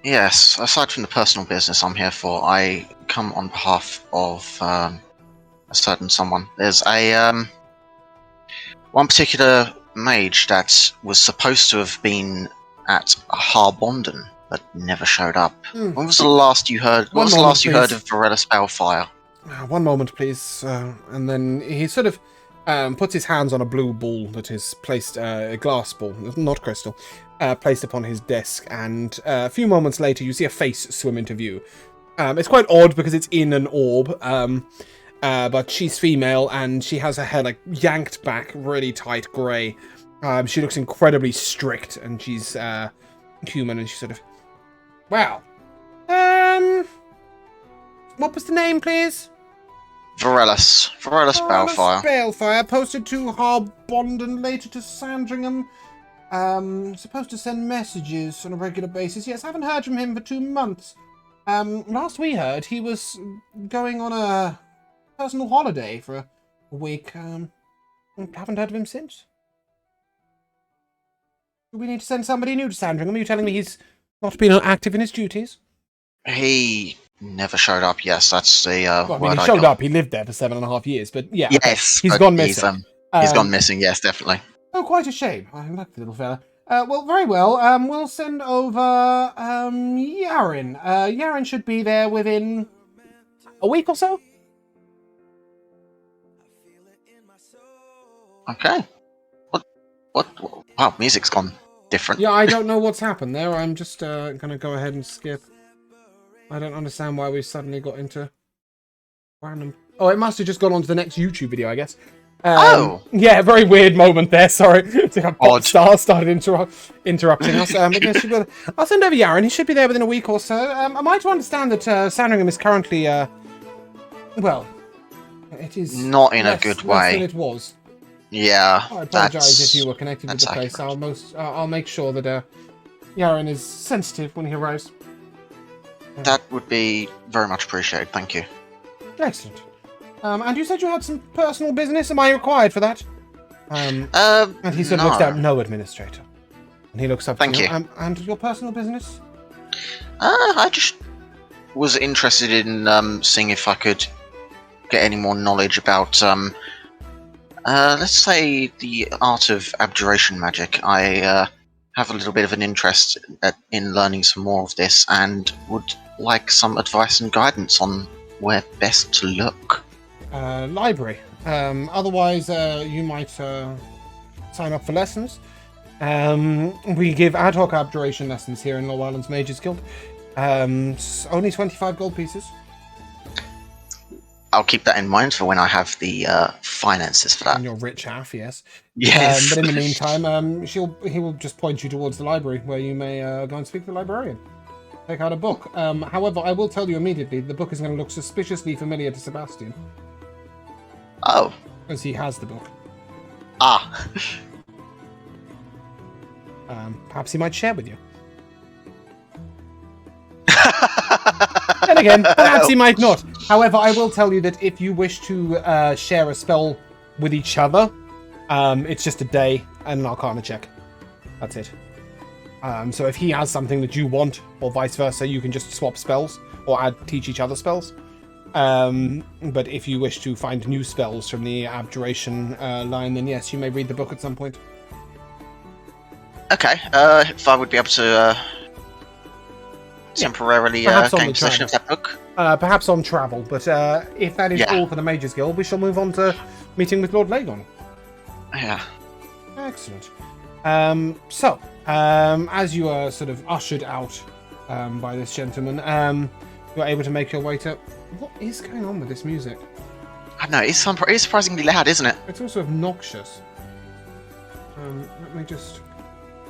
Yes, aside from the personal business I'm here for, I come on behalf of a certain someone. There's a one particular mage that was supposed to have been at Harbondon, but never showed up. When was the last you heard? When was the last you heard of Varela Spellfire? One moment, please. And then he sort of puts his hands on a blue ball that is placed, a glass ball, not crystal, placed upon his desk, and a few moments later you see a face swim into view. It's quite odd because it's in an orb, but she's female and she has her hair like yanked back, really tight grey. She looks incredibly strict, and she's human, and she's sort of, wow. What was the name, please? Varellus Balefire. Balefire, posted to Harbond and later to Sandringham. Supposed to send messages on a regular basis. Yes, haven't heard from him for 2 months. Last we heard, he was going on a personal holiday for a week. Haven't heard of him since. Do we need to send somebody new to Sandringham? Are you telling me he's not been active in his duties? He never showed up. Yes, that's the Well, I mean, word he I showed got. up. He lived there for 7.5 years, but yeah, Yes, okay. He's but gone missing. He's gone missing. Yes, definitely. Oh, quite a shame. I like the little fella. Well, very well. We'll send over Yaren. Yaren should be there within a week or so. Okay. What? Wow, music's gone different. Yeah, I don't know what's happened there. I'm just gonna go ahead and skip. I don't understand why we suddenly got into random. Oh, it must have just gone on to the next YouTube video, I guess. Yeah, very weird moment there. Sorry, it's like a pop star started interrupting us. But yes, I'll send over Yaren. He should be there within a week or so. Am I to understand that Sandringham is currently, well, it is not in a good way. Less than it was. Yeah, I apologise if you were connected with the place. I'll make sure that Yaren is sensitive when he arrives. That would be very much appreciated. Thank you. Excellent. And you said you had some personal business. Am I required for that? And he sort of looks down. No, administrator. And he looks up. Thank you. And your personal business? I just was interested in seeing if I could get any more knowledge about, let's say, the art of abjuration magic. I have a little bit of an interest in learning some more of this, and would like some advice and guidance on where best to look. Library. Otherwise, you might sign up for lessons. We give ad hoc abjuration lessons here in Low Islands Mages Guild. Only 25 gold pieces. I'll keep that in mind for when I have the finances for that. And your rich half, yes. Yes. But in the meantime, he will just point you towards the library, where you may go and speak to the librarian. Take out a book. However, I will tell you immediately, the book is going to look suspiciously familiar to Sebastian. Oh. Because he has the book. Ah. Perhaps he might share with you. Then again, perhaps he might not. However, I will tell you that if you wish to share a spell with each other, it's just a day and an Arcana check. That's it. So if he has something that you want, or vice versa, you can just swap spells or teach each other spells. But if you wish to find new spells from the abjuration line, then yes, you may read the book at some point. Okay. If I would be able to temporarily gain possession of that book. Perhaps on travel, but if that is all for the Mages Guild, we shall move on to meeting with Lord Lagon. Yeah. Excellent. So, as you are sort of ushered out by this gentleman, you're able to make your way to... What is going on with this music? I know, it's surprisingly loud, isn't it? It's also obnoxious. Let me just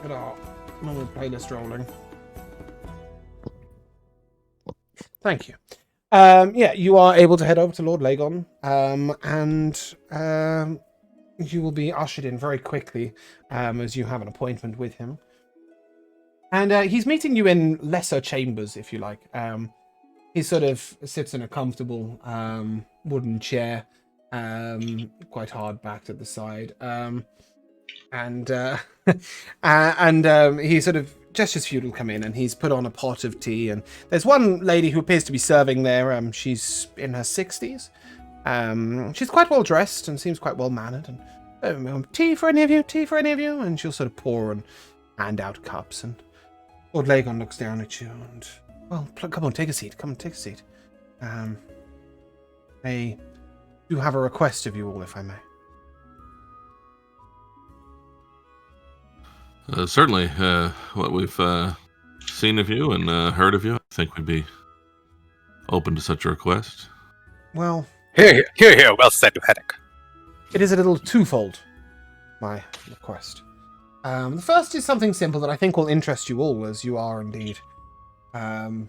get our normal playlist rolling. Thank you. Yeah, you are able to head over to Lord Lagon, and you will be ushered in very quickly, as you have an appointment with him. And he's meeting you in lesser chambers, if you like. He sort of sits in a comfortable wooden chair, quite hard backed at the side, and he sort of gestures for you to come in, and he's put on a pot of tea, and there's one lady who appears to be serving there. She's in her 60s. She's quite well dressed and seems quite well mannered. And tea for any of you? Tea for any of you? And she'll sort of pour and hand out cups. And Lord Lagon looks down at you and, well, come on, take a seat. Come on, take a seat. I do have a request of you all, if I may. Certainly, what we've seen of you and heard of you, I think we'd be open to such a request. Well, Here. Well said, Hennick. it is a little twofold, my request. The first is something simple that I think will interest you all, as you are indeed, what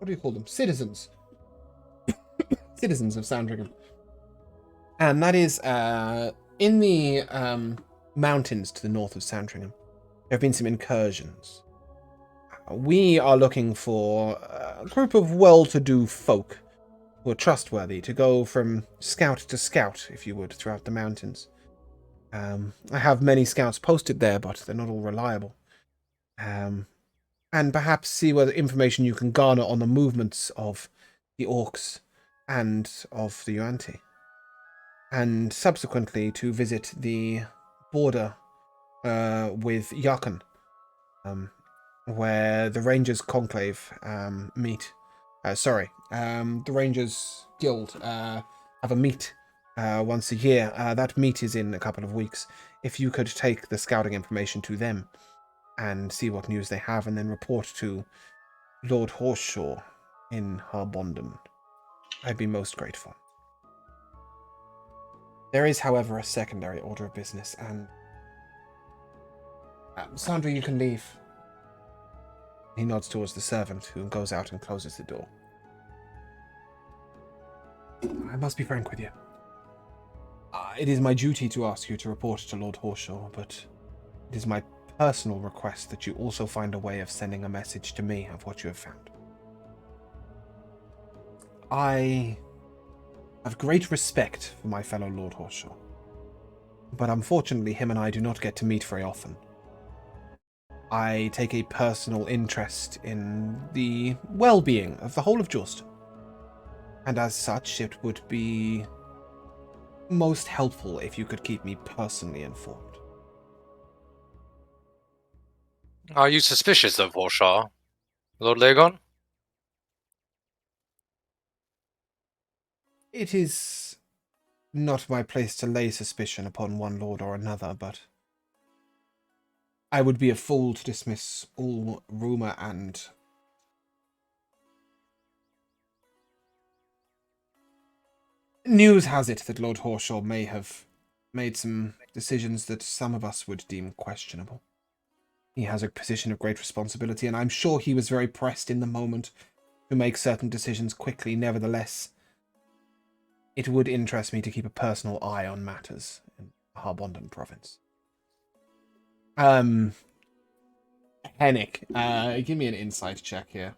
do you call them? Citizens. Citizens of Sandringham. And that is, in the mountains to the north of Sandringham, there have been some incursions. We are looking for a group of well-to-do folk who are trustworthy to go from scout to scout, if you would, throughout the mountains. I have many scouts posted there, but they're not all reliable. And perhaps see what information you can garner on the movements of the orcs and of the Yuanti. And subsequently to visit the border with Yakan, where the Rangers Conclave meet. The Rangers Guild have a meet once a year. That meet is in a couple of weeks. If you could take the scouting information to them and see what news they have, and then report to Lord Horseshaw in Harbonden, I'd be most grateful. There is, however, a secondary order of business, and Sandra, you can leave. He nods towards the servant, who goes out and closes the door. I must be frank with you. It is my duty to ask you to report to Lord Horseshaw, but it is my personal request that you also find a way of sending a message to me of what you have found. I have great respect for my fellow Lord Horseshaw, but unfortunately him and I do not get to meet very often. I take a personal interest in the well-being of the whole of Jawston, and as such it would be most helpful if you could keep me personally informed. Are you suspicious of Horseshaw, Lord Lagon? It is not my place to lay suspicion upon one lord or another, but I would be a fool to dismiss all rumour and news has it that Lord Horseshaw may have made some decisions that some of us would deem questionable. He has a position of great responsibility, and I'm sure he was very pressed in the moment to make certain decisions quickly. Nevertheless, it would interest me to keep a personal eye on matters in Harbonden province. Hennick, give me an insight check here.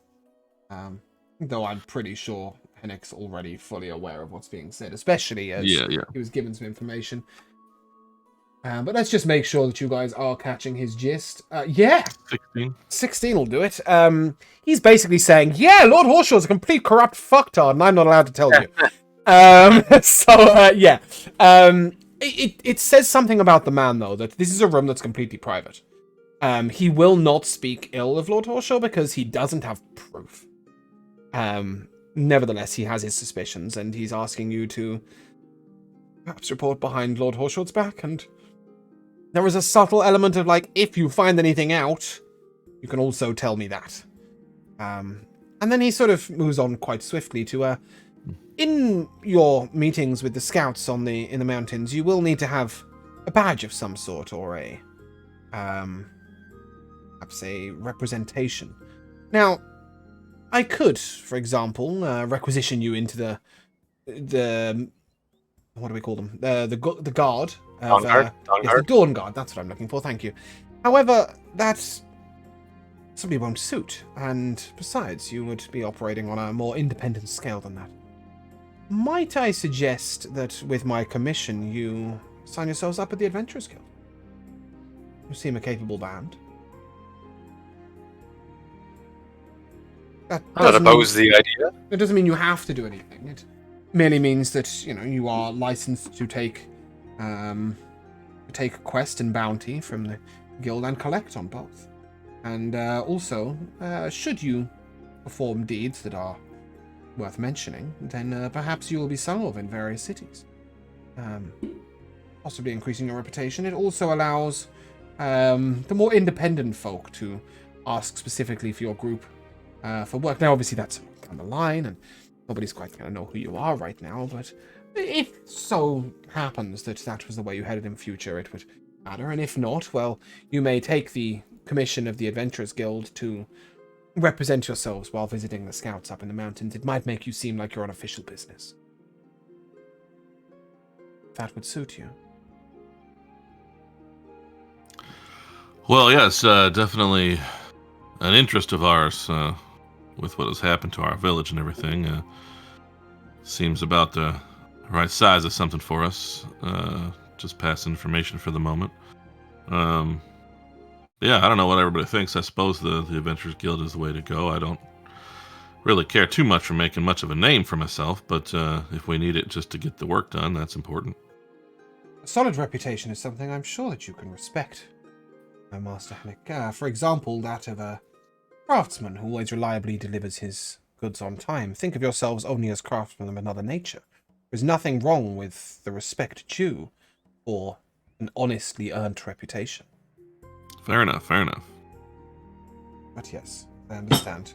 Though I'm pretty sure Hennick's already fully aware of what's being said, especially as he was given some information. But let's just make sure that you guys are catching his gist. 16 will do it. He's basically saying, yeah, Lord Horshaw's a complete corrupt fucktard, and I'm not allowed to tell you. It says something about the man, though, that this is a room that's completely private. He will not speak ill of Lord Horseshaw because he doesn't have proof. Nevertheless, he has his suspicions, and he's asking you to perhaps report behind Lord Horshaw's back, and there is a subtle element of, like, if you find anything out, you can also tell me that. And then he sort of moves on quite swiftly to, in your meetings with the scouts in the mountains, you will need to have a badge of some sort, or perhaps a representation. Now, I could, for example, requisition you into the what do we call them? The guard. Dawn Guard? Yes, the Dawn Guard. That's what I'm looking for. Thank you. However, that simply won't suit, and besides, you would be operating on a more independent scale than that. Might I suggest that with my commission, you sign yourselves up at the Adventurers Guild? You seem a capable band. I don't oppose the idea. It doesn't mean you have to do anything. It merely means that, you know, you are licensed to take quest and bounty from the guild and collect on both. And also, should you perform deeds that are worth mentioning, then perhaps you will be sung of in various cities, possibly increasing your reputation. It also allows the more independent folk to ask specifically for your group for work. Now, obviously, that's on the line, and nobody's quite going to know who you are right now, but if so happens that that was the way you headed in future, it would matter. And if not, well, you may take the commission of the Adventurers Guild to represent yourselves while visiting the scouts up in the mountains. It might make you seem like you're on official business. That would suit you. Well, yes, definitely an interest of ours with what has happened to our village and everything. Seems about the right size of something for us. Just pass information for the moment. Yeah, I don't know what everybody thinks. I suppose the Adventurers Guild is the way to go. I don't really care too much for making much of a name for myself, but if we need it just to get the work done, that's important. A solid reputation is something I'm sure that you can respect, Master Hennick. For example, that of a craftsman who always reliably delivers his goods on time. Think of yourselves only as craftsmen of another nature. There's nothing wrong with the respect due for an honestly earned reputation. Fair enough, fair enough. But yes, I understand.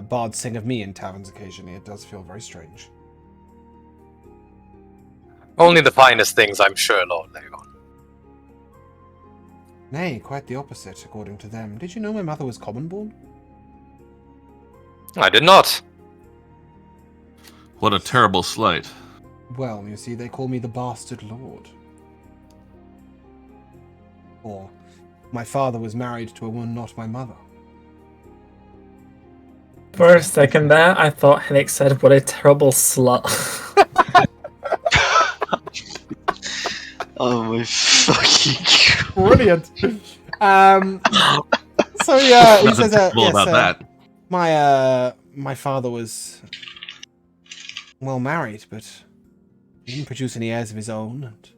Bards sing of me in taverns occasionally. It does feel very strange. Only the finest things, I'm sure, Lord Legon. Nay, quite the opposite, according to them. Did you know my mother was common-born? I did not. What a terrible slight. Well, you see, they call me the Bastard Lord. Or, my father was married to a woman not my mother. For a second there, I thought Hennick said, "What a terrible slut." Oh my fucking Brilliant. So yeah, he says, Well, yes, about that. My father was well married, but he didn't produce any heirs of his own, and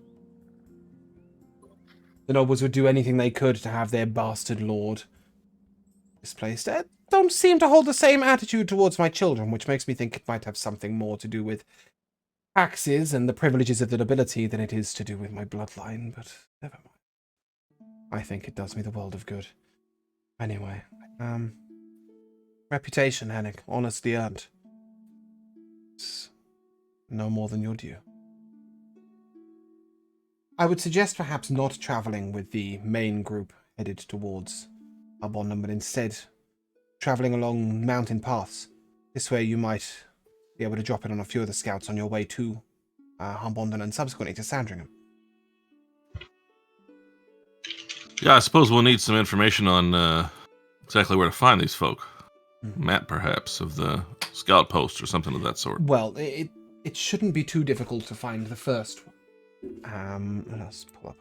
the nobles would do anything they could to have their bastard lord displaced. Don't seem to hold the same attitude towards my children, which makes me think it might have something more to do with taxes and the privileges of the nobility than it is to do with my bloodline, but never mind. I think it does me the world of good. Anyway, reputation, Hennick, honestly earned. It's no more than your due. I would suggest perhaps not travelling with the main group headed towards Arbonnum, but instead travelling along mountain paths. This way you might be able to drop in on a few of the scouts on your way to Arbonnum and subsequently to Sandringham. Yeah, I suppose we'll need some information on exactly where to find these folk. Map, perhaps, of the scout post or something of that sort. Well, it shouldn't be too difficult to find the first one. Let's pull up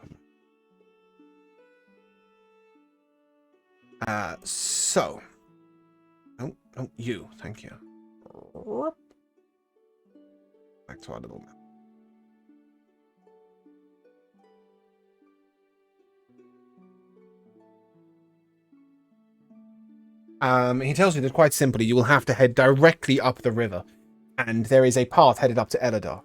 a so. Oh, you. Thank you. Back to our little map. He tells you that quite simply you will have to head directly up the river, and there is a path headed up to Eladar.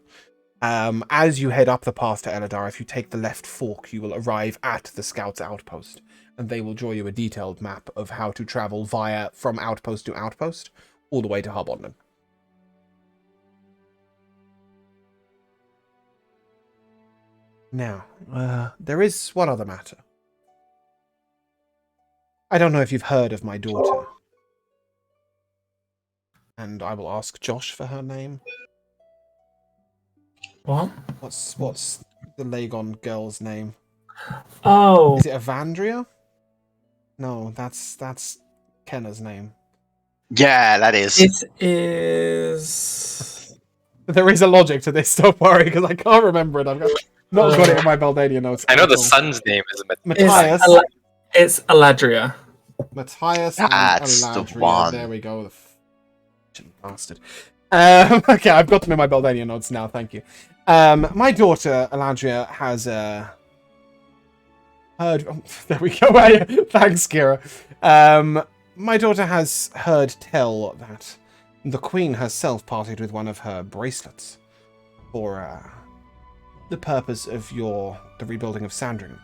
As you head up the path to Eladar, if you take the left fork, you will arrive at the Scouts' outpost, and they will draw you a detailed map of how to travel from outpost to outpost, all the way to Arbonnum. Now, there is one other matter. I don't know if you've heard of my daughter. And I will ask Josh for her name. What? What's the Lagon girl's name? Oh, Is it Evandria? No, that's Kenna's name. Yeah, that is. it is. There is a logic to this, don't worry, because I can't remember it. I've not got it in my Beldania notes. I know at the all. son's name is Matthias. It's Aladria. Matthias and That's the Aladria. one. There we go. The bastard. Okay, I've got them in my Beldania notes now, thank you. My daughter, Aladria, has heard... Oh, there we go. Thanks, Kira. My daughter has heard tell that the Queen herself parted with one of her bracelets for the purpose of the rebuilding of Sandringham.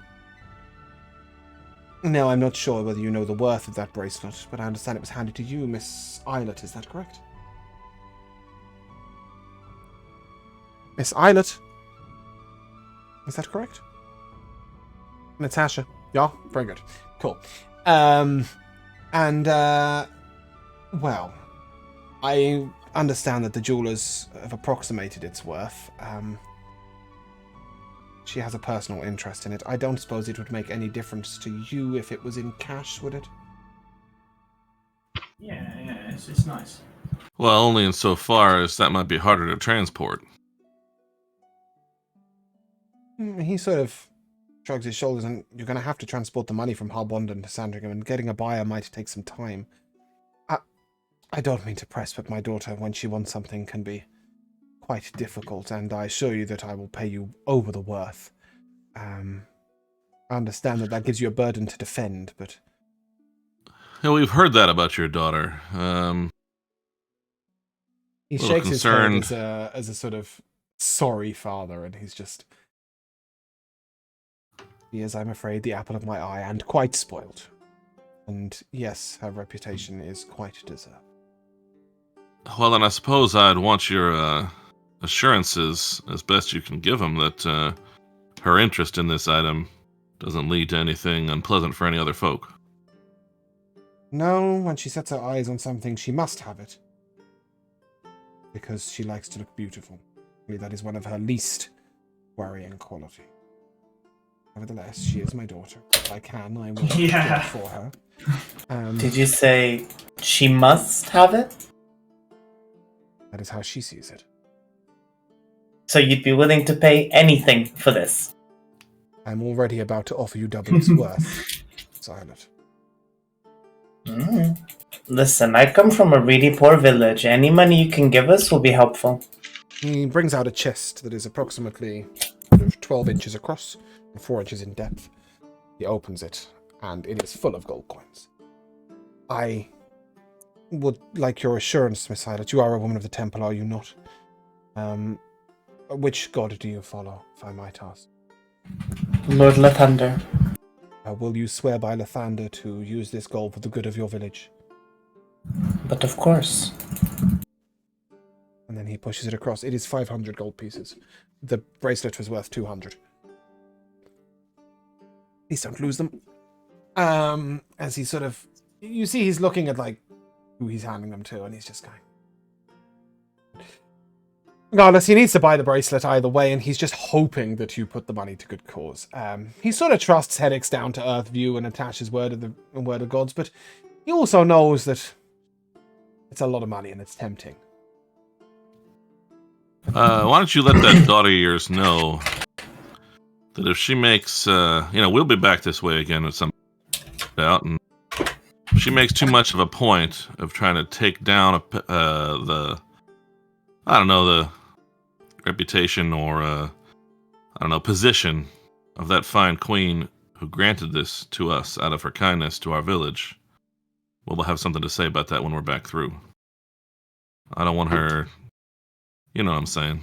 Now, I'm not sure whether you know the worth of that bracelet, but I understand it was handed to you, Miss Eilert, is that correct? Miss Eilert? Is that correct? Natasha? Yeah? Very good. Cool. Well, I understand that the jewelers have approximated its worth. She has a personal interest in it. I don't suppose it would make any difference to you if it was in cash, would it? Yeah, it's nice. Well, only insofar as that might be harder to transport. He sort of shrugs his shoulders, and you're going to have to transport the money from Harbondon to Sandringham, and getting a buyer might take some time. I don't mean to press, but my daughter, when she wants something, can be quite difficult, and I assure you that I will pay you over the worth. I understand that gives you a burden to defend, but... Yeah, we've heard that about your daughter. He shakes his head as a sort of sorry father, and he's just... He is, I'm afraid, the apple of my eye, and quite spoiled. And yes, her reputation is quite deserved. Well, then I suppose I'd want your assurances, as best you can give them, that her interest in this item doesn't lead to anything unpleasant for any other folk. No, when she sets her eyes on something, she must have it. Because she likes to look beautiful. That is one of her least worrying qualities. Nevertheless, she is my daughter. If I can, I will do it for her. Did you say she must have it? That is how she sees it. So you'd be willing to pay anything for this? I'm already about to offer you double its worth, Silent. Listen, I come from a really poor village. Any money you can give us will be helpful. He brings out a chest that is approximately 12 inches across and 4 inches in depth. He opens it, and it is full of gold coins. I would like your assurance, Miss Silent. You are a woman of the temple, are you not? Which god do you follow, if I might ask? Lord Lathander. Will you swear by Lathander to use this gold for the good of your village? But of course. And then he pushes it across. It is 500 gold pieces. The bracelet was worth 200. Please don't lose them. As he sort of... You see he's looking at, like, who he's handing them to, and he's just going... Regardless, he needs to buy the bracelet either way, and he's just hoping that you put the money to good cause. He sort of trusts Heddick's down-to-earth view and Natash's word of gods, but he also knows that it's a lot of money and it's tempting. Why don't you let that daughter of yours know that if she makes, we'll be back this way again at some out, and if she makes too much of a point of trying to take down the reputation or position of that fine queen who granted this to us out of her kindness to our village, we'll have something to say about that when we're back through. I don't want her... You know what I'm saying.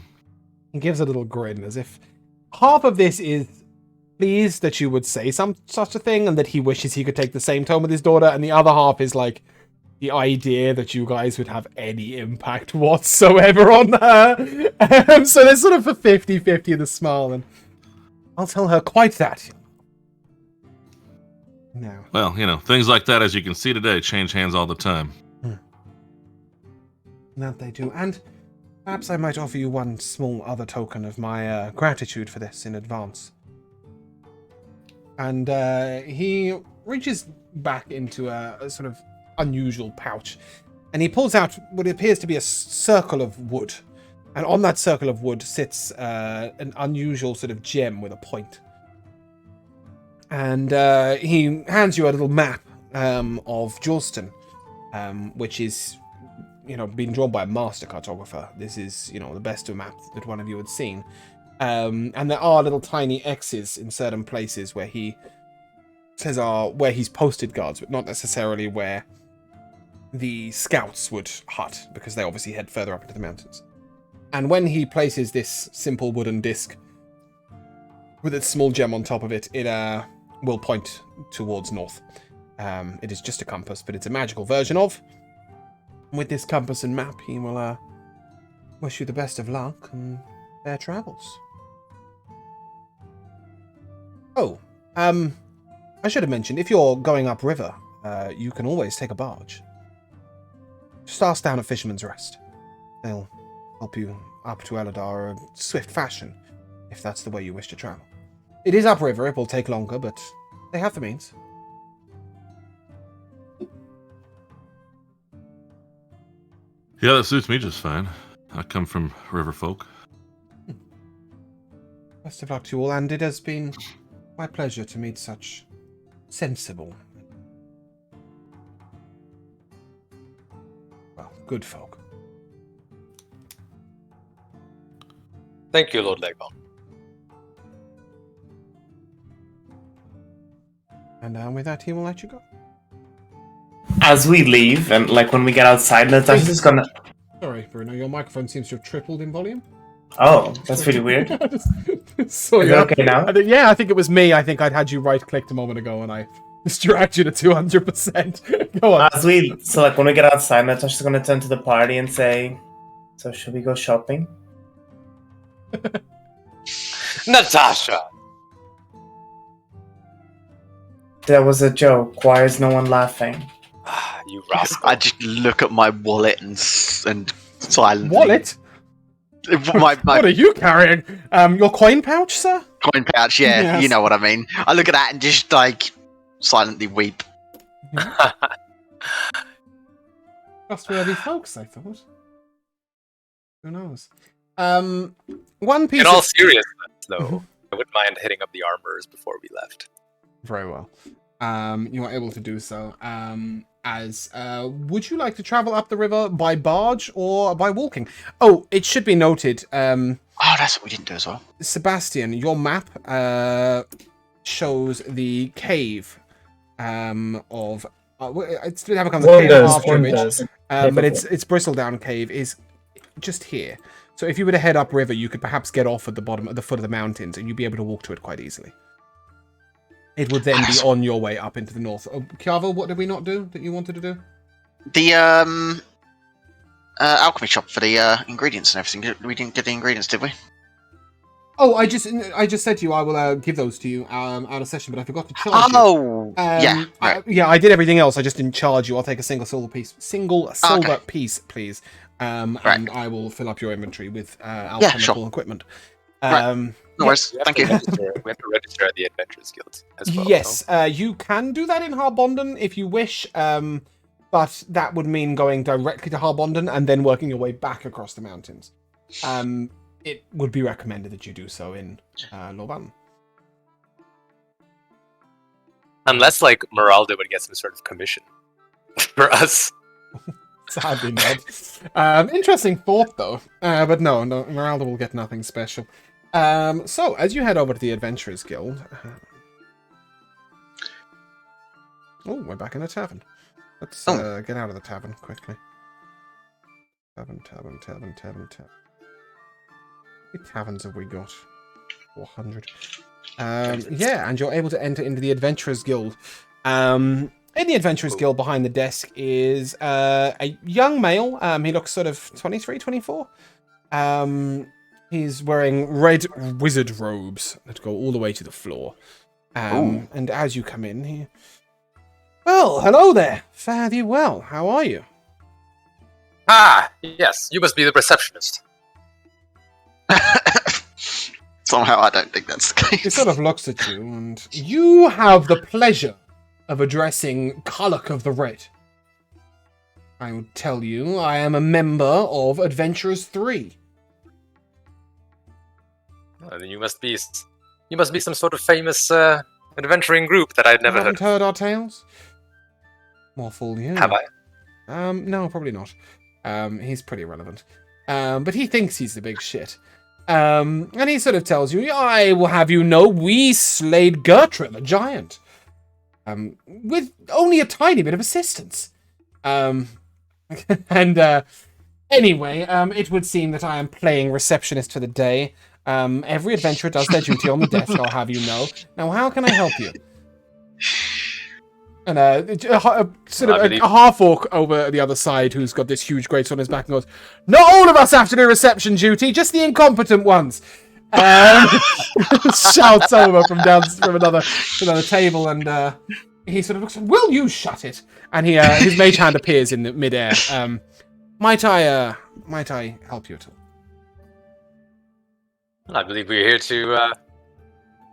He gives a little grin, as if half of this is pleased that you would say such a thing, and that he wishes he could take the same tone with his daughter, and the other half is like the idea that you guys would have any impact whatsoever on her. So there's sort of a 50-50 in the smile, and I'll tell her quite that. No. Well, things like that, as you can see today, change hands all the time. That they do, and perhaps I might offer you one small other token of my gratitude for this in advance. And he reaches back into a sort of unusual pouch, and he pulls out what appears to be a circle of wood. And on that circle of wood sits an unusual sort of gem with a point. And he hands you a little map of Jawston, which is... being drawn by a master cartographer. This is, the best of maps that one of you had seen. And there are little tiny X's in certain places where he says are where he's posted guards, but not necessarily where the scouts would hut, because they obviously head further up into the mountains. And when he places this simple wooden disc with its small gem on top of it, it will point towards north. It is just a compass, but it's a magical version of. With this compass and map, he will wish you the best of luck and fair travels. Oh, I should have mentioned, if you're going upriver, you can always take a barge. Just ask down at Fisherman's Rest. They'll help you up to Eladar in swift fashion, if that's the way you wish to travel. It is upriver, it will take longer, but they have the means. Yeah, that suits me just fine. I come from river folk. Best of luck to you all, and it has been my pleasure to meet such sensible, well, good folk. Thank you, Lord Legbon. And with that, he will let you go. As we leave, and like when we get outside, Natasha's just gonna. Sorry, Bruno, your microphone seems to have tripled in volume. Oh, that's pretty weird. So, Is it okay now? I think it was me. I think I'd had you right-clicked a moment ago, and I distracted you to 200%. Go on. So like when we get outside, Natasha's gonna turn to the party and say, "So should we go shopping?" Natasha! That was a joke. Why is no one laughing? You rascal. I just look at my wallet and silently. Wallet? My What are you carrying? Your coin pouch, sir? coin pouch, yeah, Yes. you know what I mean. I look at that and just like silently weep. Trustworthy folks, I thought. Who knows? One piece. In all seriousness, though, I wouldn't mind hitting up the armorers before we left. Very well. You are able to do so. Would you like to travel up the river by barge or by walking? Oh, it should be noted. Oh, that's what we didn't do as well. Sebastian, your map shows the cave of. It's to become the cave of Half-Image, but its Bristledown cave is just here. So if you were to head upriver, you could perhaps get off at the foot of the mountains, and you'd be able to walk to it quite easily. It would then be on your way up into the north. Oh, Kiavo, what did we not do that you wanted to do? The alchemy shop for the ingredients and everything. We didn't get the ingredients, did we? Oh, I just said to you I will give those to you out of session, but I forgot to charge you. Oh, yeah, right. I did everything else. I just didn't charge you. I'll take a single silver piece, please, and I will fill up your inventory with alchemical equipment. No worries. Thank you. We have to register at the Adventurers Guild as well. Yes, you can do that in Harbonden if you wish, but that would mean going directly to Harbonden and then working your way back across the mountains. It would be recommended that you do so in Lorban. Unless, like, Meralda would get some sort of commission for us. Sadly not. Interesting thought, though. But no, Meralda will get nothing special. So, as you head over to the Adventurers Guild... Oh, we're back in the tavern. Let's get out of the tavern quickly. Tavern. How many taverns have we got? 400. Yeah, and you're able to enter into the Adventurers Guild. In the Adventurers Guild, behind the desk is a young male. He looks sort of 23, 24. He's wearing red wizard robes that go all the way to the floor. And as you come in, he... Well, hello there. Fare thee well. How are you? Ah, yes, you must be the receptionist. Somehow I don't think that's the case. He sort of looks at you, and you have the pleasure of addressing Kullock of the Red. I would tell you, I am a member of Adventurers 3. Well, then you must be some sort of famous adventuring group that I'd never Haven't heard our tales? More fool you. Have I? No, probably not. He's pretty irrelevant. But he thinks he's the big shit. And he sort of tells you, I will have you know, we slayed Gertrude, the giant. With only a tiny bit of assistance. Anyway, it would seem that I am playing receptionist for the day. Every adventurer does their duty on the desk, I'll have you know. Now, how can I help you? And a half-orc over at the other side who's got this huge grate on his back and goes, "Not all of us have to do reception duty, just the incompetent ones." Shouts over from another table, and he sort of looks, "Will you shut it?" And his mage hand appears in the midair. Might I help you at all? I believe we're here to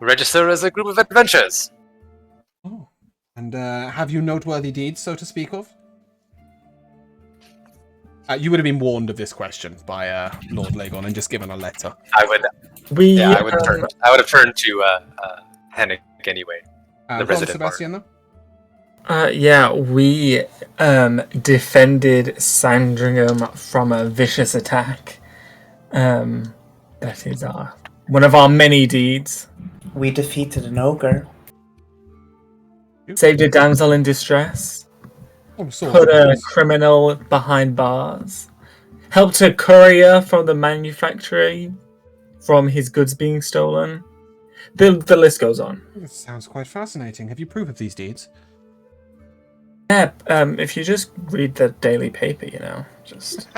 register as a group of adventurers. Oh. And have you noteworthy deeds, so to speak of? You would have been warned of this question by Lord Lagon and just given a letter. I would have turned to Hennig anyway. The resident Sebastian, though? We defended Sandringham from a vicious attack. That is one of our many deeds. We defeated an ogre. Saved a damsel in distress. Put a criminal behind bars. Helped a courier from the manufactory from his goods being stolen. The list goes on. It sounds quite fascinating. Have you proof of these deeds? Yeah, if you just read the daily paper, just...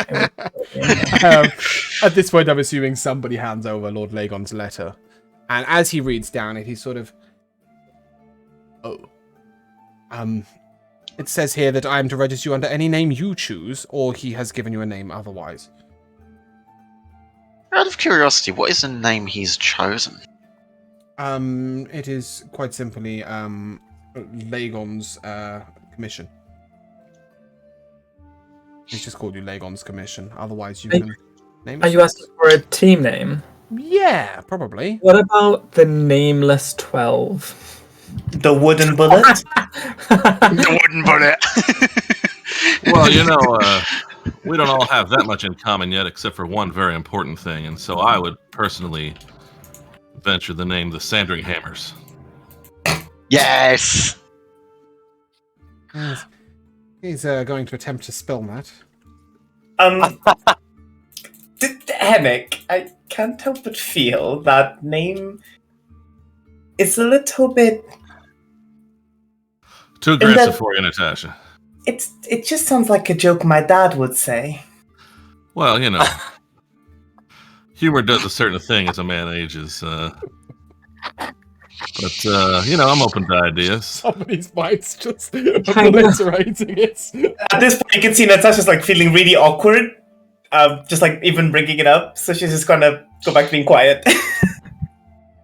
At this point, I'm assuming somebody hands over Lord Lagon's letter. And as he reads down it, he's sort of... It says here that I am to register you under any name you choose, or he has given you a name otherwise. Out of curiosity, what is the name he's chosen? It is quite simply Lagon's commission. He's just called you Lagon's commission. Otherwise, you can name it. Are you asking for a team name? Yeah, probably. What about the Nameless 12? The wooden bullet? The wooden bullet! Well, we don't all have that much in common yet, except for one very important thing, and so I would personally venture the name the Sandringhammers. Yes! He's going to attempt to spell that. Hennig, I can't help but feel that name is a little bit... Too aggressive for you, Natasha. It just sounds like a joke my dad would say. Well, humor does a certain thing as a man ages. But, I'm open to ideas. Somebody's mind's just obliterating it. At this point, you can see Natasha's feeling really awkward. Just even bringing it up. So she's just gonna go back to being quiet.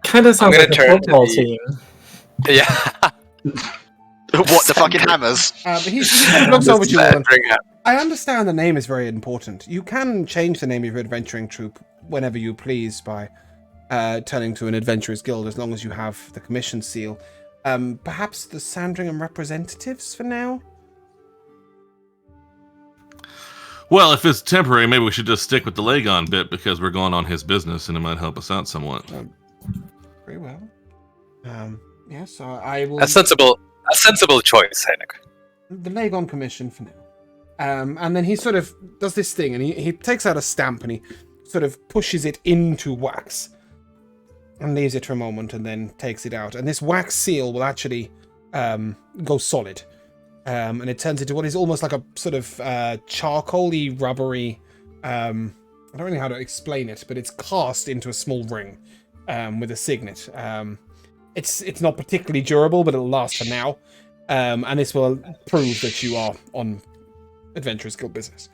Kind of sounds like a football team. Yeah. What, the fucking hammers? He looks over to you all. I understand the name is very important. You can change the name of your adventuring troop whenever you please by turning to an adventurers guild, as long as you have the commission seal. Perhaps the Sandringham representatives for now? Well, if it's temporary, maybe we should just stick with the Lagon bit, because we're going on his business and it might help us out somewhat. Very well. Yes, I will... A sensible choice, Hennig. The Lagon commission for now. And then he sort of does this thing, and he takes out a stamp and he sort of pushes it into wax and leaves it for a moment and then takes it out. And this wax seal will actually go solid. And it turns into what is almost like a sort of charcoal-y, rubbery... I don't really know how to explain it, but it's cast into a small ring with a signet. It's not particularly durable, but it'll last for now. And this will prove that you are on Adventurers Guild business.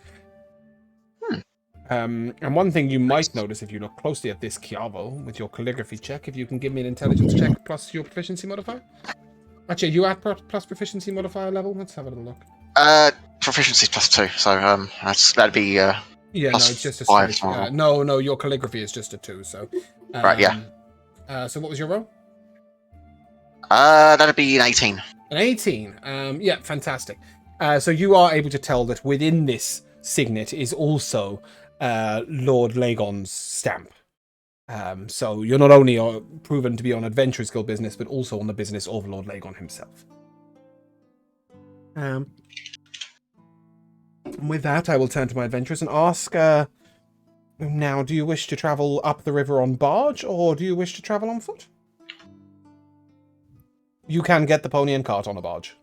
And one thing you might notice if you look closely at this Chiavo with your calligraphy check, if you can give me an intelligence check plus your proficiency modifier. Actually, you at plus proficiency modifier level? Let's have a little look. Proficiency +2, so that'd be yeah, no, it's just a 5. No, your calligraphy is just a 2, so... right, yeah. So what was your roll? That'd be an 18. An 18. Yeah, fantastic. So you are able to tell that within this signet is also Lord Lagon's stamp. So you're not only proven to be on Adventurers Guild business, but also on the business of Lord Lagon himself. With that, I will turn to my adventurers and ask, now, do you wish to travel up the river on barge, or do you wish to travel on foot? You can get the pony and cart on a barge.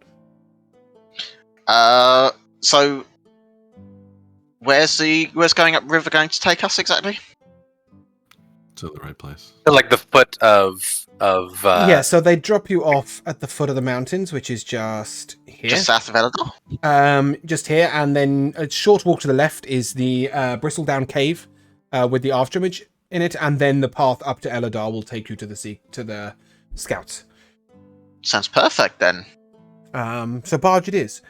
So where's going up river going to take us exactly? To the right place. Like the foot of Yeah, so they drop you off at the foot of the mountains, which is just here. Just south of Elador? Just here, and then a short walk to the left is the Bristledown Cave with the afterimage in it, and then the path up to Eladar will take you to the scouts. Sounds perfect then. So barge it is.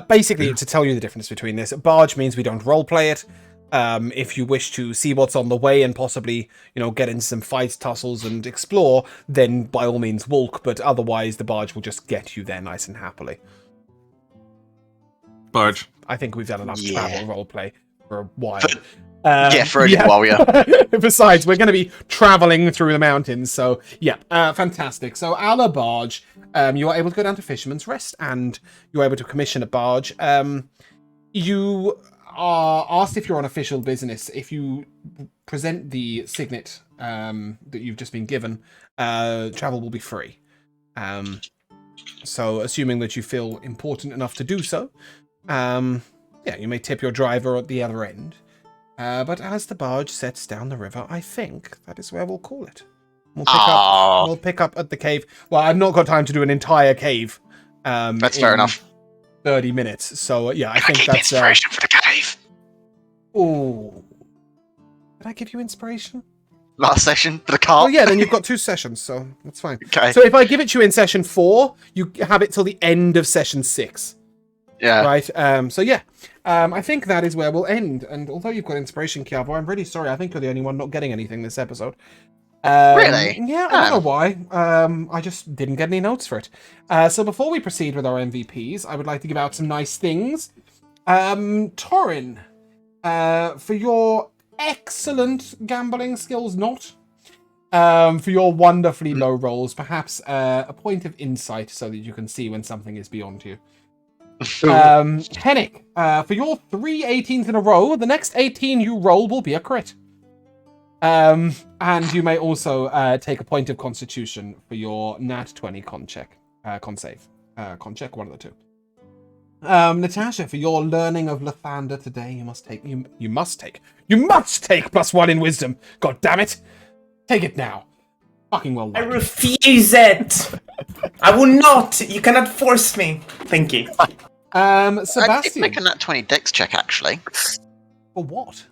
Basically, to tell you the difference between this, barge means we don't roleplay it. If you wish to see what's on the way and possibly, get in some fights, tussles, and explore, then by all means walk, but otherwise the barge will just get you there nice and happily. Barge. I think we've done enough travel roleplay for a while. For a little while, yeah. Besides, we're going to be traveling through the mountains, so yeah, fantastic. So, a la barge, you are able to go down to Fisherman's Rest, and you're able to commission a barge. You are asked if you're on official business. If you present the signet that you've just been given, travel will be free. So, assuming that you feel important enough to do so, you may tip your driver at the other end. But as the barge sets down the river, I think that is where we'll call it. We'll pick up at the cave. Well, I've not got time to do an entire cave. That's fair enough. 30 minutes. So, yeah, I think keep that's... inspiration for the cave. Oh. Did I give you inspiration? Last session for the cart? Oh, yeah, then you've got 2 sessions, so that's fine. Okay. So if I give it to you in session 4, you have it till the end of session 6. Yeah. Right? I think that is where we'll end. And although you've got inspiration, Kiavo, I'm really sorry. I think you're the only one not getting anything this episode. Really? Yeah, I don't know why. I just didn't get any notes for it. So before we proceed with our MVPs, I would like to give out some nice things. Torin, for your excellent gambling skills, for your wonderfully low rolls, perhaps a point of insight so that you can see when something is beyond you. Hennick, for your 3 18s in a row, the next 18 you roll will be a crit. And you may also take a point of constitution for your nat 20 con check, con save, con check, one of the two. Natasha, for your learning of Lathander today, you must take +1 in wisdom. God damn it! Take it now. Fucking well. I refuse it. I will not. You cannot force me. Thank you. Sebastian. I did make a nat 20 dex check, actually. For what?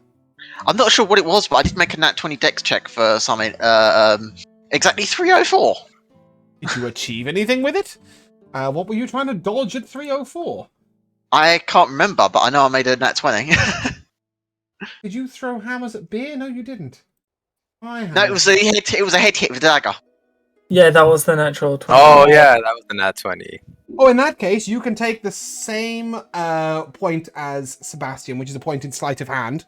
I'm not sure what it was, but I did make a nat 20 dex check for something. Exactly 304. Did you achieve anything with it? What were you trying to dodge at 304? I can't remember, but I know I made a nat 20. Did you throw hammers at beer? No, you didn't. No, it was a head hit with a dagger. Yeah, that was the natural 20. Oh yeah, that was the nat 20. Oh, in that case, you can take the same point as Sebastian, which is a point in sleight of hand.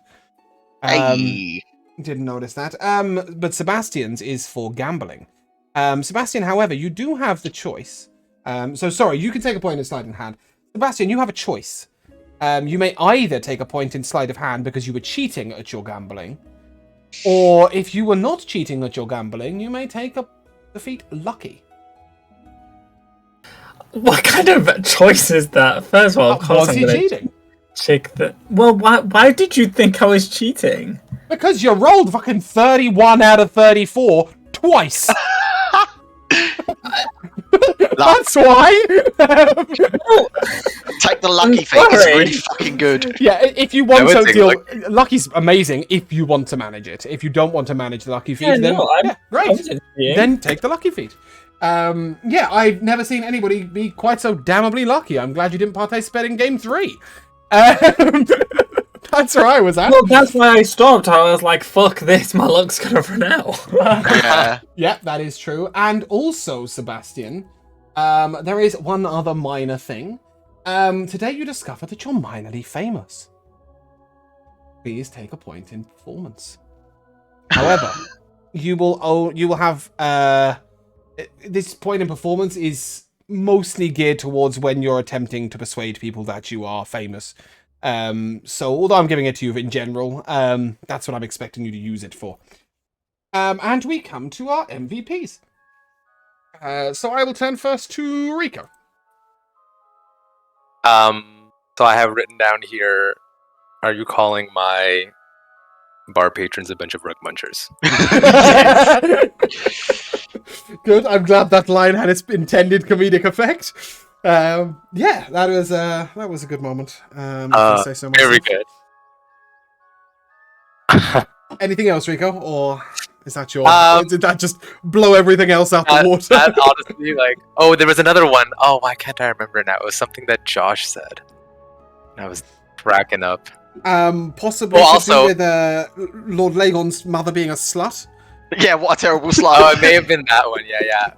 Hey. Didn't notice that. But Sebastian's is for gambling. Sebastian, however, you do have the choice. Sorry, you can take a point in sleight of hand. Sebastian, you have a choice. You may either take a point in sleight of hand because you were cheating at your gambling, or if you were not cheating at your gambling, you may take the feat lucky. What kind of choice is that? First of all, of course was he cheating? Check the. Well, why did you think I was cheating? Because you rolled fucking 31 out of 34 twice. That's why. Take the lucky feat. It's really fucking good. Yeah, if you want to deal, lucky's amazing. If you want to manage it, if you don't want to manage the lucky feat, great. Then take the lucky feat. I've never seen anybody be quite so damnably lucky. I'm glad you didn't participate in game 3. That's where I was at. Well, that's why I stopped. I was like, fuck this, my luck's gonna run out. Yeah, that is true. And also, Sebastian, there is one other minor thing. Today you discover that you're minorly famous. Please take a point in performance. However, you will have this point in performance is mostly geared towards when you're attempting to persuade people that you are famous. So although I'm giving it to you in general, that's what I'm expecting you to use it for. And we come to our MVPs. So I will turn first to Rico. So I have written down here, are you calling my bar patrons a bunch of rug munchers? Good. I'm glad that line had its intended comedic effect. Yeah, that was a good moment. If I say so myself. Very good. Anything else, Rico, or is that your? Did that just blow everything else out the water? That honestly, there was another one. Oh, why can't I remember now? It was something that Josh said. I was cracking up. Possibly to do with Lord Lagon's mother being a slut. Yeah, what a terrible slut. Oh, it may have been that one. Yeah.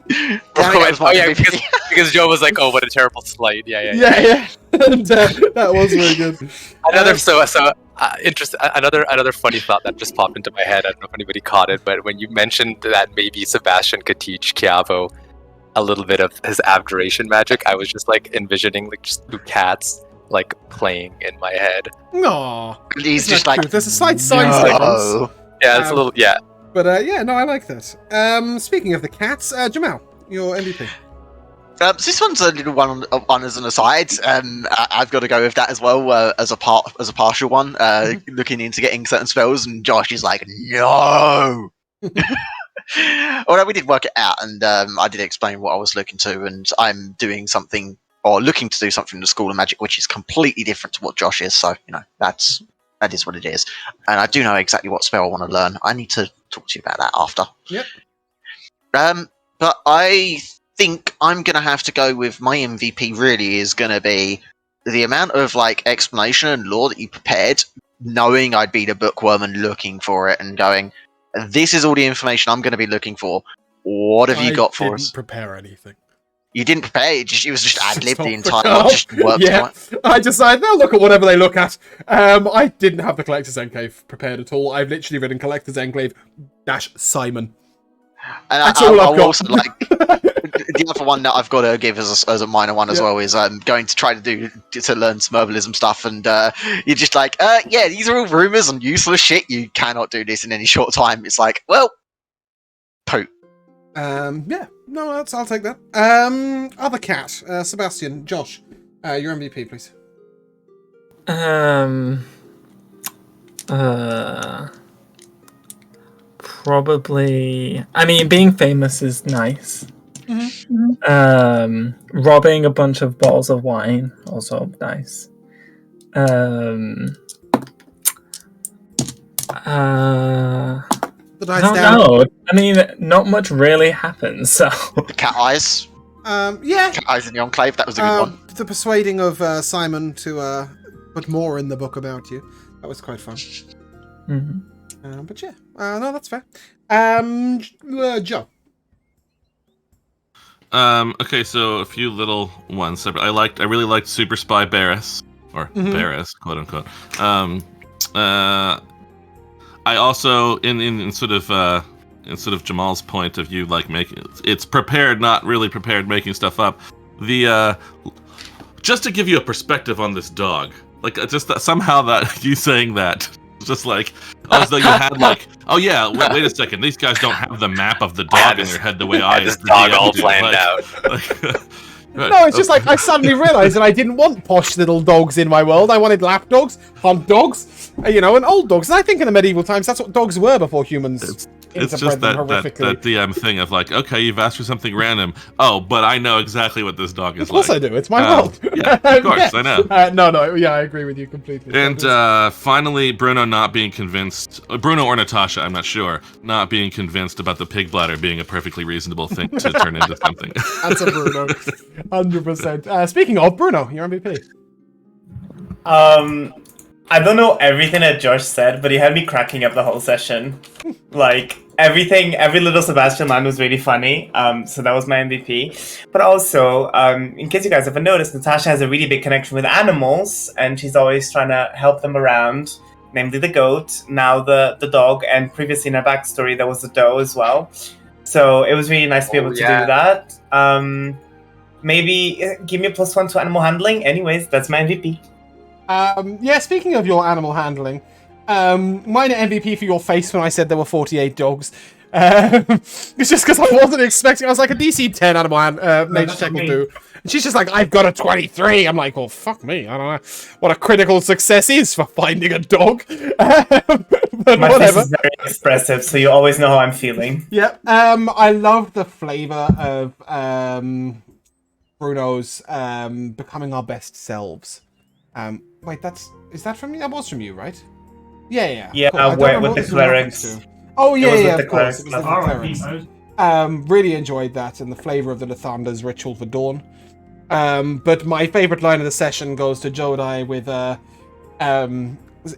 Because Joe was like, "Oh, what a terrible slight." Yeah. And, that was really good. Another funny thought that just popped into my head. I don't know if anybody caught it, but when you mentioned that maybe Sebastian could teach Chiavo a little bit of his abjuration magic, I was just envisioning just two cats playing in my head. No, he's just like, there's a slight size difference. Yeah, it's a little But I like that. Speaking of the cats, Jamal, your MVP. This one's a little one as an aside. I've got to go with that as well as a partial one. Looking into getting certain spells, and Josh is like, no. Although we did work it out, and I did explain what I was looking to, and I'm doing something or looking to do something in the School of Magic, which is completely different to what Josh is. So that is what it is, and I do know exactly what spell I want to learn. I need to talk to you about that after. Yep. But I think I'm going to have to go with my MVP. Really is going to be the amount of explanation and lore that you prepared, knowing I'd be the bookworm and looking for it and going, this is all the information I'm going to be looking for. What have you got for us? I didn't prepare anything. You didn't prepare. It was just ad-lib the entire time. Just worked yeah, I decided they'll look at whatever they look at. I didn't have the Collector's Enclave prepared at all. I've literally written Collector's Enclave -Simon. And that's all I've got. Also, the other one that I've got to give as a minor one as well is I'm going to try to learn some herbalism stuff, and you're just these are all rumors and useless shit. You cannot do this in any short time. It's poop. Yeah, no, I'll take that. Other cat, Sebastian, Josh, your MVP, please. Probably. I mean, being famous is nice. Mm-hmm. Robbing a bunch of bottles of wine, also nice. I don't know. I mean, not much really happens, so... Cat eyes. Yeah. Cat eyes in the Enclave, that was a good one. The persuading of Simon to put more in the book about you. That was quite fun. Mm-hmm. But yeah, no, that's fair. Joe. Okay, so a few little ones. I really liked Super Spy Barris, or Barris, quote unquote. I also, in sort of Jamal's point of view, making it's prepared, not really prepared, making stuff up. Just to give you a perspective on this dog, just that, somehow that you saying that, just as though you had oh yeah, wait a second, these guys don't have the map of the dog in their head the way I this dog all planned out. No, it's just I suddenly realised that I didn't want posh little dogs in my world. I wanted lap dogs, hunt dogs, and old dogs. And I think in the medieval times, that's what dogs were before humans It's just that DM thing of okay, you've asked for something random. Oh, but I know exactly what this dog is like. Of course I do. It's my world. Yeah, of course, I know. No, yeah, I agree with you completely. And finally, Bruno not being convinced, Bruno or Natasha, I'm not sure, not being convinced about the pig bladder being a perfectly reasonable thing to turn into something. That's a Bruno. 100%. Speaking of Bruno, your MVP. I don't know everything that Josh said, but he had me cracking up the whole session. Every little Sebastian line was really funny. So that was my MVP. But also, in case you guys haven't noticed, Natasha has a really big connection with animals, and she's always trying to help them around, namely the goat, now the dog, and previously in her backstory there was the doe as well. So it was really nice to be able to do that. Maybe give me a +1 to animal handling. Anyways, that's my MVP. Yeah, speaking of your animal handling, minor MVP for your face when I said there were 48 dogs. It's just because I wasn't expecting. I was like a DC 10 out of my nature check will do. And she's just like, I've got a 23. I'm like, well, fuck me. I don't know what a critical success is for finding a dog. But My whatever. face is very expressive, so you always know how I'm feeling. Yeah. I love the flavor of Bruno's becoming our best selves. Wait, is that from you? That was from you, right? Yeah. Yeah, Cool. I don't where, remember with what the this was a reference clerics. to. Oh It was yeah, with the of course. It was clerics. the Alright, clerics. Pete. Really enjoyed that and the flavor of the Lathander's ritual for dawn. But my favorite line of the session goes to Jodai with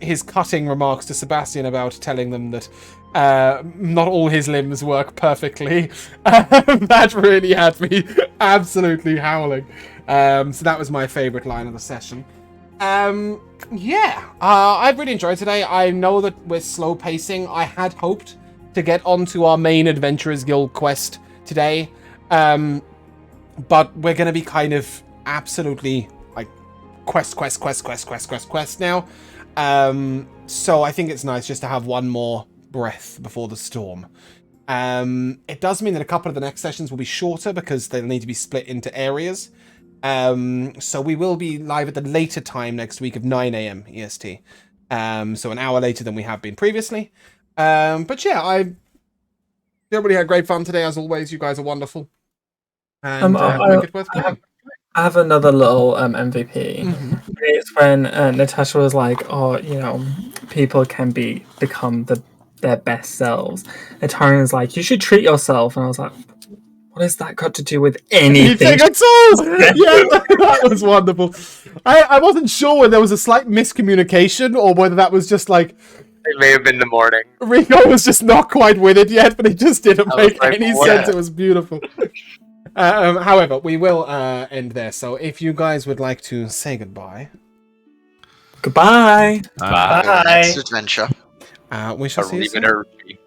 his cutting remarks to Sebastian about telling them that not all his limbs work perfectly. That really had me absolutely howling. So that was my favorite line of the session. I've really enjoyed today. I know that we're slow pacing. I had hoped to get onto our main Adventurers Guild quest today. But we're going to be kind of absolutely like quest now. So I think it's nice just to have one more breath before the storm. It does mean that a couple of the next sessions will be shorter because they'll need to be split into areas. So we will be live at the later time next week of 9 a.m. EST. So an hour later than we have been previously. But yeah, everybody had great fun today as always. You guys are wonderful. And make it worth playing. I have another little MVP. Mm-hmm. It's when Natasha was like, "Oh, people can become their best selves." And Tarian's like, "You should treat yourself." And I was like, "What has that got to do with anything?" At all? Yeah, that was wonderful. I wasn't sure whether there was a slight miscommunication or whether that was just like It may have been the morning. Rico was just not quite with it yet, but it just didn't make like, any what? sense. It was beautiful. However, we will end there. So if you guys would like to say goodbye. Goodbye. Until the next adventure. We shall see you soon. Ruby.